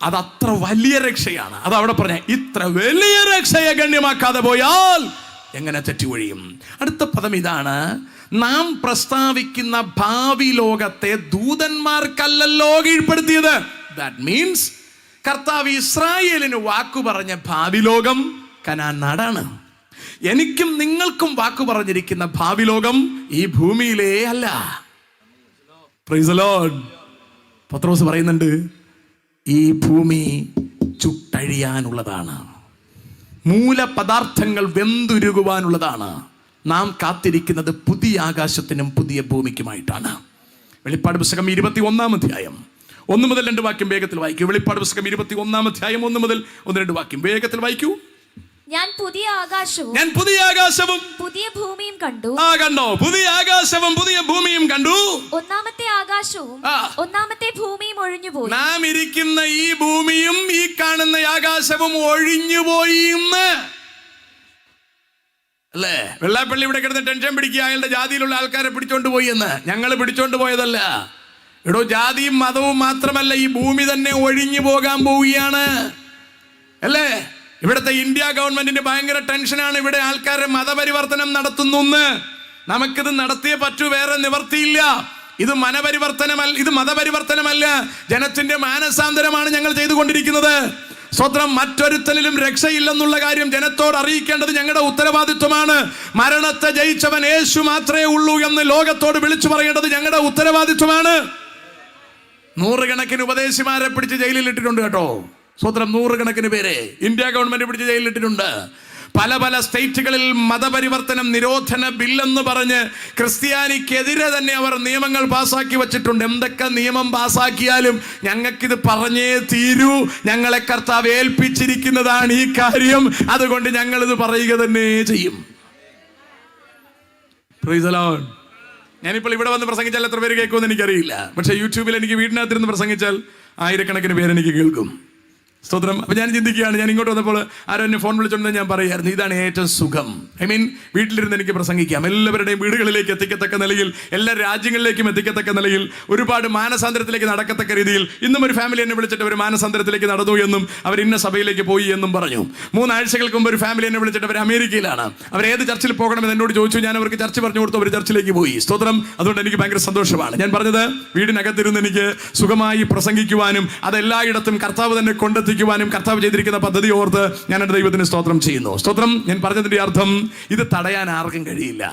അതത്ര വലിയ രക്ഷയാണ്. അത് അവിടെ പറഞ്ഞ ഇത്ര വലിയ രക്ഷയെ ഗണ്യമാക്കാതെ പോയാൽ എങ്ങനെ തെറ്റുവഴിയും? അടുത്ത പദം ഇതാണ്, നാം പ്രസ്താവിക്കുന്ന ഭാവി ലോകത്തെ ദൂതന്മാർക്കല്ലല്ലോ കീഴ്പ്പെടുത്തിയത്. ദാറ്റ് മീൻസ് കർത്താവ് ഇസ്രായേലിന് വാക്കു പറഞ്ഞ ഭാവി ലോകം കനാൻ നാടാണ്. എനിക്കും നിങ്ങൾക്കും വാക്കു പറഞ്ഞിരിക്കുന്ന ഭാവി ലോകം ഈ ഭൂമിയിലേ അല്ല. Price the Lord. പത്രോസ് പറയുന്നുണ്ട്, ഈ ഭൂമി ചുട്ടഴിയാനുള്ളതാണ്, മൂലപദാർത്ഥങ്ങൾ വെന്തുരുകുവാനുള്ളതാണ്. നാം കാത്തിരിക്കുന്നത് പുതിയ ആകാശത്തിനും പുതിയ ഭൂമിക്കുമായിട്ടാണ്. വെളിപ്പാട് പുസ്തകം 21-ാം അധ്യായം 1 മുതൽ 2 വാക്യം വേഗത്തിൽ വായിക്കൂ. വെളിപ്പാട് പുസ്തകം 21-ാം അധ്യായം 1 മുതൽ 1-2 വാക്യം വേഗത്തിൽ വായിക്കൂ. ഞാൻ പുതിയ ആകാശവും പുതിയ ഭൂമിയും കണ്ടു. കണ്ടോ? പുതിയ ആകാശവും പുതിയ ഭൂമിയും കണ്ടു. ഒന്നാമത്തെ ആകാശവും ഒന്നാമത്തെ ഭൂമിയും ഒഴിഞ്ഞുപോയി. നാം ഇരിക്കുന്ന ഈ ഭൂമിയും ഈ കാണുന്ന ആകാശവും ഒഴിഞ്ഞുപോയി എന്ന് അല്ലേ? വെള്ളാപ്പള്ളി ഇവിടെ കിടന്ന് ടെൻഷൻ പിടിക്കുക, അയാളുടെ ജാതിയിലുള്ള ആൾക്കാരെ പിടിച്ചോണ്ട് പോയി എന്ന്. ഞങ്ങൾ പിടിച്ചോണ്ട് പോയതല്ല. എടോ, ജാതിയും മതവും മാത്രമല്ല, ഈ ഭൂമി തന്നെ ഒഴിഞ്ഞു പോകാൻ പോവുകയാണ് അല്ലേ? ഇവിടുത്തെ ഇന്ത്യ ഗവൺമെന്റിന് ഭയങ്കര ടെൻഷനാണ്. ഇവിടെ ആൾക്കാരെ മതപരിവർത്തനം നടത്തുന്നു. നമുക്കിത് നടത്തിയേ പറ്റൂ, വേറെ നിവർത്തിയില്ല. ഇത് മതപരിവർത്തനമല്ല, ജനത്തിന്റെ മാനസാന്തരമാണ് ഞങ്ങൾ ചെയ്തുകൊണ്ടിരിക്കുന്നത്. സ്വത്രം മറ്റൊരുത്തനിലും രക്ഷയില്ലെന്നുള്ള കാര്യം ജനത്തോട് അറിയിക്കേണ്ടത് ഞങ്ങളുടെ ഉത്തരവാദിത്വമാണ്. മരണത്തെ ജയിച്ചവൻ യേശു മാത്രമേ ഉള്ളൂ എന്ന് ലോകത്തോട് വിളിച്ചു പറയേണ്ടത് ഞങ്ങളുടെ ഉത്തരവാദിത്വമാണ്. 100 കണക്കിന് ഉപദേശിമാരെ പിടിച്ച് ജയിലിൽ ഇട്ടിട്ടുണ്ട് കേട്ടോ. സ്വത്രം 100 കണക്കിന് പേരെ ഇന്ത്യ ഗവൺമെന്റ് പിടിച്ച് ജയിലിലിട്ടിട്ടുണ്ട്. പല പല സ്റ്റേറ്റുകളിൽ മതപരിവർത്തനം നിരോധന ബില്ലെന്ന് പറഞ്ഞ് ക്രിസ്ത്യാനിക്കെതിരെ തന്നെ അവർ നിയമങ്ങൾ പാസാക്കി വച്ചിട്ടുണ്ട്. എന്തൊക്കെ നിയമം പാസാക്കിയാലും ഞങ്ങൾക്കിത് പറഞ്ഞേ തീരൂ, ഞങ്ങളെ കർത്താവ് ഏൽപ്പിച്ചിരിക്കുന്നതാണ് ഈ കാര്യം, അതുകൊണ്ട് ഞങ്ങളിത് പറയുക തന്നെ ചെയ്യും. Price the Lord. ഞാനിപ്പോൾ ഇവിടെ വന്ന് പ്രസംഗിച്ചാൽ എത്ര പേര് കേൾക്കുമെന്ന് എനിക്കറിയില്ല. പക്ഷേ യൂട്യൂബിൽ എനിക്ക് വീടിനകത്തിരുന്ന് പ്രസംഗിച്ചാൽ ആയിരക്കണക്കിന് പേരെനിക്ക് കേൾക്കും. സ്തോത്രം. അപ്പം ഞാൻ ചിന്തിക്കുകയാണ്, ഞാൻ ഇങ്ങോട്ട് വന്നപ്പോൾ ആരോ എന്നെ ഫോൺ വിളിച്ചോണ്ട് ഞാൻ പറയായിരുന്നു, ഇതാണ് ഏറ്റവും സുഖം. വീട്ടിലിരുന്ന് എനിക്ക് പ്രസംഗിക്കാം. എല്ലാവരുടെയും വീടുകളിലേക്ക് എത്തിക്കത്തക്ക നിലയിൽ, എല്ലാ രാജ്യങ്ങളിലേക്കും എത്തിക്കത്തക്ക നിലയിൽ, ഒരുപാട് മാനസാന്തരത്തിലേക്ക് നടക്കത്തക്ക രീതിയിൽ. ഇന്നും ഒരു ഫാമിലി എന്നെ വിളിച്ചിട്ട് അവർ മാനസാന്തരത്തിലേക്ക് നടന്നു എന്നും അവർ ഇന്ന സഭയിലേക്ക് പോയി എന്നും പറഞ്ഞു. 3 ആഴ്ചകൾക്ക് മുമ്പ് ഒരു ഫാമിലി എന്നെ വിളിച്ചിട്ട് അവർ അമേരിക്കയിലാണ്. അവർ ഏത് ചർച്ചിൽ പോകണമെന്ന് എന്നോട് ചോദിച്ചു. ഞാൻ അവർക്ക് ചർച്ച് പറഞ്ഞു കൊടുത്തു. അവർ ചർച്ചിലേക്ക് പോയി. സ്തോത്രം. അതുകൊണ്ട് എനിക്ക് ഭയങ്കര സന്തോഷമാണ്. ഞാൻ പറഞ്ഞത്, വീടിനകത്തിരുന്ന് എനിക്ക് സുഖമായി പ്രസംഗിക്കുവാനും അതെല്ലായിടത്തും കർത്താവ് തന്നെ കൊണ്ടെത്തിക്കുവാനും കർത്താവ് ചെയ്തിരിക്കുന്ന പദ്ധതി ഓർത്ത് ഞാൻ എൻ്റെ ദൈവത്തിന് സ്തോത്രം ചെയ്യുന്നു. സ്തോത്രം. ഞാൻ പറഞ്ഞതിന്റെ അർത്ഥം, ഇത് തടയാൻ ആർക്കും കഴിയില്ല.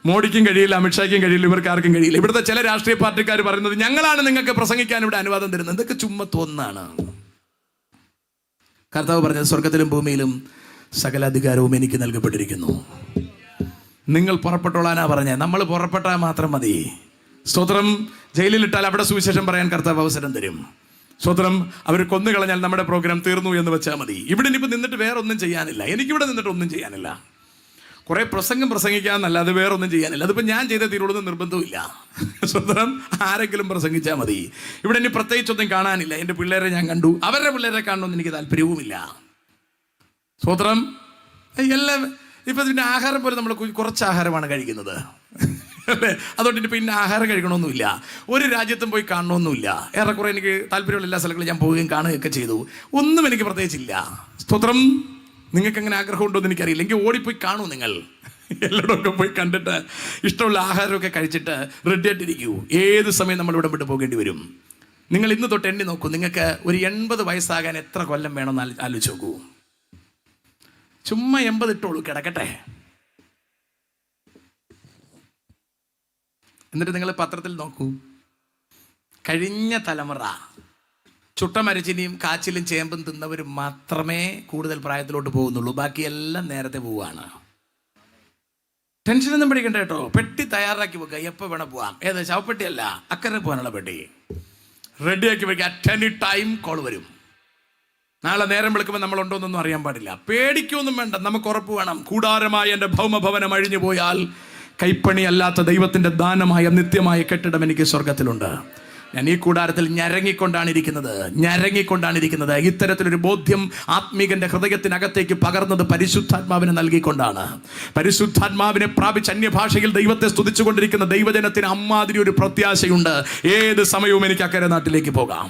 മോഡിക്കും കഴിയില്ല, അമിത്ഷായ്ക്കും കഴിയില്ല, ഇവർക്ക് ആർക്കും കഴിയില്ല. ഇവിടുത്തെ ചില രാഷ്ട്രീയ പാർട്ടിക്കാർ പറയുന്നത് ഞങ്ങളാണ് നിങ്ങൾക്ക് പ്രസംഗിക്കാൻ ഇവിടെ അനുവാദം തരുന്നത്. ഇതൊക്കെ ചുമ്മാ തോന്നാണ്. കർത്താവ് പറഞ്ഞത്, സ്വർഗത്തിലും ഭൂമിയിലും സകല അധികാരവും എനിക്ക് നൽകപ്പെട്ടിരിക്കുന്നു. നിങ്ങൾ പുറപ്പെട്ടോളാനാ പറഞ്ഞത്. നമ്മൾ പുറപ്പെട്ടാൽ മാത്രം മതി. സ്തോത്രം. ജയിലിലിട്ടാൽ അവിടെ സുവിശേഷം പറയാൻ കർത്താവ് അവസരം തരും. സ്തോത്രം. അവർ കൊന്നുകളഞ്ഞാൽ നമ്മുടെ പ്രോഗ്രാം തീർന്നു എന്ന് വെച്ചാൽ മതി. ഇവിടെ ഇനിയിപ്പോൾ നിന്നിട്ട് വേറെ ഒന്നും ചെയ്യാനില്ല. എനിക്കിവിടെ നിന്നിട്ട് ഒന്നും ചെയ്യാനില്ല. കുറേ പ്രസംഗിക്കാമെന്നല്ലാതെ വേറെ ഒന്നും ചെയ്യാനില്ല. അതിപ്പോൾ ഞാൻ ചെയ്ത തീരുള്ളൂ നിർബന്ധമില്ല. സ്വന്തം ആരെങ്കിലും പ്രസംഗിച്ചാൽ മതി. ഇവിടെ ഇനി പ്രത്യേകിച്ചൊന്നും കാണാനില്ല. എൻ്റെ പിള്ളേരെ ഞാൻ കണ്ടു, അവരുടെ പിള്ളേരെ കാണണമെന്ന് എനിക്ക് താല്പര്യവുമില്ല. സ്വത്രം. എല്ലാം ഇപ്പം ഇതിൻ്റെ ആഹാരം പോലെ നമ്മൾ കുറച്ച് ആഹാരമാണ് കഴിക്കുന്നത് അല്ലേ? അതുകൊണ്ട് ഇനി പിന്നെ ആഹാരം കഴിക്കണമെന്നില്ല. ഒരു രാജ്യത്തും പോയി കാണണമെന്നില്ല. ഏറെക്കുറെ എനിക്ക് താല്പര്യമുള്ള എല്ലാ സ്ഥലങ്ങളും ഞാൻ പോവുകയും കാണുകയൊക്കെ ചെയ്തു. ഒന്നും എനിക്ക് പ്രത്യേകിച്ചില്ല. സ്തോത്രം. നിങ്ങൾക്ക് അങ്ങനെ ആഗ്രഹം ഉണ്ടോ എന്ന് എനിക്കറിയില്ല. എങ്കിൽ ഓടിപ്പോയി കാണൂ. നിങ്ങൾ എല്ലായിടമൊക്കെ പോയി കണ്ടിട്ട് ഇഷ്ടമുള്ള ആഹാരമൊക്കെ കഴിച്ചിട്ട് റെഡി ആയിട്ടിരിക്കൂ. ഏത് സമയം നമ്മൾ ഇവിടെ വിട്ട് പോകേണ്ടി വരും. നിങ്ങൾ ഇന്ന് തൊട്ട് എണ്ണി നോക്കൂ. നിങ്ങൾക്ക് ഒരു 80 വയസ്സാകാൻ എത്ര കൊല്ലം വേണമെന്ന് ആലോചിച്ച് നോക്കൂ. ചുമ്മാ 80 ഇട്ടോളൂ, കിടക്കട്ടെ. എന്നിട്ട് നിങ്ങൾ പത്രത്തിൽ നോക്കൂ, കഴിഞ്ഞ തലമുറ ചുട്ടമരച്ചിനിയും കാച്ചിലും ചേമ്പും തിന്നവർ മാത്രമേ കൂടുതൽ പ്രായത്തിലോട്ട് പോകുന്നുള്ളൂ. ബാക്കിയെല്ലാം നേരത്തെ പോവുകയാണ്. ടെൻഷനൊന്നും പിടിക്കണ്ട കേട്ടോ. പെട്ടി തയ്യാറാക്കി വെക്കുക, എപ്പോൾ വേണം പോവാം. ഏത് ശവപ്പെട്ടിയല്ല, അക്കരെ പോകാനുള്ള പെട്ടി റെഡിയാക്കി വെക്കുക. അറ്റ് എനി ടൈം കോൾ വരും. നാളെ നേരം വിളിക്കുമ്പോൾ നമ്മളുണ്ടോന്നൊന്നും അറിയാൻ പാടില്ല. പേടിക്കൊന്നും വേണ്ട, നമുക്ക് ഉറപ്പ് വേണം. കൂടാരമായ എൻ്റെ ഭൗമഭവനം അഴിഞ്ഞു പോയാൽ കൈപ്പണി അല്ലാത്ത ദൈവത്തിൻ്റെ ദാനമായ നിത്യമായ കെട്ടിടം എനിക്ക് സ്വർഗത്തിലുണ്ട്. ഞാൻ ഈ കൂടാരത്തിൽ ഞരങ്ങിക്കൊണ്ടാണ് ഇരിക്കുന്നത്. ഇത്തരത്തിലൊരു ബോധ്യം ആത്മീകന്റെ ഹൃദയത്തിനകത്തേക്ക് പകർന്നത് പരിശുദ്ധാത്മാവിനെ നൽകിക്കൊണ്ടാണ്. പരിശുദ്ധാത്മാവിനെ പ്രാപിച്ച് അന്യഭാഷയിൽ ദൈവത്തെ സ്തുതിച്ചുകൊണ്ടിരിക്കുന്ന ദൈവജനത്തിന് അമ്മാതിരി ഒരു പ്രത്യാശയുണ്ട്. ഏത് സമയവും എനിക്ക് അക്കരെ നാട്ടിലേക്ക് പോകാം.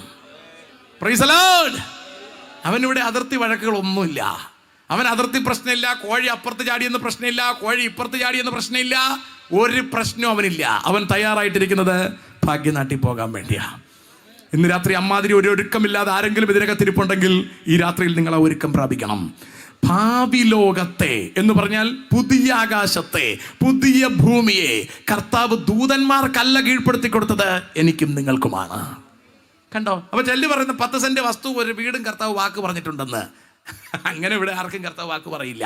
Praise the Lord. അവനിവിടെ അതിർത്തി വഴക്കുകളൊന്നുമില്ല. അവൻ അതിർത്തി പ്രശ്നമില്ല. കോഴി അപ്പുറത്ത് ചാടിയെന്ന് പ്രശ്നമില്ല, കോഴി ഇപ്പുറത്ത് ചാടിയെന്ന് പ്രശ്നമില്ല. ഒരു പ്രശ്നവും അവനില്ല. അവൻ തയ്യാറായിട്ടിരിക്കുന്നത് ഭാഗ്യനാട്ടിൽ പോകാൻ വേണ്ടിയാ. ഇന്ന് രാത്രി അമ്മാതിരി ഒരു ഒരുക്കമില്ലാതെ ആരെങ്കിലും ഇതിനകത്തിരിപ്പുണ്ടെങ്കിൽ ഈ രാത്രിയിൽ നിങ്ങൾ ആ ഒരുക്കം പ്രാപിക്കണം. ഭാവി ലോകത്തെ എന്ന് പറഞ്ഞാൽ പുതിയ ആകാശത്തെ, പുതിയ ഭൂമിയെ കർത്താവ് ദൂതന്മാർക്കല്ല കീഴ്പ്പെടുത്തി കൊടുത്തത്, എനിക്കും നിങ്ങൾക്കുമാണ്. കണ്ടോ? അപ്പൊ ചെല്ലു പറയുന്ന 10 സെന്റ് വസ്തു ഒരു വീടും കർത്താവ് വാക്ക് പറഞ്ഞിട്ടുണ്ടെന്ന്. അങ്ങനെ ഇവിടെ ആർക്കും കർത്താവ് വാക്ക് പറയില്ല.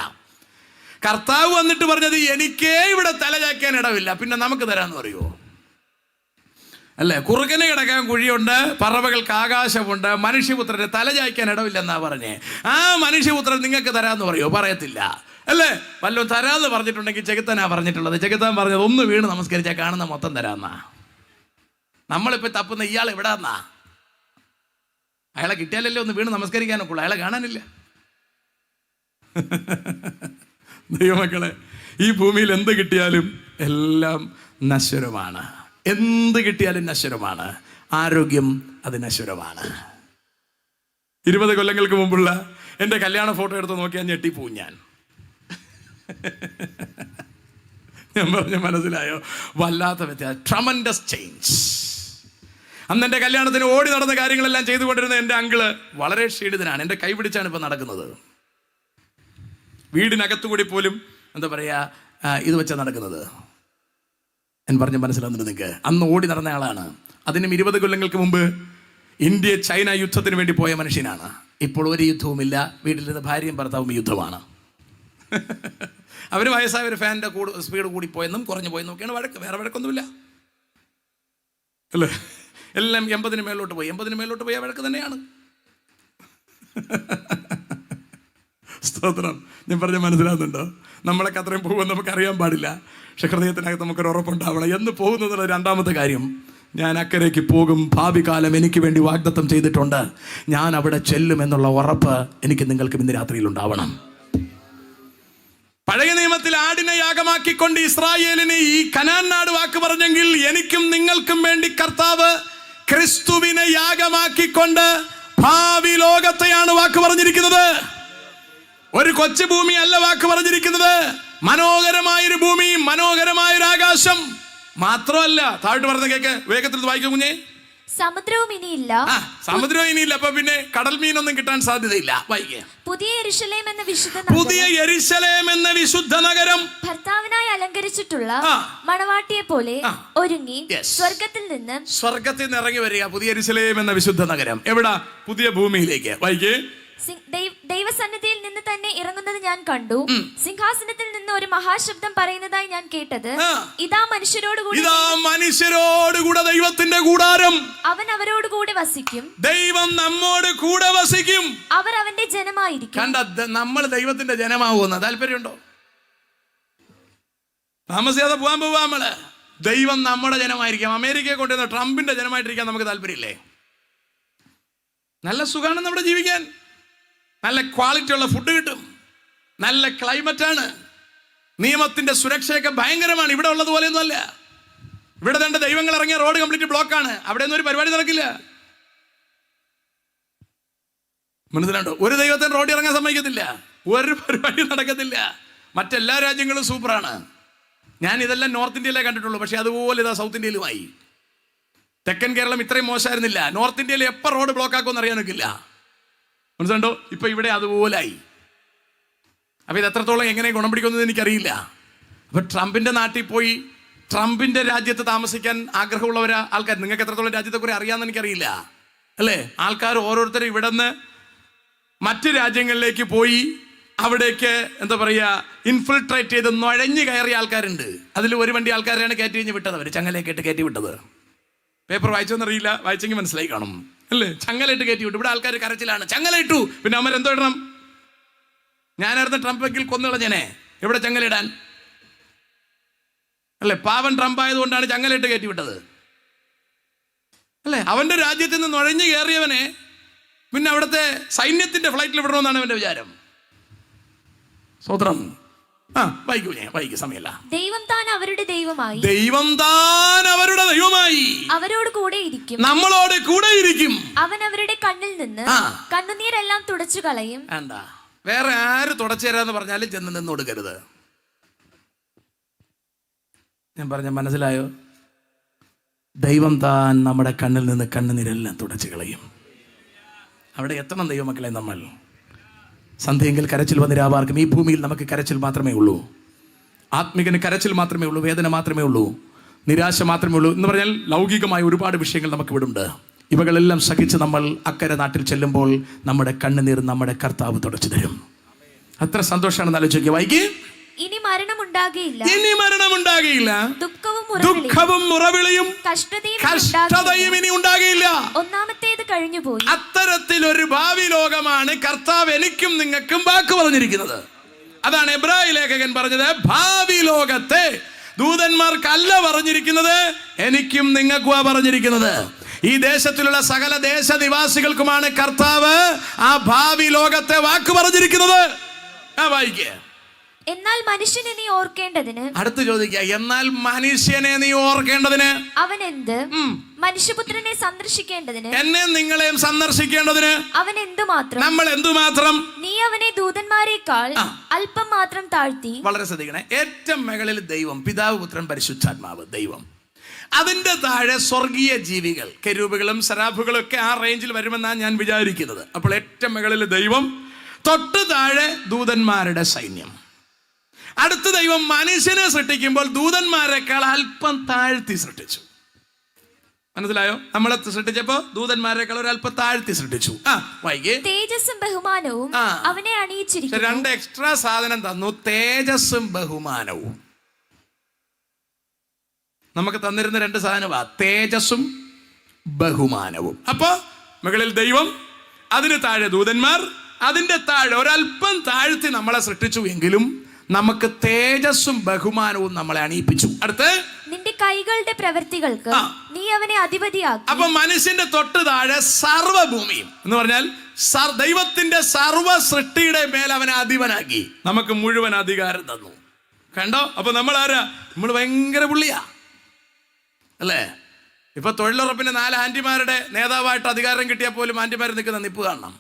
കർത്താവ് വന്നിട്ട് പറഞ്ഞത് എനിക്കേ ഇവിടെ തലചായ്ക്കാൻ ഇടമില്ല, പിന്നെ നമുക്ക് തരാന്ന് പറയുമോ? അല്ലേ? കുറുക്കന് കിടക്കാൻ കുഴിയുണ്ട്, പറവകൾക്ക് ആകാശമുണ്ട്, മനുഷ്യപുത്രന് തലചായ്ക്കാൻ ഇടമില്ലെന്നാ പറഞ്ഞേ. ആ മനുഷ്യപുത്രൻ നിങ്ങൾക്ക് തരാന്ന് പറയുമോ? പറയത്തില്ല. അല്ലേ? വല്ലതും തരാന്ന് പറഞ്ഞിട്ടുണ്ടെങ്കിൽ ചെകുത്താനാ പറഞ്ഞിട്ടുള്ളത്. ചെകുത്താൻ പറഞ്ഞത് ഒന്ന് വീണ് നമസ്കരിച്ചാൽ കാണുന്ന മൊത്തം തരാന്നാ. നമ്മളിപ്പോൾ തപ്പുന്ന ഇയാൾ എവിടാന്നാ? അയാളെ കിട്ടിയാലല്ലേ ഒന്ന് വീണ് നമസ്കരിക്കാനൊക്കെ ഉള്ളൂ, അയാളെ കാണാനില്ല. ദൈവമക്കളെ, ഈ ഭൂമിയിൽ എന്ത് കിട്ടിയാലും എല്ലാം നശ്വരമാണ്. എന്ത് കിട്ടിയാലും നശ്വരമാണ്. ആരോഗ്യം അത് നശ്വരമാണ്. 20 കൊല്ലങ്ങൾക്ക് മുമ്പുള്ള എൻ്റെ കല്യാണ ഫോട്ടോ എടുത്ത് നോക്കിയാൽ ഞെട്ടിപ്പോവും ഞാൻ. ഞാൻ പറഞ്ഞ മനസ്സിലായോ? വല്ലാത്ത വ്യത്യാസം, ട്രമൻഡസ് ചേഞ്ച്. അന്ന് എൻ്റെ കല്യാണത്തിന് ഓടി നടന്ന കാര്യങ്ങളെല്ലാം ചെയ്തുകൊണ്ടിരുന്ന എൻ്റെ അങ്കിള് വളരെ ക്ഷീണിതനാണ്. എൻ്റെ കൈ പിടിച്ചാണ് ഇപ്പം നടക്കുന്നത്. വീടിനകത്തുകൂടി പോലും എന്താ പറയുക, ഇത് വെച്ചാണ് നടക്കുന്നത്. ഞാൻ പറഞ്ഞ് മനസ്സിലാവുന്നുണ്ട് നിങ്ങൾക്ക്? അന്ന് ഓടി നടന്ന ആളാണ്. അതിനും 20 കൊല്ലങ്ങൾക്ക് മുമ്പ് ഇന്ത്യ ചൈന യുദ്ധത്തിന് വേണ്ടി പോയ മനുഷ്യനാണ്. ഇപ്പോൾ ഒരു യുദ്ധവുമില്ല. വീട്ടിലിരുന്ന് ഭാര്യയും ഭർത്താവും യുദ്ധമാണ്. അവർ വയസ്സായ ഒരു ഫാനിൻ്റെ സ്പീഡ് കൂടി പോയെന്നും കുറഞ്ഞു പോയെന്നും ഒക്കെയാണ് വഴക്ക്. വേറെ വഴക്കൊന്നുമില്ല അല്ലേ? എല്ലാം 80-ന് മേലോട്ട് പോയി. 80-ന് മേലോട്ട് പോയ വഴക്ക് തന്നെയാണ്. സ്തോത്രം. ഞാൻ പറഞ്ഞ മനസ്സിലാകുന്നുണ്ടോ? നമ്മളൊക്കെ അത്രയും പോകുമെന്ന് നമുക്കറിയാൻ പാടില്ല. പക്ഷെ ഹൃദയത്തിനകത്ത് നമുക്കൊരു ഉറപ്പുണ്ടാവണം. എന്ന് പോകുന്നതിനുള്ള രണ്ടാമത്തെ കാര്യം, ഞാൻ അക്കരയ്ക്ക് പോകും. ഭാവി കാലം എനിക്ക് വേണ്ടി വാഗ്ദത്തം ചെയ്തിട്ടുണ്ട്. ഞാൻ അവിടെ ചെല്ലും എന്നുള്ള ഉറപ്പ് എനിക്ക് നിങ്ങൾക്കും ഇന്ന് രാത്രിയിൽ ഉണ്ടാവണം. പഴയ നിയമത്തിൽ ആടിനെ യാഗമാക്കിക്കൊണ്ട് ഇസ്രായേലിന് ഈ കനാൻ നാട് വാക്ക് പറഞ്ഞെങ്കിൽ എനിക്കും നിങ്ങൾക്കും വേണ്ടി കർത്താവ് ക്രിസ്തുവിനെ യാഗമാക്കിക്കൊണ്ട് ഭാവി ലോകത്തെയാണ് വാക്ക് പറഞ്ഞിരിക്കുന്നത്. ഒരു കൊച്ചു ഭൂമി അല്ല വാക്ക് പറഞ്ഞിരിക്കുന്നത്. മനോഹരമായൊരു ഭൂമി, മനോഹരമായൊരു ആകാശം മാത്രമല്ല. താഴോട്ട് പറഞ്ഞ കേക്ക്, വേഗത്തിൽ വായിക്കും കുഞ്ഞേ. സമുദ്രവും ഇനിയില്ല. സമുദ്രവും ഇനിയില്ല. അപ്പൊ പിന്നെ കടൽ മീനൊന്നും കിട്ടാൻ സാധ്യതയില്ല. വായിക്കുക. പുതിയ യെരൂശലേം എന്ന വിശുദ്ധ നഗരം ഭർത്താവിനായി അലങ്കരിച്ചിട്ടുള്ള മണവാട്ടിയെ പോലെ ഒരുങ്ങി സ്വർഗത്തിൽ നിന്ന് ഇറങ്ങി വരിക. പുതിയ യെരൂശലേം എന്ന വിശുദ്ധ നഗരം എവിടാ? പുതിയ ഭൂമിയിലേക്ക്. വായിക്കേ. ദൈവസന്നിധിയിൽ നിന്ന് തന്നെ ഇറങ്ങുന്നത് ഞാൻ കണ്ടു. സിംഹാസനത്തിൽ നിന്ന് ഒരു മഹാശബ്ദം പറയുന്നതായി ഞാൻ കേട്ടത്, ഇതാ മനുഷ്യരോടുകൂടെ ദൈവത്തിന്റെ കൂടാരം. അവൻ അവരോടുകൂടെ വസിക്കും. ദൈവം നമ്മോട് കൂടെ വസിക്കും. അവർ അവന്റെ ജനമായിരിക്കും. കണ്ട, നമ്മൾ ദൈവത്തിന്റെ ജനമാവുന്ന താല്പര്യമുണ്ടോ? താമസിയാതെ പോകാൻ പോവാ. നമ്മള് ദൈവം നമ്മുടെ ജനമായിരിക്കാം. അമേരിക്കയെ കൊണ്ടുവന്ന ട്രംപിന്റെ ജനമായിട്ടിരിക്കാൻ നമുക്ക് താല്പര്യമില്ലേ? നല്ല സുഖമാണ് നമ്മുടെ ജീവിക്കാൻ. നല്ല ക്വാളിറ്റി ഉള്ള ഫുഡ് കിട്ടും. നല്ല ക്ലൈമറ്റാണ്. നിയമത്തിന്റെ സുരക്ഷയൊക്കെ ഭയങ്കരമാണ്. ഇവിടെ ഉള്ളതുപോലെയൊന്നും അല്ല. ഇവിടെ രണ്ട് ദൈവങ്ങൾ ഇറങ്ങിയ റോഡ് കംപ്ലീറ്റ് ബ്ലോക്കാണ്. അവിടെ ഒന്നും ഒരു പരിപാടി നടക്കില്ല. മനസ്സിലാണ്ടോ? ഒരു ദൈവത്തിന് റോഡിൽ ഇറങ്ങാൻ സമ്മതിക്കത്തില്ല. ഒരു പരിപാടി നടക്കത്തില്ല. മറ്റെല്ലാ രാജ്യങ്ങളും സൂപ്പറാണ്. ഞാൻ ഇതെല്ലാം നോർത്ത് ഇന്ത്യയിലേ കണ്ടിട്ടുള്ളൂ. പക്ഷെ അതുപോലെ ഇതാ സൗത്ത് ഇന്ത്യയിലുമായി. തെക്കൻ കേരളം ഇത്രയും മോശമായിരുന്നില്ല. നോർത്ത് ഇന്ത്യയിൽ എപ്പോൾ റോഡ് ബ്ലോക്ക് ആക്കുമെന്ന് അറിയാനൊക്കില്ല. മനസ്സിലുണ്ടോ? ഇപ്പൊ ഇവിടെ അതുപോലായി. അപ്പൊ ഇത് എത്രത്തോളം എങ്ങനെ ഗുണം പിടിക്കുന്നത് എനിക്കറിയില്ല. അപ്പൊ ട്രംപിന്റെ നാട്ടിൽ പോയി ട്രംപിന്റെ രാജ്യത്ത് താമസിക്കാൻ ആഗ്രഹമുള്ളവരാ ആൾക്കാർ. നിങ്ങൾക്ക് എത്രത്തോളം രാജ്യത്തെ കുറിച്ച് അറിയാമെന്ന് എനിക്കറിയില്ല, അല്ലേ? ആൾക്കാർ ഓരോരുത്തരും ഇവിടെ നിന്ന് മറ്റ് രാജ്യങ്ങളിലേക്ക് പോയി അവിടേക്ക് എന്താ പറയുക, ഇൻഫിൽട്രേറ്റ് ചെയ്ത് നുഴഞ്ഞു കയറിയ ആൾക്കാരുണ്ട്. അതിൽ ഒരു വണ്ടി ആൾക്കാരെയാണ് കയറ്റി കഴിഞ്ഞ് വിട്ടത്, അവർ ചങ്ങലയൊക്കെ കയറ്റി വിട്ടത്. പേപ്പർ വായിച്ചോന്നറിയില്ല, വായിച്ചെങ്കിൽ മനസ്സിലായി കാണും, അല്ലേ? ചങ്ങലയിട്ട് കയറ്റി വിട്ടു. ഇവിടെ ആൾക്കാർ കരച്ചിലാണ്, ചങ്ങലയിട്ടു. പിന്നെ അമ്മ എന്തോ ഇടണം? ഞാനായിരുന്നു ട്രംപെങ്കിൽ കൊന്നുകളഞ്ഞനെ, ഇവിടെ ചങ്ങലയിടാൻ, അല്ലേ? പാവൻ ട്രംപ് ആയതുകൊണ്ടാണ് ചങ്ങലയിട്ട് കയറ്റി വിട്ടത്, അല്ലേ? അവന്റെ രാജ്യത്ത് നിന്ന് നുഴഞ്ഞു കയറിയവനെ പിന്നെ അവിടുത്തെ സൈന്യത്തിന്റെ ഫ്ലൈറ്റിൽ വിടണമെന്നാണ് അവന്റെ വിചാരം. സ്വതന്ത്രം. വായിക്കൂ, ഞാൻ വായിക്കും, സമയമല്ല. ദൈവം താൻ അവരുടെ ദൈവമായി, ദൈവം താൻ അവരുടെ ദൈവമായി അവരോട് കൂടെ ഇരിക്കും, നമ്മളോട് കൂടെ ഇരിക്കും. അവൻ അവരുടെ കണ്ണിൽ നിന്ന് കണ്ണുനീരെല്ലാം തുടച്ചു കളയും. എന്താ വേറെ ആര് തുടച്ചു തരാന്ന് പറഞ്ഞാലും ചെന്ന് നിന്ന് കൊടുക്കരുത്. ഞാൻ പറഞ്ഞ മനസ്സിലായോ? ദൈവം താൻ നമ്മുടെ കണ്ണിൽ നിന്ന് കണ്ണുനീരെല്ലാം തുടച്ചു കളയും. അവിടെ എത്തണം ദൈവമക്കളെ. നമ്മൾ സന്ധ്യയെങ്കിൽ കരച്ചിൽ വന്നിരാവാർക്കും. ഈ ഭൂമിയിൽ നമുക്ക് കരച്ചിൽ മാത്രമേ ഉള്ളൂ. ആത്മികന് കരച്ചിൽ മാത്രമേ ഉള്ളൂ, വേദന മാത്രമേ ഉള്ളൂ, നിരാശ മാത്രമേ ഉള്ളൂ എന്ന് പറഞ്ഞാൽ ലൗകികമായ ഒരുപാട് വിഷയങ്ങൾ നമുക്ക് ഇവിടുണ്ട്. ഇവകളെല്ലാം സഹിച്ച് നമ്മൾ അക്കരെ നാട്ടിൽ ചെല്ലുമ്പോൾ നമ്മുടെ കണ്ണുനീർ നമ്മുടെ കർത്താവ് തുടച്ചു തരും. അത്ര സന്തോഷമാണെന്ന് ആലോചിക്കുക. വായിക്ക്. ഇനി മരണമുണ്ടാകുകയില്ല, ഇനി മരണമുണ്ടാകുകയില്ല, ദുഃഖവും മുറവിളിയും കഷ്ടതയും ഇനി ഉണ്ടാകുകയില്ല. ഒന്നാമത്തേത് കഴിഞ്ഞുപോയി. അത്തരത്തിലൊരു ഭാവി ലോകമാണ് കർത്താവ് എനിക്കും നിങ്ങൾക്കും വാക്ക് പറഞ്ഞിരിക്കുന്നത്. അതാണ് എബ്രായ ലേഖകൻ പറഞ്ഞത്. ഭാവി ലോകത്തെ ദൂതന്മാർക്കല്ല പറഞ്ഞിരിക്കുന്നത്, എനിക്കും നിങ്ങൾക്കുവാ പറഞ്ഞിരിക്കുന്നത്. ഈ ദേശത്തിലുള്ള സകല ദേശനിവാസികൾക്കുമാണ് കർത്താവ് ആ ഭാവി ലോകത്തെ വാക്ക് പറഞ്ഞിരിക്കുന്നത്. വായിക്കുക. എന്നാൽ മനുഷ്യനെ നീ ഓർക്കേണ്ടതിന്, അടുത്ത് ചോദിക്കുക, എന്നാൽ മനുഷ്യനെ നീ ഓർക്കേണ്ടതിന് അവൻ എന്ത്? മനുഷ്യപുത്രനെ സന്ദർശിക്കേണ്ടതിന്, എന്നെ നിങ്ങളെയും സന്ദർശിക്കേണ്ടതിന് അവൻ എന്തുമാത്രം, നമ്മൾ എന്തുമാത്രം, നീ അവനെ ദൂതന്മാരെക്കാൾ അല്പം മാത്രം താഴ്ത്തി. വളരെ ശ്രദ്ധിക്കണേ. ഏറ്റവും മുകളിൽ ദൈവം, പിതാവ്, പുത്രൻ, പരിശുദ്ധാത്മാവ്, ദൈവം. അതിന്റെ താഴെ സ്വർഗീയ ജീവികൾ, കെരൂബുകളും സെറാഫുകളും ഒക്കെ ആ റേഞ്ചിൽ വരുമെന്നാണ് ഞാൻ വിചാരിക്കുന്നത്. അപ്പോൾ ഏറ്റവും മുകളിൽ ദൈവം, തൊട്ട് താഴെ ദൂതന്മാരുടെ സൈന്യം. അടുത്ത ദൈവം മനുഷ്യനെ സൃഷ്ടിക്കുമ്പോൾ ദൂതന്മാരെക്കാൾ അല്പം താഴ്ത്തി സൃഷ്ടിച്ചു. മനസ്സിലായോ? നമ്മളെ സൃഷ്ടിച്ചപ്പോ ദൂതന്മാരെക്കാൾ ഒരു അല്പം താഴ്ത്തി സൃഷ്ടിച്ചു. വൈകി തേജസ്സും ബഹുമാനവും അവനെ അണിയിച്ചിരിക്കുന്നു. രണ്ട് എക്സ്ട്രാ സാധനം തന്നു, തേജസ്സും ബഹുമാനവും. നമുക്ക് തന്നിരുന്ന രണ്ട് സാധനമാ, തേജസ്സും ബഹുമാനവും. അപ്പോ മുകളിൽ ദൈവം, അതിന് താഴെ ദൂതന്മാർ, അതിന്റെ താഴെ ഒരല്പം താഴ്ത്തി നമ്മളെ സൃഷ്ടിച്ചു എങ്കിലും നമുക്ക് തേജസ്സും ബഹുമാനവും നമ്മളെ അണിയിപ്പിച്ചു. അടുത്ത് നിന്റെ കൈകളുടെ പ്രവൃത്തികൾക്ക് നീ അവനെ അധിപതിയാക്കി. അപ്പൊ മനുഷ്യന്റെ തൊട്ട് താഴെ സർവ്വഭൂമിയും എന്ന് പറഞ്ഞാൽ ദൈവത്തിന്റെ സർവ്വ സൃഷ്ടിയുടെ മേൽ അവനെ അധിപനാക്കി, നമുക്ക് മുഴുവൻ അധികാരം തന്നു. കണ്ടോ? അപ്പൊ നമ്മൾ ആരാ? നമ്മൾ ഭയങ്കര പുള്ളിയാ, അല്ലേ? ഇപ്പൊ തൊഴിലുറപ്പിന്റെ 4 ആന്റിമാരുടെ നേതാവായിട്ട് അധികാരം കിട്ടിയാൽ പോലും ആന്റിമാർ നിൽക്കുന്ന നിപ്പ് കാണണം.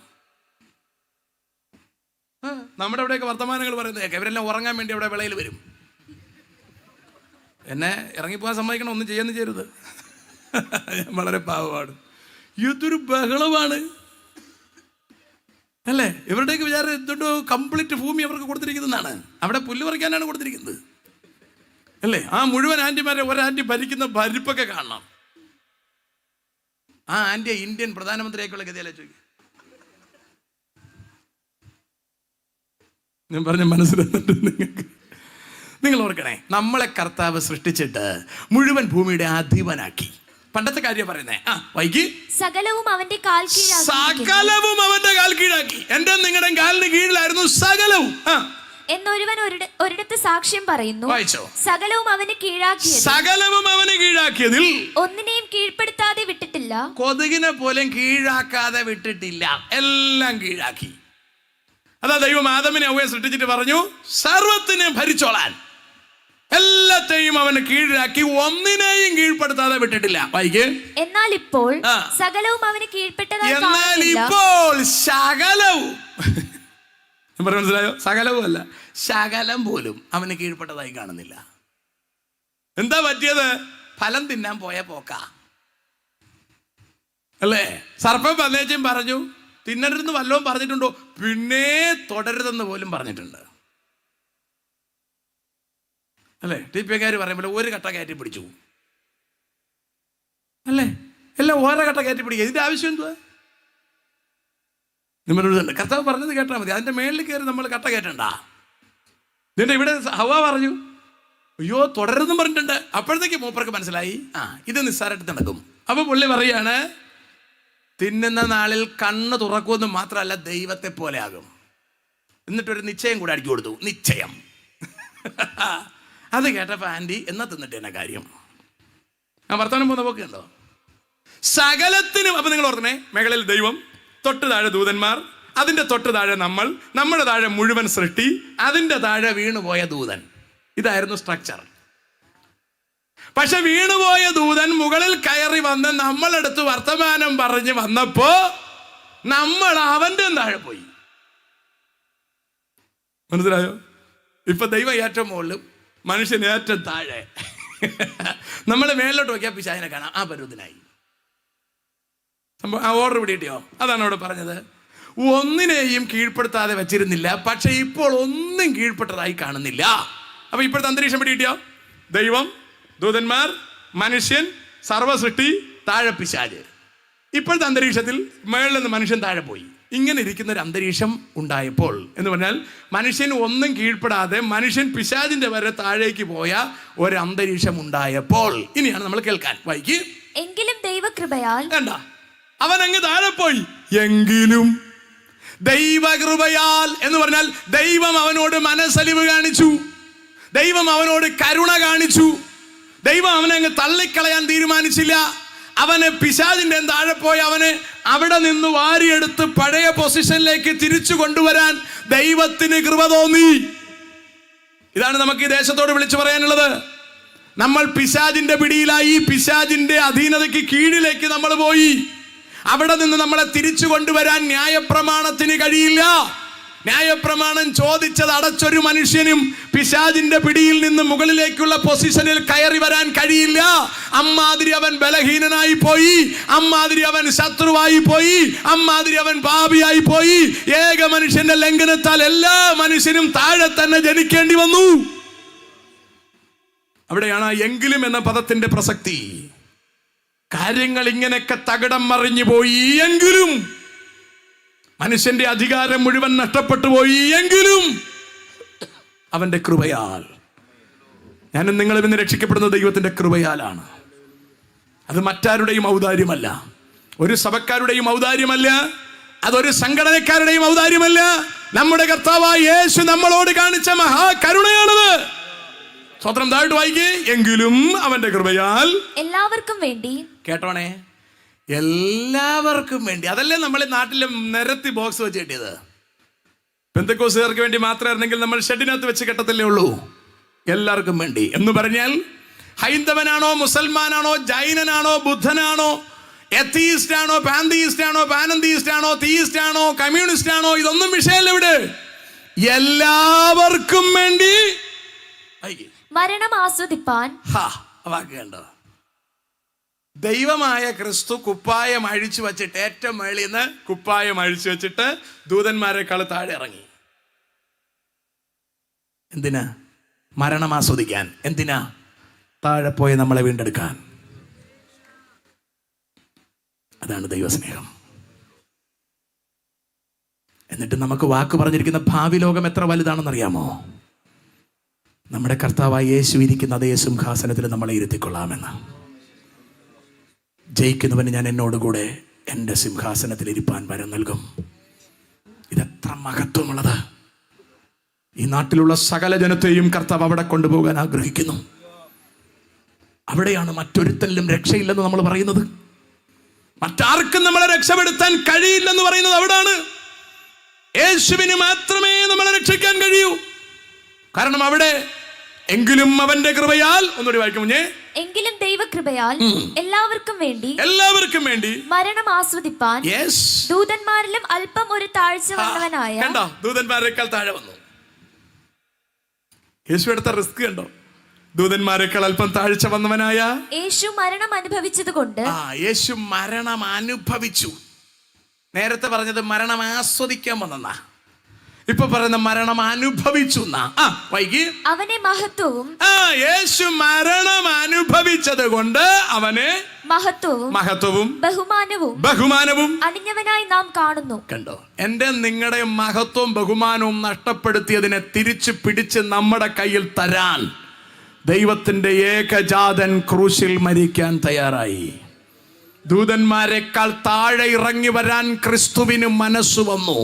നമ്മുടെ അവിടെയൊക്കെ വർത്തമാനങ്ങൾ പറയുന്നത് കേൾക്കാം. ഇവരെല്ലാം ഉറങ്ങാൻ വേണ്ടി അവിടെ വിളയിൽ വരും. എന്നെ ഇറങ്ങിപ്പോകാൻ സമ്മതിക്കണം, ഒന്നും ചെയ്യാന്ന് ചെയ്യരുത്. വളരെ പാവമാണ്. ഇതൊരു ബഹളമാണ്, അല്ലേ? ഇവരുടെയൊക്കെ വിചാരം എന്തുകൊണ്ടോ കംപ്ലീറ്റ് ഭൂമി അവർക്ക് കൊടുത്തിരിക്കുന്നതാണ്. അവിടെ പുല്ല് പറിക്കാനാണ് കൊടുത്തിരിക്കുന്നത്, അല്ലേ? ആ മുഴുവൻ ആന്റിമാരെ ഒരാന്റി ഭരിക്കുന്ന ഭരിപ്പൊക്കെ കാണണം. ആ ആന്റിയെ ഇന്ത്യൻ പ്രധാനമന്ത്രിയായിട്ടുള്ള ഗതിയല്ലേ ചോദിക്കും. ഞാൻ പറഞ്ഞ മനസ്സിലാകുന്നുണ്ട് നിങ്ങൾക്ക്? നിങ്ങൾ ഓർക്കണേ, നമ്മളെ കർത്താവ് സൃഷ്ടിച്ചിട്ട് മുഴുവൻ ഭൂമിയുടെ അധിപനാക്കി. പണ്ടത്തെ കാര്യം പറയുന്നേ. വൈകി. സകലവും അവന്റെ കാൽ കീഴാക്കി. സകലവും അവന്റെ കാൽ കീഴാക്കി. എന്റെ നിങ്ങളുടെ കാലിന് കീഴിലായിരുന്നു സകലവും എന്നൊരുവൻ ഒരിടത്ത് സാക്ഷ്യം പറയുന്നു. വായിച്ചോ? സകലവും അവന് കീഴാക്കിയത്, സകലവും അവന് കീഴാക്കിയതിൽ ഒന്നിനെയും കീഴ്പ്പെടുത്താതെ വിട്ടിട്ടില്ല. കൊതുകിനെ പോലും കീഴാക്കാതെ വിട്ടിട്ടില്ല, എല്ലാം കീഴാക്കി. അതാ ദൈവം ആദമിനെ അവയെ സൃഷ്ടിച്ചിട്ട് പറഞ്ഞു, സർവത്തിനെ ഭരിച്ചോളാൻ. എല്ലാത്തെയും അവന് കീഴാക്കി, ഒന്നിനെയും കീഴ്പ്പെടുത്താതെ വിട്ടിട്ടില്ല. വായിക്ക്. എന്നാൽ ഇപ്പോൾ സകലവും അവന് കീഴ്പ്പെട്ടതായി കാണുന്നില്ല. എന്നാൽ ഇപ്പോൾ സകലവും, മനസ്സിലായോ? സകലവും അല്ല, ശകലം പോലും അവന് കീഴ്പ്പെട്ടതായി കാണുന്നില്ല. എന്താ പറ്റിയത്? ഫലം തിന്നാൻ പോയ പോക്ക, അല്ലേ? സർപ്പം വന്നേച്ചും പറഞ്ഞു തിന്നരുതെന്ന് വല്ലതും പറഞ്ഞിട്ടുണ്ടോ? പിന്നെ തുടരുതെന്ന് പോലും പറഞ്ഞിട്ടുണ്ട്. അല്ലേ? ടിപ്പിക്കാർ പറയുമ്പോൾ ഒരു കട്ട കയറ്റി പിടിച്ചു അല്ലേ? എല്ലാം ഓരോ കട്ട കയറ്റി പിടിക്കുക. ഇതിന്റെ ആവശ്യം എന്തുവാ? നിങ്ങളോട് കർത്താവ് പറഞ്ഞത് കേട്ടാൽ മതി. അതിന്റെ മേളിൽ കയറി നമ്മൾ കട്ട കയറ്റണ്ട. ഇതിന്റെ ഇവിടെ ഹവ്വ പറഞ്ഞു, അയ്യോ തുടരുന്നും പറഞ്ഞിട്ടുണ്ട്. അപ്പോഴത്തേക്ക് മൂപ്പർക്ക് മനസ്സിലായി, ഇത് നിസ്സാരമായിട്ട് നടക്കും. അപ്പൊ പുള്ളി പറയാണ്, തിന്നുന്ന നാളിൽ കണ്ണ് തുറക്കുമെന്ന് മാത്രമല്ല, ദൈവത്തെ പോലെ ആകും. എന്നിട്ടൊരു നിശ്ചയം കൂടെ അടിച്ചു കൊടുത്തു. നിശ്ചയം. അത് കേട്ടപ്പോ ആൻറ്റി എന്നാ തിന്നിട്ട് എന്നെ കാര്യം. വർത്തമാനം പോകുന്ന പോക്ക് കണ്ടോ? സകലത്തിനും. അപ്പൊ നിങ്ങൾ ഓർക്കണേ, മേഖലയിൽ ദൈവം, തൊട്ട് താഴെ ദൂതന്മാർ, അതിന്റെ തൊട്ട് താഴെ നമ്മൾ, നമ്മുടെ താഴെ മുഴുവൻ സൃഷ്ടി, അതിന്റെ താഴെ വീണുപോയ ദൂതൻ. ഇതായിരുന്നു സ്ട്രക്ചർ. പക്ഷെ വീണുപോയ ദൂതൻ മുകളിൽ കയറി വന്ന് നമ്മളെടുത്ത് വർത്തമാനം പറഞ്ഞ് വന്നപ്പോ നമ്മൾ അവന്റെ താഴെ പോയി. മനസ്സിലായോ? ഇപ്പൊ ദൈവം ഏറ്റവും മുകളിലും മനുഷ്യൻ ഏറ്റവും താഴെ. നമ്മൾ മേലോട്ട് നോക്കിയാൽ പിശാചിനെ കാണാം. ആ പരുവത്തിനായി സംഭവം. ആ ഓർഡർ പിടികിട്ടിയോ? അതാണ് അവിടെ പറഞ്ഞത്. ഒന്നിനെയും കീഴ്പ്പെടുത്താതെ വെച്ചിരുന്നില്ല, പക്ഷെ ഇപ്പോൾ ഒന്നും കീഴ്പ്പെട്ടതായി കാണുന്നില്ല. അപ്പൊ ഇപ്പോഴത്തെ അന്തരീക്ഷം പിടികിട്ടിയോ? ദൈവം, ദൂതന്മാർ, മനുഷ്യൻ, സർവസൃഷ്ടി, താഴെ പിശാച്. ഇപ്പോഴത്തെ അന്തരീക്ഷത്തിൽ മേളിൽ നിന്ന് മനുഷ്യൻ താഴെ പോയി. ഇങ്ങനെ ഇരിക്കുന്ന ഒരു അന്തരീക്ഷം ഉണ്ടായപ്പോൾ എന്ന് പറഞ്ഞാൽ മനുഷ്യൻ ഒന്നും കീഴ്പ്പെടാതെ മനുഷ്യൻ പിശാചിന്റെ വരെ താഴേക്ക് പോയ ഒരു അന്തരീക്ഷം ഉണ്ടായപ്പോൾ ഇനിയാണ് നമ്മൾ കേൾക്കാൻ. വായിക്ക്. എങ്കിലും ദൈവകൃപയാൽ. വേണ്ട, അവൻ അങ്ങ് താഴെ പോയി. എങ്കിലും ദൈവകൃപയാൽ എന്ന് പറഞ്ഞാൽ ദൈവം അവനോട് മനസ്സലിവ് കാണിച്ചു, ദൈവം അവനോട് കരുണ കാണിച്ചു. ദൈവം അവനെ അങ്ങ് തള്ളിക്കളയാൻ തീരുമാനിച്ചില്ല. അവനെ പിശാചിന്റെ താഴെ പോയി അവനെ അവിടെ നിന്ന് വാരിയെടുത്ത് പഴയ പൊസിഷനിലേക്ക് തിരിച്ചു കൊണ്ടുവരാൻ ദൈവത്തിന് കൃപ തോന്നി. ഇതാണ് നമുക്ക് ഈ ദേശത്തോട് വിളിച്ചു പറയാനുള്ളത്. നമ്മൾ പിശാചിന്റെ പിടിയിലായി, പിശാചിന്റെ അധീനതയ്ക്ക് കീഴിലേക്ക് നമ്മൾ പോയി. അവിടെ നിന്ന് നമ്മളെ തിരിച്ചു കൊണ്ടുവരാൻ ന്യായപ്രമാണത്തിന് കഴിയില്ല. ന്യായപ്രമാണം ചോദിച്ചത് അടച്ചൊരു മനുഷ്യനും പിശാചിന്റെ പിടിയിൽ നിന്ന് മുകളിലേക്കുള്ള പൊസിഷനിൽ കയറി വരാൻ കഴിയില്ല. അമ്മാതിരി അവൻ ബലഹീനനായി പോയി, അമ്മാതിരി അവൻ ശത്രുവായി പോയി, അമ്മാതിരി അവൻ പാപിയായി പോയി. ഏക മനുഷ്യന്റെ ലംഘനത്താൽ എല്ലാ മനുഷ്യനും താഴെ തന്നെ ജനിക്കേണ്ടി വന്നു. അവിടെയാണ് എങ്കിലും എന്ന പദത്തിന്റെ പ്രസക്തി. കാര്യങ്ങൾ ഇങ്ങനെയൊക്കെ തകിടം മറിഞ്ഞു പോയി എങ്കിലും, മനുഷ്യന്റെ അധികാരം മുഴുവൻ നഷ്ടപ്പെട്ടു പോയി എങ്കിലും അവന്റെ കൃപയാൽ, ഞാനും നിങ്ങളും ഇന്ന് രക്ഷിക്കപ്പെടുന്ന ദൈവത്തിന്റെ കൃപയാലാണ്. അത് മറ്റാരുടെയും ഔദാര്യമല്ല, ഒരു സഭക്കാരുടെയും ഔദാര്യമല്ല, അതൊരു സംഘടനക്കാരുടെയും ഔദാര്യമല്ല. നമ്മുടെ കർത്താവായ യേശു നമ്മളോട് കാണിച്ച മഹാകരുണയാണത്. സ്വതന്ത്രം താഴ്ത്തു വായിക്കേ. എങ്കിലും അവന്റെ കൃപയാൽ എല്ലാവർക്കും വേണ്ടി. കേട്ടോണേ, എല്ലാവർക്കും വേണ്ടി. അതല്ലേ നമ്മൾ നാട്ടിലെ നിരത്തി ബോക്സ് വെച്ച് കെട്ടിയത്. പെന്തക്കോസുകാർക്ക് വേണ്ടി മാത്രമായിരുന്നെങ്കിൽ നമ്മൾ ഷെഡിനകത്ത് വെച്ച് കെട്ടത്തില്ലേ ഉള്ളൂ. എല്ലാവർക്കും വേണ്ടി എന്ന് പറഞ്ഞാൽ ഹൈന്ദവനാണോ, മുസൽമാനാണോ, ജൈനനാണോ, ബുദ്ധനാണോ, എത്തീസ്റ്റ് ആണോ, പാന്തീസ്റ്റ് ആണോ, പാനന്തീസ്റ്റ് ആണോ, തീയിസ്റ്റ് ആണോ, കമ്മ്യൂണിസ്റ്റ് ആണോ, ഇതൊന്നും വിഷയമല്ല. ഇവിടെ എല്ലാവർക്കും വേണ്ടി മരണം ആസ്വദിപ്പാൻ. വാക്കേണ്ടോ? ദൈവമായ ക്രിസ്തു കുപ്പായം അഴിച്ചു വച്ചിട്ട്, ഏറ്റവും മേളിൽ നിന്ന് കുപ്പായം അഴിച്ചു വെച്ചിട്ട് ദൂതന്മാരെക്കാൾ താഴെ ഇറങ്ങി. എന്തിനാ? മരണം ആസ്വദിക്കാൻ. എന്തിനാ? താഴെ പോയി നമ്മളെ വീണ്ടെടുക്കാൻ. അതാണ് ദൈവസ്നേഹം. എന്നിട്ട് നമുക്ക് വാക്ക് പറഞ്ഞിരിക്കുന്ന ഭാവി ലോകം എത്ര വലുതാണെന്നറിയാമോ? നമ്മുടെ കർത്താവായ യേശു ഇരിക്കുന്ന അതേ സിംഹാസനത്തിൽ നമ്മളെ ഇരുത്തിക്കൊള്ളാമെന്ന്. ജയിക്കുന്നവന് ഞാൻ എന്നോടുകൂടെ എൻ്റെ സിംഹാസനത്തിൽ ഇരിപ്പാൻ വരം നൽകും. ഇതെത്ര മഹത്വമുള്ളത്! ഈ നാട്ടിലുള്ള സകല ജനത്തെയും കർത്താവ് അവിടെ കൊണ്ടുപോകാൻ ആഗ്രഹിക്കുന്നു. അവിടെയാണ് മറ്റൊരുത്തനിലും രക്ഷയില്ലെന്ന് നമ്മൾ പറയുന്നത്. മറ്റാർക്കും നമ്മളെ രക്ഷപ്പെടുത്താൻ കഴിയില്ലെന്ന് പറയുന്നത് അവിടാണ്. യേശുവിന് മാത്രമേ നമ്മളെ രക്ഷിക്കാൻ കഴിയൂ. കാരണം അവിടെ എങ്കിലും അവന്റെ കൃപയാൽ, ഒന്നുകൂടി വായിക്കും കുഞ്ഞേ. എങ്കിലും ദൈവകൃപയാൽ എല്ലാവർക്കും വേണ്ടി, എല്ലാവർക്കും വേണ്ടി മരണം ആസ്വദിപ്പാൻ ദൂതന്മാരിലും അല്പം ഒരു താഴ്ച വന്നവനായ. കണ്ടോ? ദൂതന്മാരെക്കാൾ താഴെ വന്നു. യേശു എടുത്ത റിസ്ക് കണ്ടോ? ദൂതന്മാരെക്കാൾ അല്പം താഴ്ച വന്നവനായ യേശു മരണം അനുഭവിച്ചത് കൊണ്ട്. യേശു മരണം അനുഭവിച്ചു. നേരത്തെ പറഞ്ഞത് മരണം ആസ്വദിക്കാൻ വന്നെന്നാ. ഇപ്പൊ പറയുന്ന മരണം അനുഭവിച്ചു വൈകി അവനെ മഹത്വവും യേശു മരണം അനുഭവിച്ചത് കൊണ്ട് അവനെ മഹത്വവും ബഹുമാനവും അണിഞ്ഞവനായി നാം കാണുന്നു. കണ്ടോ, എന്റെ നിങ്ങളുടെ മഹത്വവും ബഹുമാനവും നഷ്ടപ്പെടുത്തിയതിനെ തിരിച്ചു പിടിച്ച് നമ്മുടെ കയ്യിൽ തരാൻ ദൈവത്തിന്റെ ഏകജാതൻ ക്രൂശിൽ മരിക്കാൻ തയ്യാറായി. ദൂതന്മാരെക്കാൾ താഴെ ഇറങ്ങി വരാൻ ക്രിസ്തുവിന് മനസ്സ് വന്നു.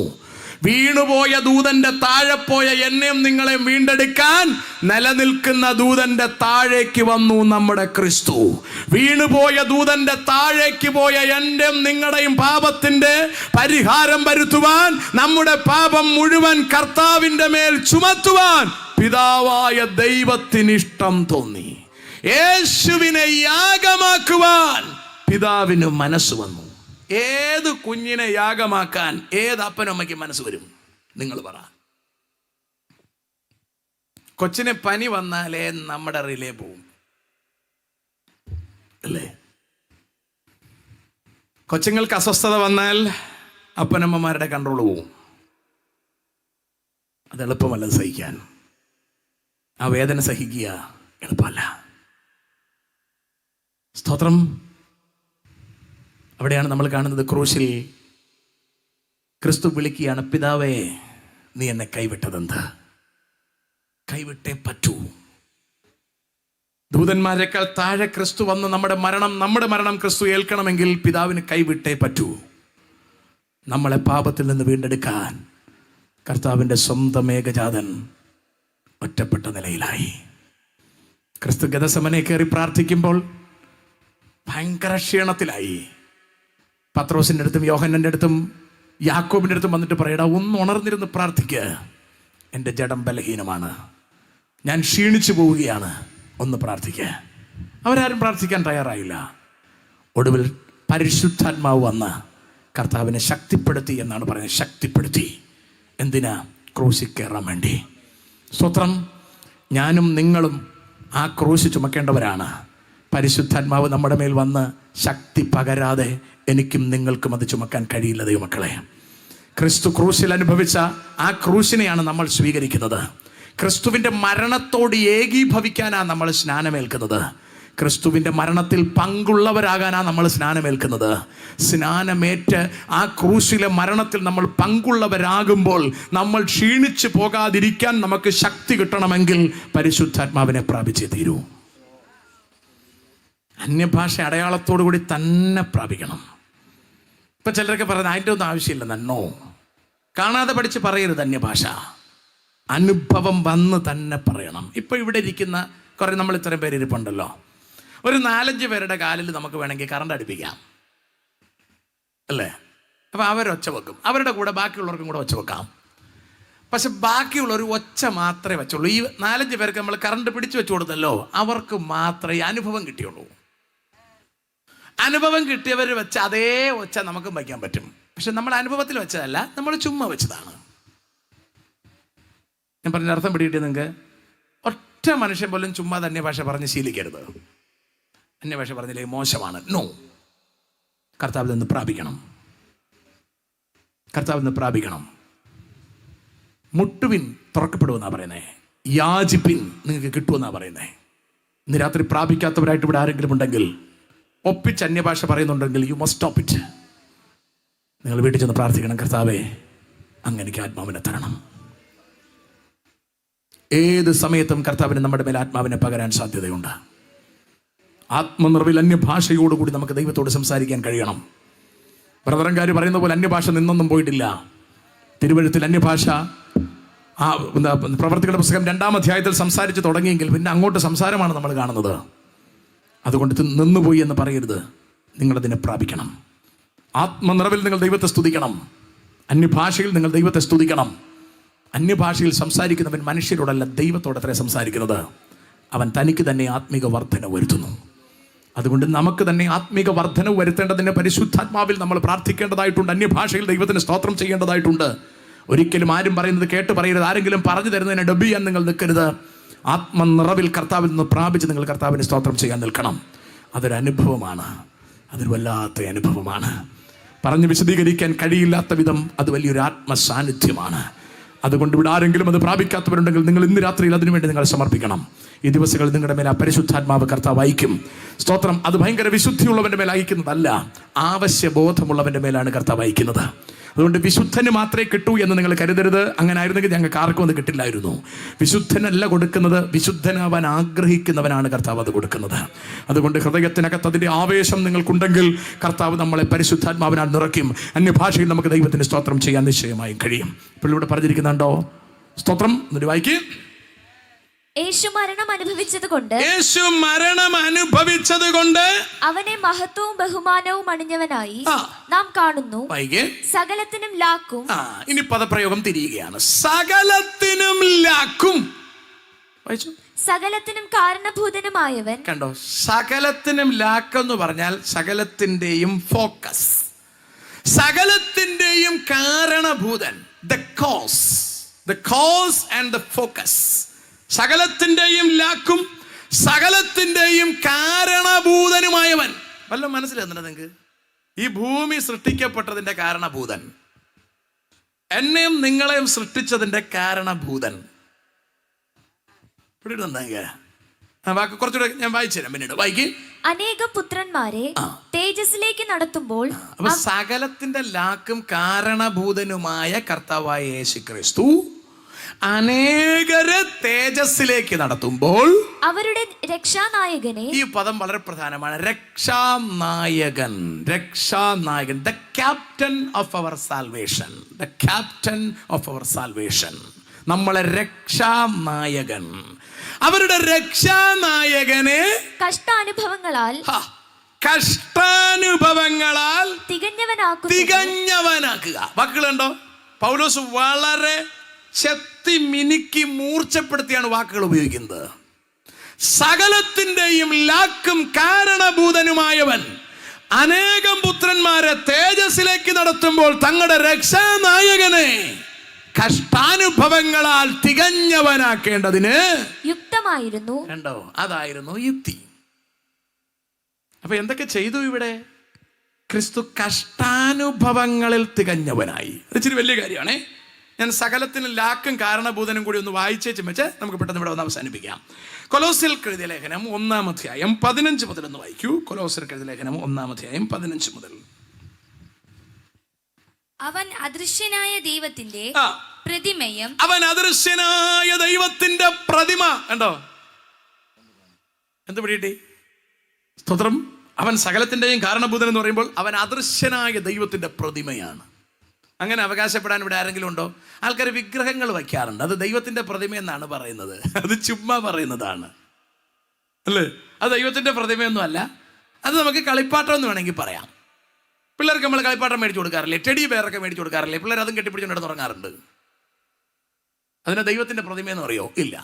വീണുപോയ ദൂതന്റെ താഴെ പോയ എന്നെയും നിങ്ങളെ വീണ്ടെടുക്കാൻ നിലനിൽക്കുന്ന ദൂതന്റെ താഴേക്ക് വന്നു നമ്മുടെ ക്രിസ്തു. വീണുപോയ ദൂതന്റെ താഴേക്ക് പോയ എന്റെയും നിങ്ങളുടെയും പാപത്തിന്റെ പരിഹാരം വരുത്തുവാൻ, നമ്മുടെ പാപം മുഴുവൻ കർത്താവിന്റെ മേൽ ചുമത്തുവാൻ പിതാവായ ദൈവത്തിന് ഇഷ്ടം തോന്നി. യേശുവിനെ യാഗമാക്കുവാൻ പിതാവിന് മനസ്സ് വന്നു. ഏത് കുഞ്ഞിനെ യാഗമാക്കാൻ ഏത് അപ്പനമ്മയ്ക്ക് മനസ്സ് വരും? നിങ്ങൾ പറ. കൊച്ചിനെ പനി വന്നാലേ നമ്മുടെ റിലേ പോവും അല്ലേ? കൊച്ചുങ്ങൾക്ക് അസ്വസ്ഥത വന്നാൽ അപ്പനമ്മമാരുടെ കൺട്രോൾ പോവും. അത് എളുപ്പമല്ല സഹിക്കാൻ. ആ വേദന സഹിക്കുക എളുപ്പമല്ല. സ്തോത്രം. അവിടെയാണ് നമ്മൾ കാണുന്നത് ക്രൂശിൽ ക്രിസ്തു വിളിക്കുകയാണ്, പിതാവേ നീ എന്നെ കൈവിട്ടതെന്ത്? കൈവിട്ടേ പറ്റൂ. ദൂതന്മാരെക്കാൾ താഴെ ക്രിസ്തു വന്ന് നമ്മുടെ മരണം ക്രിസ്തു ഏൽക്കണമെങ്കിൽ പിതാവിന് കൈവിട്ടേ പറ്റൂ. നമ്മളെ പാപത്തിൽ നിന്ന് വീണ്ടെടുക്കാൻ കർത്താവിൻ്റെ സ്വന്തം ഏകജാതൻ ഒറ്റപ്പെട്ട നിലയിലായി. ക്രിസ്തു ഗതസമനെ കയറി പ്രാർത്ഥിക്കുമ്പോൾ ഭയങ്കര ക്ഷീണത്തിലായി. പത്രോസിൻ്റെ അടുത്തും യോഹന്നൻ്റെ അടുത്തും യാക്കോബിൻ്റെ അടുത്തും വന്നിട്ട് പറയടാ, ഒന്ന് ഉണർന്നിരുന്ന് പ്രാർത്ഥിക്കുക, എൻ്റെ ജഡം ബലഹീനമാണ്, ഞാൻ ക്ഷീണിച്ചു പോവുകയാണ്, ഒന്ന് പ്രാർത്ഥിക്കുക. അവരാരും പ്രാർത്ഥിക്കാൻ തയ്യാറായില്ല. ഒടുവിൽ പരിശുദ്ധാത്മാവ് വന്ന് കർത്താവിനെ ശക്തിപ്പെടുത്തി എന്നാണ് പറയുന്നത്. ശക്തിപ്പെടുത്തി. എന്തിനാ? ക്രൂശിൽ കയറാൻ വേണ്ടി. സ്തോത്രം. ഞാനും നിങ്ങളും ആ ക്രൂശ് ചുമക്കേണ്ടവരാണ്. പരിശുദ്ധാത്മാവ് നമ്മുടെ മേൽ വന്ന് ശക്തി പകരാതെ എനിക്കും നിങ്ങൾക്കും അത് ചുമക്കാൻ കഴിയില്ല ദൈവമക്കളെ. ക്രിസ്തു ക്രൂശിൽ അനുഭവിച്ച ആ ക്രൂശിനെയാണ് നമ്മൾ സ്വീകരിക്കുന്നത്. ക്രിസ്തുവിൻ്റെ മരണത്തോട് ഏകീഭവിക്കാനാണ് നമ്മൾ സ്നാനമേൽക്കുന്നത്. ക്രിസ്തുവിൻ്റെ മരണത്തിൽ പങ്കുള്ളവരാകാനാണ് നമ്മൾ സ്നാനമേൽക്കുന്നത്. സ്നാനമേറ്റ് ആ ക്രൂശിലെ മരണത്തിൽ നമ്മൾ പങ്കുള്ളവരാകുമ്പോൾ നമ്മൾ ക്ഷീണിച്ചു പോകാതിരിക്കാൻ നമുക്ക് ശക്തി കിട്ടണമെങ്കിൽ പരിശുദ്ധാത്മാവിനെ പ്രാപിച്ചേ തീരൂ. അന്യഭാഷ അടയാളത്തോടു കൂടി തന്നെ പ്രാപിക്കണം. ഇപ്പൊ ചിലരൊക്കെ പറയുന്നത് അതിൻ്റെ ഒന്നും ആവശ്യമില്ല. നന്നോ, കാണാതെ പഠിച്ച് പറയരുത് അന്യഭാഷ. അനുഭവം വന്ന് തന്നെ പറയണം. ഇപ്പൊ ഇവിടെ ഇരിക്കുന്ന കുറെ, നമ്മൾ ഇത്രയും പേര് ഇരിപ്പുണ്ടല്ലോ, ഒരു 4-5 പേരുടെ കാലിൽ നമുക്ക് വേണമെങ്കിൽ കറണ്ട് അടുപ്പിക്കാം അല്ലേ? അപ്പൊ അവരൊച്ച വെക്കും, അവരുടെ കൂടെ ബാക്കിയുള്ളവർക്കും കൂടെ ഒച്ച വെക്കാം. പക്ഷെ ബാക്കിയുള്ളൊരു ഒച്ച മാത്രമേ വെച്ചുള്ളൂ. ഈ 4-5 പേർക്ക് നമ്മൾ കറണ്ട് പിടിച്ചു വെച്ചു കൊടുത്തല്ലോ, അവർക്ക് മാത്രമേ അനുഭവം കിട്ടിയുള്ളൂ. അനുഭവം കിട്ടിയവർ വെച്ച അതേ ഒച്ച നമുക്കും വയ്ക്കാൻ പറ്റും. പക്ഷെ നമ്മൾ അനുഭവത്തിൽ വെച്ചതല്ല, നമ്മൾ ചുമ്മാ വെച്ചതാണ്. ഞാൻ പറഞ്ഞ അർത്ഥം പിടികിട്ടിയത് നിങ്ങൾക്ക്? ഒറ്റ മനുഷ്യൻ പോലും ചുമ്മാ അന്യഭാഷ പറഞ്ഞ് ശീലിക്കരുത്. അന്യഭാഷ പറഞ്ഞില്ലേ മോശമാണ്. നോ, കർത്താവിൽ നിന്ന് പ്രാപിക്കണം. കർത്താവിൽ നിന്ന് പ്രാപിക്കണം. മുട്ടുവിൻ തുറക്കപ്പെടുമെന്നാണ് പറയുന്നത്. യാചിപ്പിൻ നിങ്ങൾക്ക് കിട്ടുമെന്നാണ് പറയുന്നത്. ഇന്ന് രാത്രി പ്രാപിക്കാത്തവരായിട്ട് ഇവിടെ ആരെങ്കിലും ഉണ്ടെങ്കിൽ, ഒപ്പിച്ച് അന്യഭാഷ പറയുന്നുണ്ടെങ്കിൽ, യു മസ്റ്റ് സ്റ്റോപ്പ് ഇറ്റ്. നിങ്ങൾ വീട്ടിൽ ചെന്ന് പ്രാർത്ഥിക്കണം, കർത്താവേ അങ്ങനെക്ക് ആത്മാവിനെ തരണം. ഏത് സമയത്തും കർത്താവിന് നമ്മുടെ മേൽ ആത്മാവിനെ പകരാൻ സാധ്യതയുണ്ട്. ആത്മനിറവിൽ അന്യഭാഷയോടുകൂടി നമുക്ക് ദൈവത്തോട് സംസാരിക്കാൻ കഴിയണം. ബ്രദറൻകാർ പറയുന്ന പോലെ അന്യഭാഷ നിന്നൊന്നും പോയിട്ടില്ല. തിരുവഴുത്തിൽ അന്യഭാഷ പ്രവർത്തികളുടെ പുസ്തകം 2-ാം അധ്യായത്തിൽ സംസാരിച്ച് തുടങ്ങിയെങ്കിൽ പിന്നെ അങ്ങോട്ട് സംസാരമാണ് നമ്മൾ കാണുന്നത്. അതുകൊണ്ട് നിന്നുപോയി എന്ന് പറയരുത്. നിങ്ങളതിനെ പ്രാപിക്കണം. ആത്മനിറവിൽ നിങ്ങൾ ദൈവത്തെ സ്തുതിക്കണം. അന്യഭാഷയിൽ നിങ്ങൾ ദൈവത്തെ സ്തുതിക്കണം. അന്യഭാഷയിൽ സംസാരിക്കുന്നവൻ മനുഷ്യരോടല്ല ദൈവത്തോടത്രേ സംസാരിക്കുന്നത്. അവൻ തനിക്ക് തന്നെ ആത്മീക വർധന വരുത്തുന്നു. അതുകൊണ്ട് നമുക്ക് തന്നെ ആത്മീക വർധന വരുത്തേണ്ടതിന് പരിശുദ്ധാത്മാവിൽ നമ്മൾ പ്രാർത്ഥിക്കേണ്ടതായിട്ടുണ്ട്. അന്യഭാഷയിൽ ദൈവത്തിന് സ്തോത്രം ചെയ്യേണ്ടതായിട്ടുണ്ട്. ഒരിക്കലും ആരും പറയുന്നത് കേട്ട് പറയരുത്. ആരെങ്കിലും പറഞ്ഞു തരുന്നതിനെ ഡബ് ചെയ്യാൻ നിങ്ങൾ നിൽക്കരുത്. ആത്മനിറവിൽ കർത്താവിൽ നിന്ന് പ്രാപിച്ച് നിങ്ങൾ കർത്താവിന് സ്തോത്രം ചെയ്യാൻ നിൽക്കണം. അതൊരു അനുഭവമാണ്. അതൊരു വല്ലാത്ത അനുഭവമാണ്. പറഞ്ഞ് വിശദീകരിക്കാൻ കഴിയില്ലാത്ത വിധം അത് വലിയൊരു ആത്മസാന്നിധ്യമാണ്. അതുകൊണ്ട് ഇവിടെ ആരെങ്കിലും അത് പ്രാപിക്കാത്തവരുണ്ടെങ്കിൽ നിങ്ങൾ ഇന്ന് രാത്രിയിൽ അതിനുവേണ്ടി നിങ്ങൾ സമർപ്പിക്കണം. ഈ ദിവസങ്ങളിൽ നിങ്ങളുടെ മേലെ പരിശുദ്ധാത്മാവ് കർത്താവ് അയക്കും. സ്തോത്രം. അത് ഭയങ്കര വിശുദ്ധിയുള്ളവന്റെ മേൽ അയക്കുന്നതല്ല, ആവശ്യബോധമുള്ളവന്റെ മേലാണ് കർത്താവ് അയക്കുന്നത്. അതുകൊണ്ട് വിശുദ്ധന് മാത്രമേ കിട്ടൂ എന്ന് നിങ്ങൾ കരുതരുത്. അങ്ങനെ ആയിരുന്നെങ്കിൽ ഞങ്ങൾക്ക് ആർക്കും അത് കിട്ടില്ലായിരുന്നു. വിശുദ്ധനല്ല കൊടുക്കുന്നത്, വിശുദ്ധനാവാൻ ആഗ്രഹിക്കുന്നവനാണ് കർത്താവ് അത് കൊടുക്കുന്നത്. അതുകൊണ്ട് ഹൃദയത്തിനകത്ത് അതിൻ്റെ ആവേശം നിങ്ങൾക്കുണ്ടെങ്കിൽ കർത്താവ് നമ്മളെ പരിശുദ്ധാത്മാവിനാൽ നിറയ്ക്കും. അന്യഭാഷയിൽ നമുക്ക് ദൈവത്തിന് സ്തോത്രം ചെയ്യാൻ നിശ്ചയമായും കഴിയും. ഇപ്പോൾ ഇവിടെ പറഞ്ഞിരിക്കുന്നുണ്ടോ? സ്തോത്രം. എന്നിട്ട് വായിക്ക്. യേശു മരണം അനുഭവിച്ചതുകൊണ്ട് അവനെ മഹത്വവും ബഹുമാനവും അണിഞ്ഞവനായി നാം കാണുന്നു. സകലത്തിനും ലാക്കും. ഇനി പദപ്രയോഗം തിരിയുകയാണ്. സകലത്തിനും ലാക്കും. സകലത്തിനും കാരണഭൂതനുമായവൻ. കണ്ടോ? സകലത്തിനും ലാക്കെന്ന് പറഞ്ഞാൽ സകലത്തിന്റെയും ഫോക്കസ്, സകലത്തിന്റെയും കാരണഭൂതൻ. the cause and the focus. സകലത്തിന്റെയും ലാക്കും സകലത്തിന്റെയും കാരണഭൂതനുമായവൻ. വല്ല മനസ്സിലാകുന്നുണ്ടോ നിങ്ങൾക്ക്? ഈ ഭൂമി സൃഷ്ടിക്കപ്പെട്ടതിന്റെ കാരണഭൂതൻ, എന്നെയും നിങ്ങളെയും സൃഷ്ടിച്ചതിന്റെ കാരണഭൂതൻ. വാക്ക് കുറച്ചുകൂടെ ഞാൻ വായിച്ചു തരാം പിന്നീട്. വായിക്ക്. അനേകം പുത്രന്മാരെ തേജസ്സിലേക്ക് നടത്തുമ്പോൾ. അപ്പൊ സകലത്തിന്റെ ലാക്കും കാരണഭൂതനുമായ കർത്താവായ യേശു ക്രിസ്തു അനേകരെ തേജസ്സിലേക്ക് നടത്തുമ്പോൾ അവരുടെ രക്ഷാനായകനെ. ഈ പദം വളരെ പ്രധാനമാണ്. രക്ഷാനായകൻ, രക്ഷാനായകൻ. The captain of our salvation, the captain of our salvation. നമ്മളെ രക്ഷാനായകൻ, അവരുടെ രക്ഷാനായകനെ കഷ്ടാനുഭവങ്ങളാൽ തികഞ്ഞവനാക്കുക. വാക്കുകളുണ്ടോ? പൗലോസ് വളരെ ശക്തി മിനുക്കി മൂർച്ചപ്പെടുത്തിയാണ് വാക്കുകൾ ഉപയോഗിക്കുന്നത്. സകലത്തിന്റെയും ലാക്കും കാരണഭൂതനുമായവൻ അനേകം പുത്രന്മാരെ തേജസ്സിലേക്ക് നടത്തുമ്പോൾ തങ്ങളുടെ രക്ഷാനായകനെ കഷ്ടാനുഭവങ്ങളാൽ തികഞ്ഞവനാക്കേണ്ടതിന് യുക്തമായിരുന്നു. കണ്ടോ? അതായിരുന്നു യുക്തി. അപ്പൊ എന്തൊക്കെ ചെയ്തു ഇവിടെ? ക്രിസ്തു കഷ്ടാനുഭവങ്ങളിൽ തികഞ്ഞവനായി. അത് ഇച്ചിരി വലിയ കാര്യമാണേ. ഞാൻ സകലത്തിന് ലാക്കും കാരണഭൂതനും കൂടി ഒന്ന് വായിച്ചേച്ചും വെച്ച് നമുക്ക് പെട്ടെന്ന് ഇവിടെ ഒന്ന് അവസാനിപ്പിക്കാം. കൊലോസ്യർക്ക് എഴുതിയ ലേഖനം 1-ാം അധ്യായം 15 മുതൽ ഒന്ന് വായിക്കൂ. കൊലോസ്യർക്ക് എഴുതിയ ലേഖനം 1-ാം അധ്യായം 15 മുതൽ. അവൻ അദൃശ്യനായ ദൈവത്തിന്റെ പ്രതിമയും. അവൻ അദൃശ്യനായ ദൈവത്തിന്റെ പ്രതിമ. കണ്ടോ? എന്ത് പിടിയിട്ടി? സ്തോത്രം. അവൻ സകലത്തിന്റെയും കാരണഭൂതൻ എന്ന് പറയുമ്പോൾ അവൻ അദൃശ്യനായ ദൈവത്തിന്റെ പ്രതിമയാണ്. അങ്ങനെ അവകാശപ്പെടാൻ ഇവിടെ ആരെങ്കിലും ഉണ്ടോ? ആൾക്കാർ വിഗ്രഹങ്ങൾ വയ്ക്കാറുണ്ട്. അത് ദൈവത്തിന്റെ പ്രതിമയെന്നാണ് പറയുന്നത്. അത് ചുമ്മാ പറയുന്നതാണ്, അല്ലേ? അത് ദൈവത്തിന്റെ പ്രതിമയൊന്നും അല്ല. അത് നമുക്ക് കളിപ്പാട്ടം എന്ന് വേണമെങ്കിൽ പറയാം. പിള്ളേർക്ക് നമ്മൾ കളിപ്പാട്ടം മേടിച്ചു കൊടുക്കാറില്ലേ? ടെഡി ബെയറൊക്കെ മേടിച്ചു കൊടുക്കാറില്ലേ? പിള്ളേർ അതും കെട്ടിപ്പിടിച്ചുകൊണ്ട് തുടങ്ങാറുണ്ട്. അതിനെ ദൈവത്തിന്റെ പ്രതിമയെന്ന് പറയോ? ഇല്ല.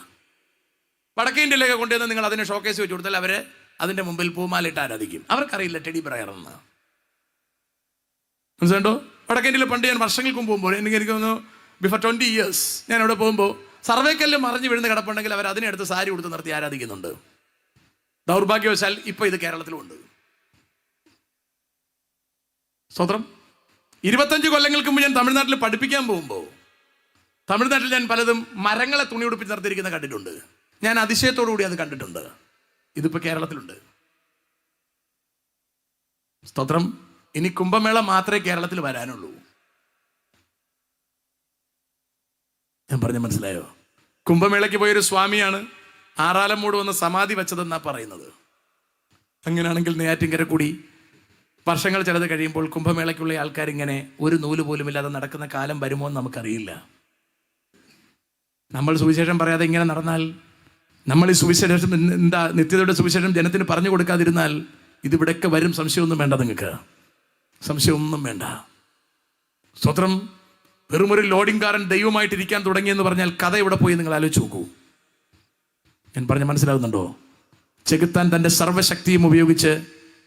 വടക്കേ ഇന്ത്യയിലൊക്കെ കൊണ്ടുവന്ന് നിങ്ങൾ അതിനെ ഷോക്കേസ് വെച്ച് കൊടുത്താൽ അവര് അതിന്റെ മുമ്പിൽ പൂമാലിട്ട് ആരാധിക്കും. അവർക്കറിയില്ല ടെഡി ബെയറെന്ന്. മനസ്സിലുണ്ടോ? വടക്കേ ഇന്ത്യയിൽ പണ്ട് ഞാൻ വർഷങ്ങൾക്ക് മുമ്പ് പോകുമ്പോൾ എനിക്ക് തോന്നുന്നു ബിഫോർ 20 years ഞാൻ അവിടെ പോകുമ്പോൾ സർവേക്കല്ല് മറിഞ്ഞു വീഴുന്ന കിടപ്പുണ്ടെങ്കിൽ അവർ അതിനെടുത്ത് സാരി കൊടുത്ത് നിർത്തി ആരാധിക്കുന്നുണ്ട്. ദൗർഭാഗ്യവശാൽ ഇപ്പൊ ഇത് കേരളത്തിലുമുണ്ട്. സ്തോത്രം. 25 കൊല്ലങ്ങൾക്ക് മുമ്പ് ഞാൻ തമിഴ്നാട്ടിൽ പഠിപ്പിക്കാൻ പോകുമ്പോൾ തമിഴ്നാട്ടിൽ ഞാൻ പലതും മരങ്ങളെ തുണി ഉടുപ്പിച്ച് നിർത്തിയിരിക്കുന്ന കണ്ടിട്ടുണ്ട്. ഞാൻ അതിശയത്തോടു കൂടി അത് കണ്ടിട്ടുണ്ട്. ഇതിപ്പോ കേരളത്തിലുണ്ട്. സ്തോത്രം. ഇനി കുംഭമേള മാത്രമേ കേരളത്തിൽ വരാനുള്ളൂ. ഞാൻ പറഞ്ഞ മനസ്സിലായോ? കുംഭമേളയ്ക്ക് പോയൊരു സ്വാമിയാണ് ആറാലമ്മൂട് വന്ന് സമാധി വെച്ചതെന്നാ പറയുന്നത്. അങ്ങനെയാണെങ്കിൽ നെയ്യാറ്റിൻകര കൂടി വർഷങ്ങൾ ചിലത് കഴിയുമ്പോൾ കുംഭമേളയ്ക്കുള്ള ആൾക്കാരിങ്ങനെ ഒരു നൂല് പോലും ഇല്ലാതെ നടക്കുന്ന കാലം വരുമോ എന്ന് നമുക്കറിയില്ല. നമ്മൾ സുവിശേഷം പറയാതെ ഇങ്ങനെ നടന്നാൽ, നമ്മൾ ഈ സുവിശേഷം എന്താ നിത്യതയുടെ സുവിശേഷം ജനത്തിന് പറഞ്ഞു കൊടുക്കാതിരുന്നാൽ ഇതിവിടെയൊക്കെ വരും. സംശയമൊന്നും വേണ്ട, നിങ്ങൾക്ക് സംശയമൊന്നും വേണ്ട. സ്വത്രം. വെറുമൊരു ലോഡിംഗുകാരൻ ദൈവമായിട്ടിരിക്കാൻ തുടങ്ങിയെന്ന് പറഞ്ഞാൽ കഥ എവിടെ പോയി നിങ്ങൾ ആലോചിച്ച് നോക്കൂ. ഞാൻ പറഞ്ഞ മനസ്സിലാകുന്നുണ്ടോ? ചെകുത്താൻ തൻ്റെ സർവ്വശക്തിയും ഉപയോഗിച്ച്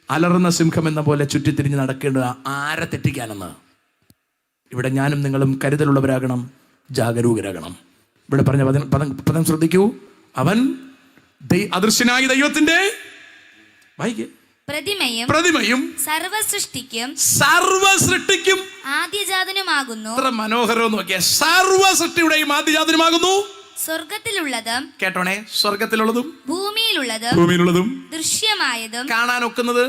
അലറുന്ന സിംഹം എന്ന പോലെ ചുറ്റിത്തിരിഞ്ഞ് നടക്കേണ്ട ആരെ തെറ്റിക്കാനെന്ന്. ഇവിടെ ഞാനും നിങ്ങളും കരുതലുള്ളവരാകണം, ജാഗരൂകരാകണം. ഇവിടെ പറഞ്ഞ പദം ശ്രദ്ധിക്കൂ. അവൻ അദൃശ്യനായ ദൈവത്തിന്റെ പ്രതിമയും സർവ സൃഷ്ടിക്കും ആദ്യജാതനുമാകുന്നു. എത്ര മനോഹരം നോക്കിയ, സർവ സൃഷ്ടിയുടെയും ആദ്യജാതനുമാകുന്നു. സ്വർഗത്തിലുള്ളതും, കേട്ടോണേ, സ്വർഗത്തിലുള്ളതും ഭൂമിയിലുള്ളതും ദൃശ്യമായതും കാണാനൊക്കുന്നത്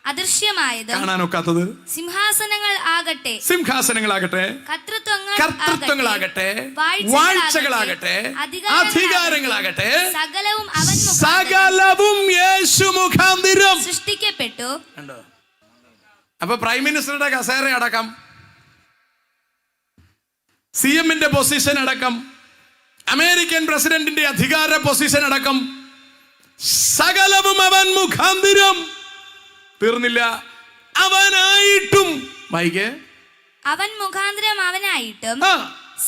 അദൃശ്യമായതും കാണാനൊക്കാത്തത് സിംഹാസനങ്ങൾ ആകട്ടെ കർത്തൃത്വങ്ങളാകട്ടെ വാഴ്ചകളാകട്ടെ അധികാരങ്ങളാകട്ടെ സകലവും യേശു മുഖാന്തരം സൃഷ്ടിക്കപ്പെട്ടു. അപ്പൊ പ്രൈം മിനിസ്റ്ററുടെ കസേര അടക്കം, CM-ന്റെ പൊസിഷൻ അടക്കം, അമേരിക്കൻ പ്രസിഡന്റിന്റെ അധികാര പൊസിഷൻ അടക്കം സകലവും അവൻ മുഖാന്തരം. തീർന്നില്ല, അവനായിട്ടും അവൻ മുഖാന്തരം അവനായിട്ടും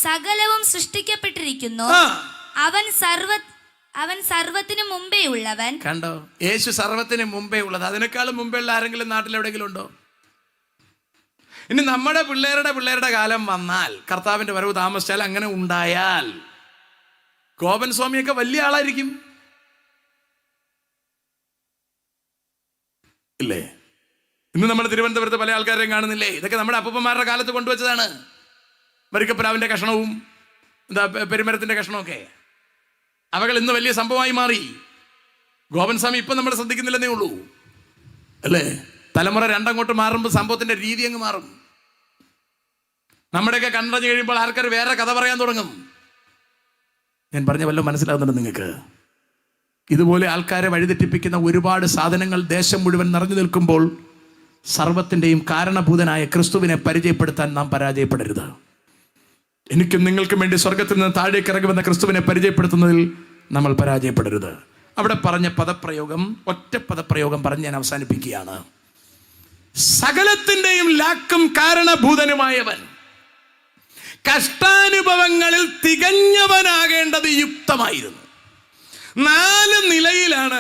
സകലവും സൃഷ്ടിക്കപ്പെട്ടിരിക്കുന്നു. അവൻ സർവത്തിനു മുമ്പേ ഉള്ളവൻ. കണ്ടോ, യേശു സർവത്തിന് മുമ്പേ ഉള്ളത്. അതിനേക്കാളും മുമ്പേ ഉള്ള ആരെങ്കിലും നാട്ടിൽ എവിടെയെങ്കിലും ഉണ്ടോ? ഇനി നമ്മുടെ പിള്ളേരുടെ കാലം വന്നാൽ, കർത്താവിന്റെ വരവ് താമസിച്ചാൽ, അങ്ങനെ ഉണ്ടായാൽ ഗോപൻ സ്വാമിയൊക്കെ വലിയ ആളായിരിക്കും, ഇല്ലേ? ഇന്ന് നമ്മൾ തിരുവനന്തപുരത്ത് പല ആൾക്കാരെയും കാണുന്നില്ലേ? ഇതൊക്കെ നമ്മുടെ അപ്പൂപ്പന്മാരുടെ കാലത്ത് കൊണ്ടുവച്ചതാണ്. വരിക്കപ്രാവിന്റെ കഷ്ണവും പെരുമരത്തിന്റെ കഷ്ണമൊക്കെ അവകൾ ഇന്ന് വലിയ സംഭവമായി മാറി. ഗോപൻ സ്വാമി ഇപ്പം നമ്മൾ ശ്രദ്ധിക്കുന്നില്ലെന്നേ ഉള്ളൂ, അല്ലേ? തലമുറ രണ്ടങ്ങോട്ട് മാറുമ്പോൾ സംഭവത്തിന്റെ രീതി അങ്ങ് മാറും. നമ്മുടെയൊക്കെ കണ്ടു കഴിയുമ്പോൾ ആൾക്കാർ വേറെ കഥ പറയാൻ തുടങ്ങും. ഞാൻ പറഞ്ഞ വല്ലതും മനസ്സിലാവുന്നുണ്ട് നിങ്ങൾക്ക്? ഇതുപോലെ ആൾക്കാരെ വഴിതെറ്റിപ്പിക്കുന്ന ഒരുപാട് സാധനങ്ങൾ ദേശം മുഴുവൻ നിറഞ്ഞു നിൽക്കുമ്പോൾ സർവത്തിൻ്റെയും കാരണഭൂതനായ ക്രിസ്തുവിനെ പരിചയപ്പെടുത്താൻ നാം പരാജയപ്പെടരുത്. എനിക്കും നിങ്ങൾക്കും വേണ്ടി സ്വർഗത്തിൽ നിന്ന് താഴേക്ക് ഇറങ്ങി വന്ന ക്രിസ്തുവിനെ പരിചയപ്പെടുത്തുന്നതിൽ നമ്മൾ പരാജയപ്പെടരുത്. അവിടെ പറഞ്ഞ പദപ്രയോഗം, ഒറ്റ പദപ്രയോഗം പറഞ്ഞ് ഞാൻ അവസാനിപ്പിക്കുകയാണ്. സകലത്തിൻ്റെയും ലാക്കും കാരണഭൂതനുമായവൻ കഷ്ടാനുഭവങ്ങളിൽ തികഞ്ഞവനാകേണ്ടത് യുക്തമായിരുന്നു. 4 നിലയിലാണ്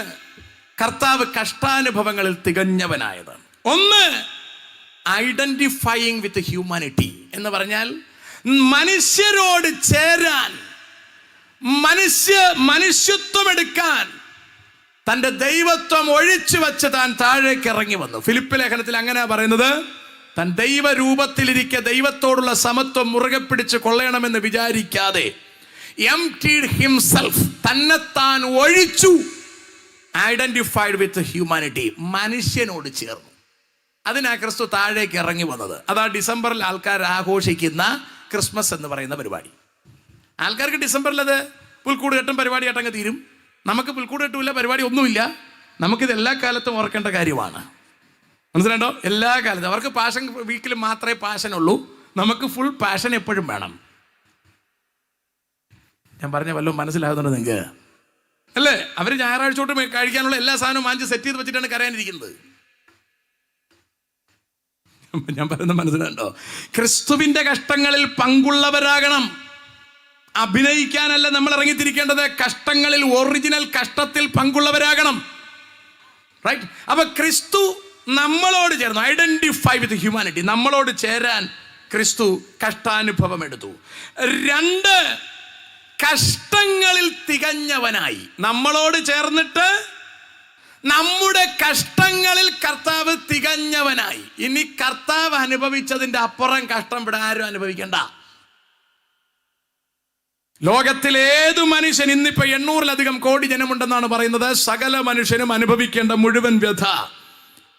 കർത്താവ് കഷ്ടാനുഭവങ്ങളിൽ തികഞ്ഞവനായത്. ഒന്ന്, ഐഡന്റിഫൈയിങ് വിത്ത് ഹ്യൂമാനിറ്റി എന്ന് പറഞ്ഞാൽ മനുഷ്യരോട് ചേരാൻ, മനുഷ്യത്വം എടുക്കാൻ തൻ്റെ ദൈവത്വം ഒഴിച്ചു വെച്ച് താൻ താഴേക്ക് ഇറങ്ങി വന്നു. ഫിലിപ്പ് ലേഖനത്തിൽ അങ്ങനെ പറയുന്നത്, താൻ ദൈവരൂപത്തിലിരിക്കെ ദൈവത്തോടുള്ള സമത്വം മുറുകെ പിടിച്ച് കൊള്ളണമെന്ന് വിചാരിക്കാതെ emptied himself, തന്നെത്താൻ ഒഴിച്ചു. ഐഡന്റിഫൈഡ് വിത്ത് ഹ്യൂമാനിറ്റി, മനുഷ്യനോട് ചേർന്നു. അതിനാ ക്രിസ്തു താഴേക്ക് ഇറങ്ങി വന്നത്. അതാ ഡിസംബറിൽ ആൾക്കാർ ആഘോഷിക്കുന്ന ക്രിസ്മസ് എന്ന് പറയുന്ന പരിപാടി. ആൾക്കാർക്ക് ഡിസംബറിൽ അത് പുൽക്കൂട് കെട്ടും പരിപാടിയായിട്ട് അങ്ങ് തീരും. നമുക്ക് പുൽക്കൂട് കെട്ടുമില്ല, പരിപാടി ഒന്നുമില്ല. നമുക്കിത് എല്ലാ കാലത്തും ഓർക്കേണ്ട കാര്യമാണ്. മനസ്സിലാണ്ടോ? എല്ലാ കാലത്തും അവർക്ക് പാഷൻ വീക്കിൽ മാത്രമേ പാഷനുള്ളൂ, നമുക്ക് ഫുൾ പാഷൻ എപ്പോഴും വേണം. ഞാൻ പറഞ്ഞ വല്ലതും മനസ്സിലാകുന്നുണ്ട് നിങ്ങൾക്ക്? അല്ലേ? അവർ ഞായറാഴ്ച തൊട്ട് കഴിക്കാനുള്ള എല്ലാ സാധനവും വാങ്ങിച്ച് സെറ്റ് ചെയ്ത് വെച്ചിട്ടാണ് കരയാനിരിക്കുന്നത്. ഞാൻ പറയുന്നത് മനസ്സിലാണ്ടോ? ക്രിസ്തുവിന്റെ കഷ്ടങ്ങളിൽ പങ്കുള്ളവരാകണം. അഭിനയിക്കാനല്ല നമ്മൾ ഇറങ്ങിത്തിരിക്കേണ്ടത്, കഷ്ടങ്ങളിൽ, ഒറിജിനൽ കഷ്ടത്തിൽ പങ്കുള്ളവരാകണം. റൈറ്റ്? അപ്പൊ ക്രിസ്തു നമ്മളോട് ചേർന്നു, ഐഡന്റിഫൈ വിത്ത് ഹ്യൂമാനിറ്റി. നമ്മളോട് ചേരാൻ ക്രിസ്തു കഷ്ടാനുഭവം എടുത്തു. 2, കഷ്ടങ്ങളിൽ തികഞ്ഞവനായി. നമ്മളോട് ചേർന്നിട്ട് നമ്മുടെ കഷ്ടങ്ങളിൽ കർത്താവ് തികഞ്ഞവനായി. ഇനി കർത്താവ് അനുഭവിച്ചതിന്റെ അപ്പുറം കഷ്ടം ഇവിടെ ആരും അനുഭവിക്കണ്ട. ലോകത്തിലെ ഏതു മനുഷ്യൻ, ഇന്നിപ്പോ 800-ലധികം കോടി ജനമുണ്ടെന്നാണ് പറയുന്നത്, സകല മനുഷ്യനും അനുഭവിക്കേണ്ട മുഴുവൻ വ്യഥ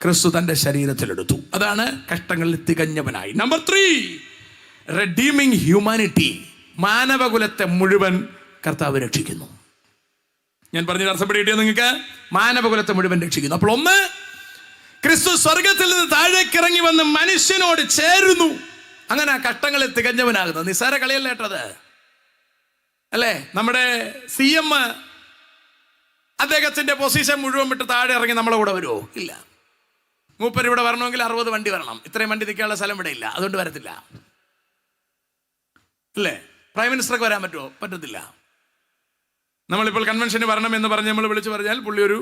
ക്രിസ്തു തന്റെ ശരീരത്തിലെടുത്തു. അതാണ് കഷ്ടങ്ങളിൽ തികഞ്ഞവനായി. Number 3, redeeming humanity. മാനവകുലത്തെ മുഴുവൻ കർത്താവ് രക്ഷിക്കുന്നു. ഞാൻ പറഞ്ഞ അർത്ഥം പിടികിട്ടിയോ നിങ്ങൾക്ക്? മാനവകുലത്തെ മുഴുവൻ രക്ഷിക്കുന്നു. അപ്പോൾ 1, ക്രിസ്തു സ്വർഗത്തിൽ നിന്ന് താഴേക്ക് ഇറങ്ങി വന്ന് മനുഷ്യനോട് ചേരുന്നു. അങ്ങനെ ആ കഷ്ടങ്ങളിൽ തികഞ്ഞവനാകുന്നത്. നിസ്സാര കളിയല്ല കേട്ടത്, അല്ലേ? നമ്മുടെ CM അദ്ദേഹത്തിന്റെ പൊസിഷൻ മുഴുവൻ വിട്ട് താഴെ ഇറങ്ങി നമ്മളെ കൂടെ വരുമോ? ഇല്ല. മൂപ്പർ ഇവിടെ വരണമെങ്കിൽ 60 വണ്ടി വരണം. ഇത്രയും വണ്ടി നിൽക്കാനുള്ള സ്ഥലം ഇവിടെ ഇല്ല, അതുകൊണ്ട് വരത്തില്ല, അല്ലേ? പ്രൈം മിനിസ്റ്റർക്ക് വരാൻ പറ്റുമോ? പറ്റത്തില്ല. നമ്മളിപ്പോൾ കൺവെൻഷന് വരണം എന്ന് പറഞ്ഞ് നമ്മൾ വിളിച്ചു പറഞ്ഞാൽ പുള്ളി ഒരു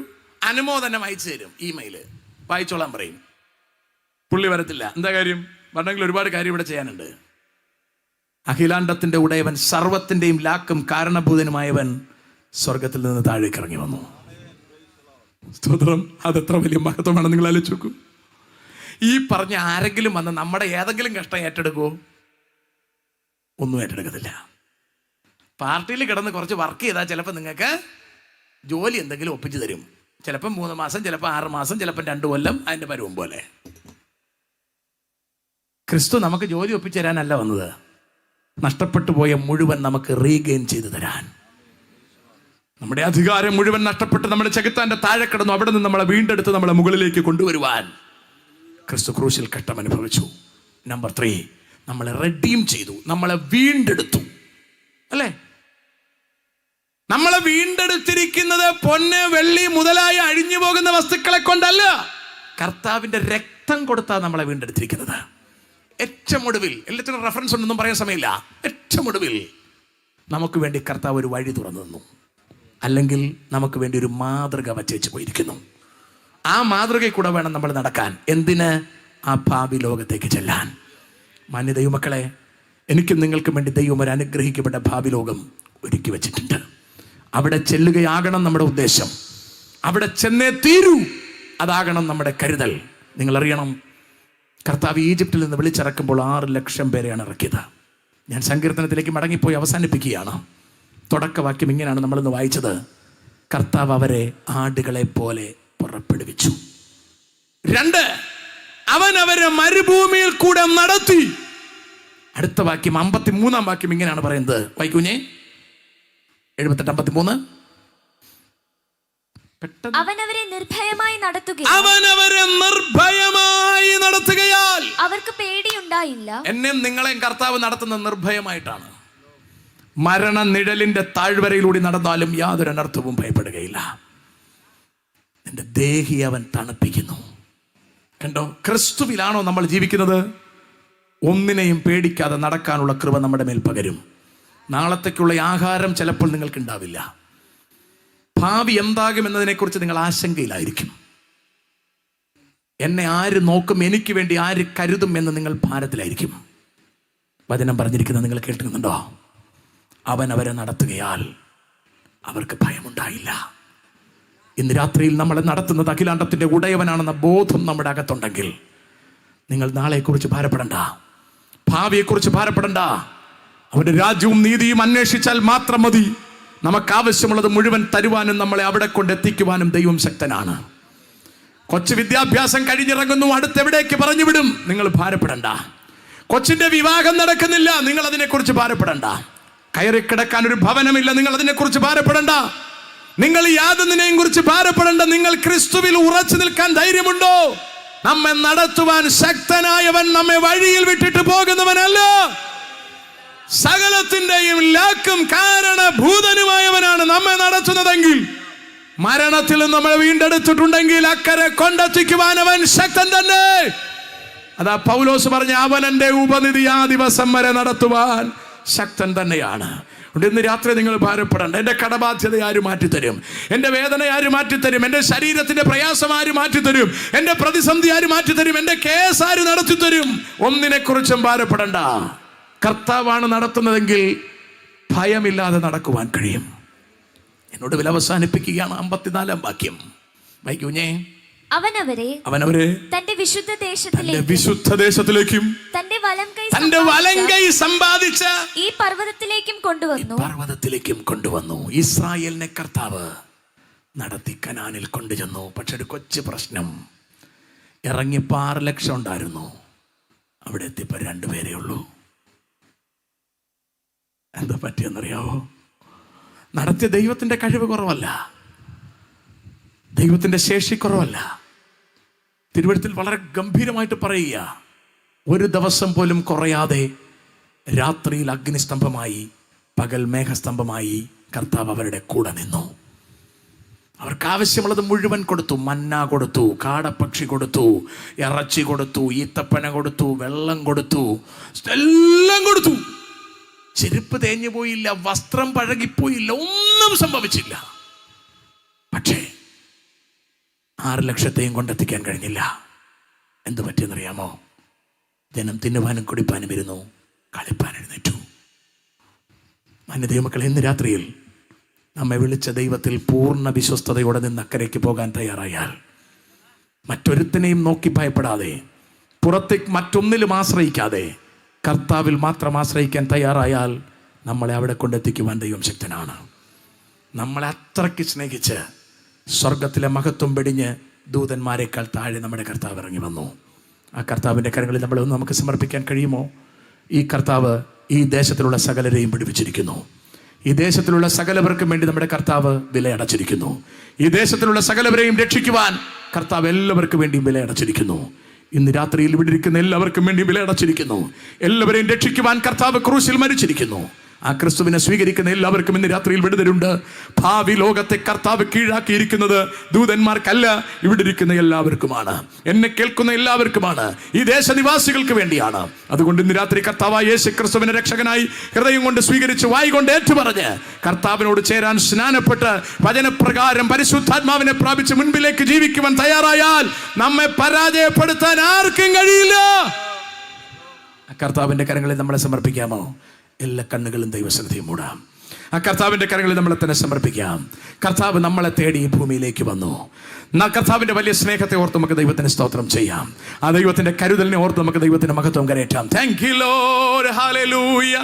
അനുമോദനം അയച്ചു തരും, ഇമെയില് വായിച്ചോളാൻ പറയും. പുള്ളി വരത്തില്ല. എന്താ കാര്യം? വരണമെങ്കിൽ ഒരുപാട് കാര്യം ഇവിടെ ചെയ്യാനുണ്ട്. അഖിലാണ്ടത്തിന്റെ ഉടയവൻ, സർവത്തിന്റെയും ലാക്കും കാരണഭൂതനുമായവൻ സ്വർഗത്തിൽ നിന്ന് താഴേക്ക് ഇറങ്ങി വന്നു. സ്തോത്രം. അതെത്ര വലിയ മഹത്വമാണ് നിങ്ങൾ ആലോചിച്ച് നോക്കൂ. ഈ പറഞ്ഞ ആരെങ്കിലും വന്ന് നമ്മുടെ ഏതെങ്കിലും കഷ്ടം ഏറ്റെടുക്കുമോ? ഒന്നും ഏറ്റെടുക്കത്തില്ല. പാർട്ടിയിൽ കിടന്ന് കുറച്ച് വർക്ക് ചെയ്താൽ ചിലപ്പോൾ നിങ്ങൾക്ക് ജോലി എന്തെങ്കിലും ഒപ്പിച്ചു തരും. ചിലപ്പം 3 മാസം, ചിലപ്പോൾ 6 മാസം, ചിലപ്പം 2 കൊല്ലം, അതിൻ്റെ പരുവം പോലെ. ക്രിസ്തു നമുക്ക് ജോലി ഒപ്പിച്ചു തരാനല്ല വന്നത്, നഷ്ടപ്പെട്ടു പോയ മുഴുവൻ നമുക്ക് റീഗെയിൻ ചെയ്തു തരാൻ. നമ്മുടെ അധികാരം മുഴുവൻ നഷ്ടപ്പെട്ട് നമ്മുടെ ചെകുത്താന്റെ താഴെ കിടന്നു, അവിടെ നിന്ന് നമ്മളെ വീണ്ടെടുത്ത് നമ്മളെ മുകളിലേക്ക് കൊണ്ടുവരുവാൻ ക്രിസ്തു ക്രൂശിൽ കഷ്ടം അനുഭവിച്ചു. നമ്പർ 3, നമ്മളെ റെഡീം ചെയ്തു, നമ്മളെ വീണ്ടെടുത്തു. അല്ലേ? നമ്മളെ വീണ്ടെടുത്തിരിക്കുന്നത് പൊന്ന്, വെള്ളി മുതലായ അഴിഞ്ഞു പോകുന്ന വസ്തുക്കളെ കൊണ്ടല്ല, കർത്താവിന്റെ രക്തം കൊടുത്താൽ നമ്മളെ വീണ്ടെടുത്തിരിക്കുന്നത്. ഏറ്റവും ഒടുവിൽ, എല്ലാത്തിനും റെഫറൻസ് ഉണ്ടെന്നും പറയാൻ സമയമില്ല, ഏറ്റവും ഒടുവിൽ നമുക്ക് വേണ്ടി കർത്താവ് ഒരു വഴി തുറന്നു തന്നു. അല്ലെങ്കിൽ നമുക്ക് വേണ്ടി ഒരു മാതൃക വച്ചേച്ച് പോയിരിക്കുന്നു. ആ മാതൃകയിൽ കൂടെ വേണം നമ്മൾ നടക്കാൻ. എന്തിന്? ആ ഭാവി ലോകത്തേക്ക് ചെല്ലാൻ. മാന്യ ദൈവമക്കളെ, എനിക്കും നിങ്ങൾക്കും വേണ്ടി ദൈവം ഒരു അനുഗ്രഹിക്കപ്പെട്ട ഭാവി ലോകം ഒരുക്കി വെച്ചിട്ടുണ്ട്. അവിടെ ചെല്ലുകയാകണം നമ്മുടെ ഉദ്ദേശം. അവിടെ ചെന്നേ തീരൂ, അതാകണം നമ്മുടെ കരുതൽ. നിങ്ങളറിയണം, കർത്താവ് ഈജിപ്തിൽ നിന്ന് വിളിച്ചിറക്കുമ്പോൾ 6 ലക്ഷം പേരെയാണ് ഇറക്കിയത്. ഞാൻ സങ്കീർത്തനത്തിലേക്ക് മടങ്ങിപ്പോയി അവസാനിപ്പിക്കുകയാണ്. തുടക്കവാക്യം ഇങ്ങനെയാണ് നമ്മളിന്ന് വായിച്ചത്: കർത്താവ് അവരെ ആടുകളെ പോലെ പുറപ്പെടുവിച്ചു. 2, അവൻ അവരെ മരുഭൂമിയിൽ കൂടെ നടത്തി. അടുത്ത വാക്യം 53-ാം വാക്യം ഇങ്ങനെയാണ് പറയുന്നത്. വായിക്കൂഞ്ഞേ, 78-53. അവനവരെ നിർഭയമായി നടത്തുകയാൽ അവർക്ക് പേടിയുണ്ടായില്ല. എന്നെയും നിങ്ങളെയും കർത്താവ് നടത്തുന്ന നിർഭയമായിട്ടാണ്. മരണ നിഴലിന്റെ താഴ്വരയിലൂടെ നടന്നാലും യാതൊരു അനർത്ഥവും ഭയപ്പെടുകയില്ല. നിന്റെ ദേഹി അവൻ തണുപ്പിക്കുന്നു. കണ്ടോ? ക്രിസ്തുവിലാണോ നമ്മൾ ജീവിക്കുന്നത്? ഒന്നിനെയും പേടിക്കാതെ നടക്കാനുള്ള കൃപ നമ്മുടെ മേൽ പകരും. നാളത്തേക്കുള്ള ആഹാരം ചിലപ്പോൾ നിങ്ങൾക്ക് ഉണ്ടാവില്ല. ഭാവി എന്താകുമെന്നതിനെക്കുറിച്ച് നിങ്ങൾ ആശങ്കയിലായിരിക്കും. എന്നെ ആര് നോക്കും, എനിക്ക് വേണ്ടി ആര് കരുതും എന്ന് നിങ്ങൾ ഭാരത്തിലായിരിക്കും. വചനം പറഞ്ഞിരിക്കുന്നത് നിങ്ങൾ കേൾക്കുന്നുണ്ടോ? അവൻ അവരെ നടത്തുകയാൽ അവർക്ക് ഭയമുണ്ടായില്ല. ഇന്ന് രാത്രിയിൽ നമ്മളെ നടത്തുന്നത് അഖിലാണ്ടത്തിന്റെ ഉടയവനാണെന്ന ബോധം നമ്മുടെ അകത്തുണ്ടെങ്കിൽ നിങ്ങൾ നാളെക്കുറിച്ച് ഭാരപ്പെടണ്ട, ഭാവിയെക്കുറിച്ച് ഭാരപ്പെടണ്ട. അവന്റെ രാജ്യവും നീതിയും അന്വേഷിച്ചാൽ മാത്രം മതി. നമുക്ക് ആവശ്യമുള്ളത് മുഴുവൻ തരുവാനും നമ്മളെ അവിടെ കൊണ്ടെത്തിക്കുവാനും ദൈവം ശക്തനാണ്. കൊച്ചു വിദ്യാഭ്യാസം കഴിഞ്ഞിറങ്ങുന്നു, അടുത്തെവിടേക്ക് പറഞ്ഞു വിടും, നിങ്ങൾ ഭാരപ്പെടണ്ട. കൊച്ചിന്റെ വിവാഹം നടക്കുന്നില്ല, നിങ്ങൾ അതിനെക്കുറിച്ച് ഭാരപ്പെടണ്ട. കയറി കിടക്കാൻ ഒരു ഭവനമില്ല, നിങ്ങൾ അതിനെക്കുറിച്ച് ഭാരപ്പെടണ്ട. നിങ്ങൾ യാതൊന്നിനെയും കുറിച്ച് ഭാരപ്പെടണ്ട. നിങ്ങൾ ക്രിസ്തുവിൽ ഉറച്ചു നിൽക്കാൻ ധൈര്യമുണ്ടോ? നമ്മെ നടത്തുവാൻ ശക്തനായവൻ നമ്മെ വഴിയിൽ വിട്ടിട്ട് പോകുന്നവനല്ല. സകലത്തിന്റെയും ലാക്കും കാരണഭൂതനുമായവനാണ് നമ്മെ നടത്തുന്നതെങ്കിൽ, മരണത്തിൽ നമ്മളെ വീണ്ടെടുത്തിട്ടുണ്ടെങ്കിൽ അക്കരെ കൊണ്ടെത്തിക്കുവാൻ അവൻ ശക്തൻ തന്നെ. അതാ പൗലോസ് പറഞ്ഞ, അവൻ എൻ്റെ ഉപനിധി ആ ദിവസം വരെ നടത്തുവാൻ ശക്തൻ തന്നെയാണ്. ഇന്ന് രാത്രി നിങ്ങൾ ഭാരപ്പെടണ്ട. എൻ്റെ കടബാധ്യത ആര് മാറ്റിത്തരും? എൻ്റെ വേദന ആര് മാറ്റിത്തരും? എൻ്റെ ശരീരത്തിന്റെ പ്രയാസം ആര് മാറ്റിത്തരും? എൻ്റെ പ്രതിസന്ധി ആര് മാറ്റിത്തരും? എൻ്റെ കേസ് ആര് നടത്തിത്തരും? ഒന്നിനെക്കുറിച്ചും ഭാരപ്പെടണ്ട. കർത്താവാണ് നടത്തുന്നതെങ്കിൽ ഭയമില്ലാതെ നടക്കുവാൻ കഴിയും. എന്നോട് വില അവസാനിപ്പിക്കുകയാണ് 54-ാം വാക്യം. വായിക്കൂഞ്ഞേ. അവനവരെ തന്റെ വിശുദ്ധ ദേശത്തിലേക്കും തന്റെ വലം കൈ സമ്പാദിച്ച ഈ പർവ്വതത്തിലേക്കും കൊണ്ടുവന്നു. ഇസ്രായേലിനെ കർത്താവ് നടത്തി കനാനിൽ കൊണ്ടുചെന്നു. പക്ഷെ ഒരു കൊച്ചു പ്രശ്നം, ഇറങ്ങിയപ്പോൾ 6 ലക്ഷം ഉണ്ടായിരുന്നു, അവിടെ എത്തിയപ്പോൾ 2 പേരേ ഉള്ളൂ. എന്താ പറ്റിയെന്നറിയാവോ? നടത്തിയ ദൈവത്തിന്റെ കഴിവ് കുറവല്ല, ദൈവത്തിന്റെ ശേഷി കുറവല്ല. തിരുവഴുത്തിൽ വളരെ ഗംഭീരമായിട്ട് പറയുക, ഒരു ദിവസം പോലും കുറയാതെ രാത്രിയിൽ അഗ്നിസ്തംഭമായി, പകൽ മേഘസ്തംഭമായി കർത്താവ് അവരുടെ കൂടെ നിന്നു. അവർക്ക് ആവശ്യമുള്ളത് മുഴുവൻ കൊടുത്തു. മന്ന കൊടുത്തു, കാടപ്പക്ഷി കൊടുത്തു, ഇറച്ചി കൊടുത്തു, ഈത്തപ്പന കൊടുത്തു, വെള്ളം കൊടുത്തു, എല്ലാം കൊടുത്തു. ചെരുപ്പ് തേഞ്ഞു പോയില്ല, വസ്ത്രം പഴകിപ്പോയില്ല, ഒന്നും സംഭവിച്ചില്ല. പക്ഷേ 6 ലക്ഷത്തെയും കൊണ്ടെത്തിക്കാൻ കഴിഞ്ഞില്ല. എന്തു പറ്റിയെന്നറിയാമോ? ജനം തിന്നുവാനും കുടിപ്പാനും ഇരുന്നു, കളിപ്പാൻ എഴുന്നേറ്റു. മാന്യ ദൈവമക്കളെ, ഇന്ന് രാത്രിയിൽ നമ്മെ വിളിച്ച ദൈവത്തിൽ പൂർണ്ണ വിശ്വസ്തയോടെ നിന്ന് അക്കരയ്ക്ക് പോകാൻ തയ്യാറായാൽ, മറ്റൊരുത്തിനെയും നോക്കി ഭയപ്പെടാതെ, പുറത്തേക്ക് മറ്റൊന്നിലും ആശ്രയിക്കാതെ കർത്താവിൽ മാത്രം ആശ്രയിക്കാൻ തയ്യാറായാൽ നമ്മളെ അവിടെ കൊണ്ടെത്തിക്കുവാൻ ദൈവം ശക്തനാണ്. നമ്മളെ അത്രയ്ക്ക് സ്നേഹിച്ച് സ്വർഗത്തിലെ മഹത്വം വെടിഞ്ഞ് ദൂതന്മാരെക്കാൾ താഴെ നമ്മുടെ കർത്താവ് ഇറങ്ങി വന്നു. ആ കർത്താവിൻ്റെ കരങ്ങളിൽ നമ്മളൊന്ന് നമുക്ക് സമർപ്പിക്കാൻ കഴിയുമോ? ഈ കർത്താവ് ഈ ദേശത്തിലുള്ള സകലരെയും പിടിപ്പിച്ചിരിക്കുന്നു. ഈ ദേശത്തിലുള്ള സകലവർക്കും വേണ്ടി നമ്മുടെ കർത്താവ് വിലയടച്ചിരിക്കുന്നു. ഈ ദേശത്തിലുള്ള സകലവരെയും രക്ഷിക്കുവാൻ കർത്താവ് എല്ലാവർക്കും വേണ്ടിയും വിലയടച്ചിരിക്കുന്നു. ഇന്ന് രാത്രിയിൽ ഇവിടെ ഇരിക്കുന്ന എല്ലാവർക്കും വേണ്ടി വിലയടച്ചിരിക്കുന്നു. എല്ലാവരെയും രക്ഷിക്കുവാൻ കർത്താവ് ക്രൂശിൽ മരിച്ചിരിക്കുന്നു. ആ ക്രിസ്തുവിനെ സ്വീകരിക്കുന്ന എല്ലാവർക്കും ഇന്ന് രാത്രിയിൽ വിടുതലുണ്ട്. ഭാവി ലോകത്തെ കർത്താവ് കീഴാക്കിയിരിക്കുന്നത് ദൂതന്മാർക്കല്ല, ഇവിടെ ഇരിക്കുന്ന എല്ലാവർക്കുമാണ്. എന്നെ കേൾക്കുന്ന എല്ലാവർക്കുമാണ്. ഈ ദേശനിവാസികൾക്ക് വേണ്ടിയാണ്. അതുകൊണ്ട് ഇന്ന് രാത്രി കർത്താവായ യേശു ക്രിസ്തുവിനെ രക്ഷകനായി ഹൃദയം കൊണ്ട് സ്വീകരിച്ച് വായി കൊണ്ട് ഏറ്റുപറഞ്ഞ് കർത്താവിനോട് ചേരാൻ സ്നാനപ്പെട്ട് വചനപ്രകാരം പരിശുദ്ധാത്മാവിനെ പ്രാപിച്ച് മുൻപിലേക്ക് ജീവിക്കുവാൻ തയ്യാറായാൽ നമ്മെ പരാജയപ്പെടുത്താൻ ആർക്കും കഴിയില്ല. കർത്താവിന്റെ കരങ്ങളിൽ നമ്മളെ സമർപ്പിക്കാമോ? എല്ലാ കണ്ണുകളും ദൈവസന്നിധിയിൽ മൂടാം. ആ കർത്താവിൻ്റെ കരങ്ങളിൽ നമ്മളെ തന്നെ സമർപ്പിക്കാം. കർത്താവ് നമ്മളെ തേടി ഈ ഭൂമിയിലേക്ക് വന്നു. കർത്താവിൻ്റെ വലിയ സ്നേഹത്തെ ഓർത്ത് നമുക്ക് ദൈവത്തിന് സ്തോത്രം ചെയ്യാം. ആ ദൈവത്തിൻ്റെ കരുതലിനെ ഓർത്ത് നമുക്ക് ദൈവത്തിൻ്റെ മഹത്വം കരയറ്റാം. Thank you Lord, hallelujah.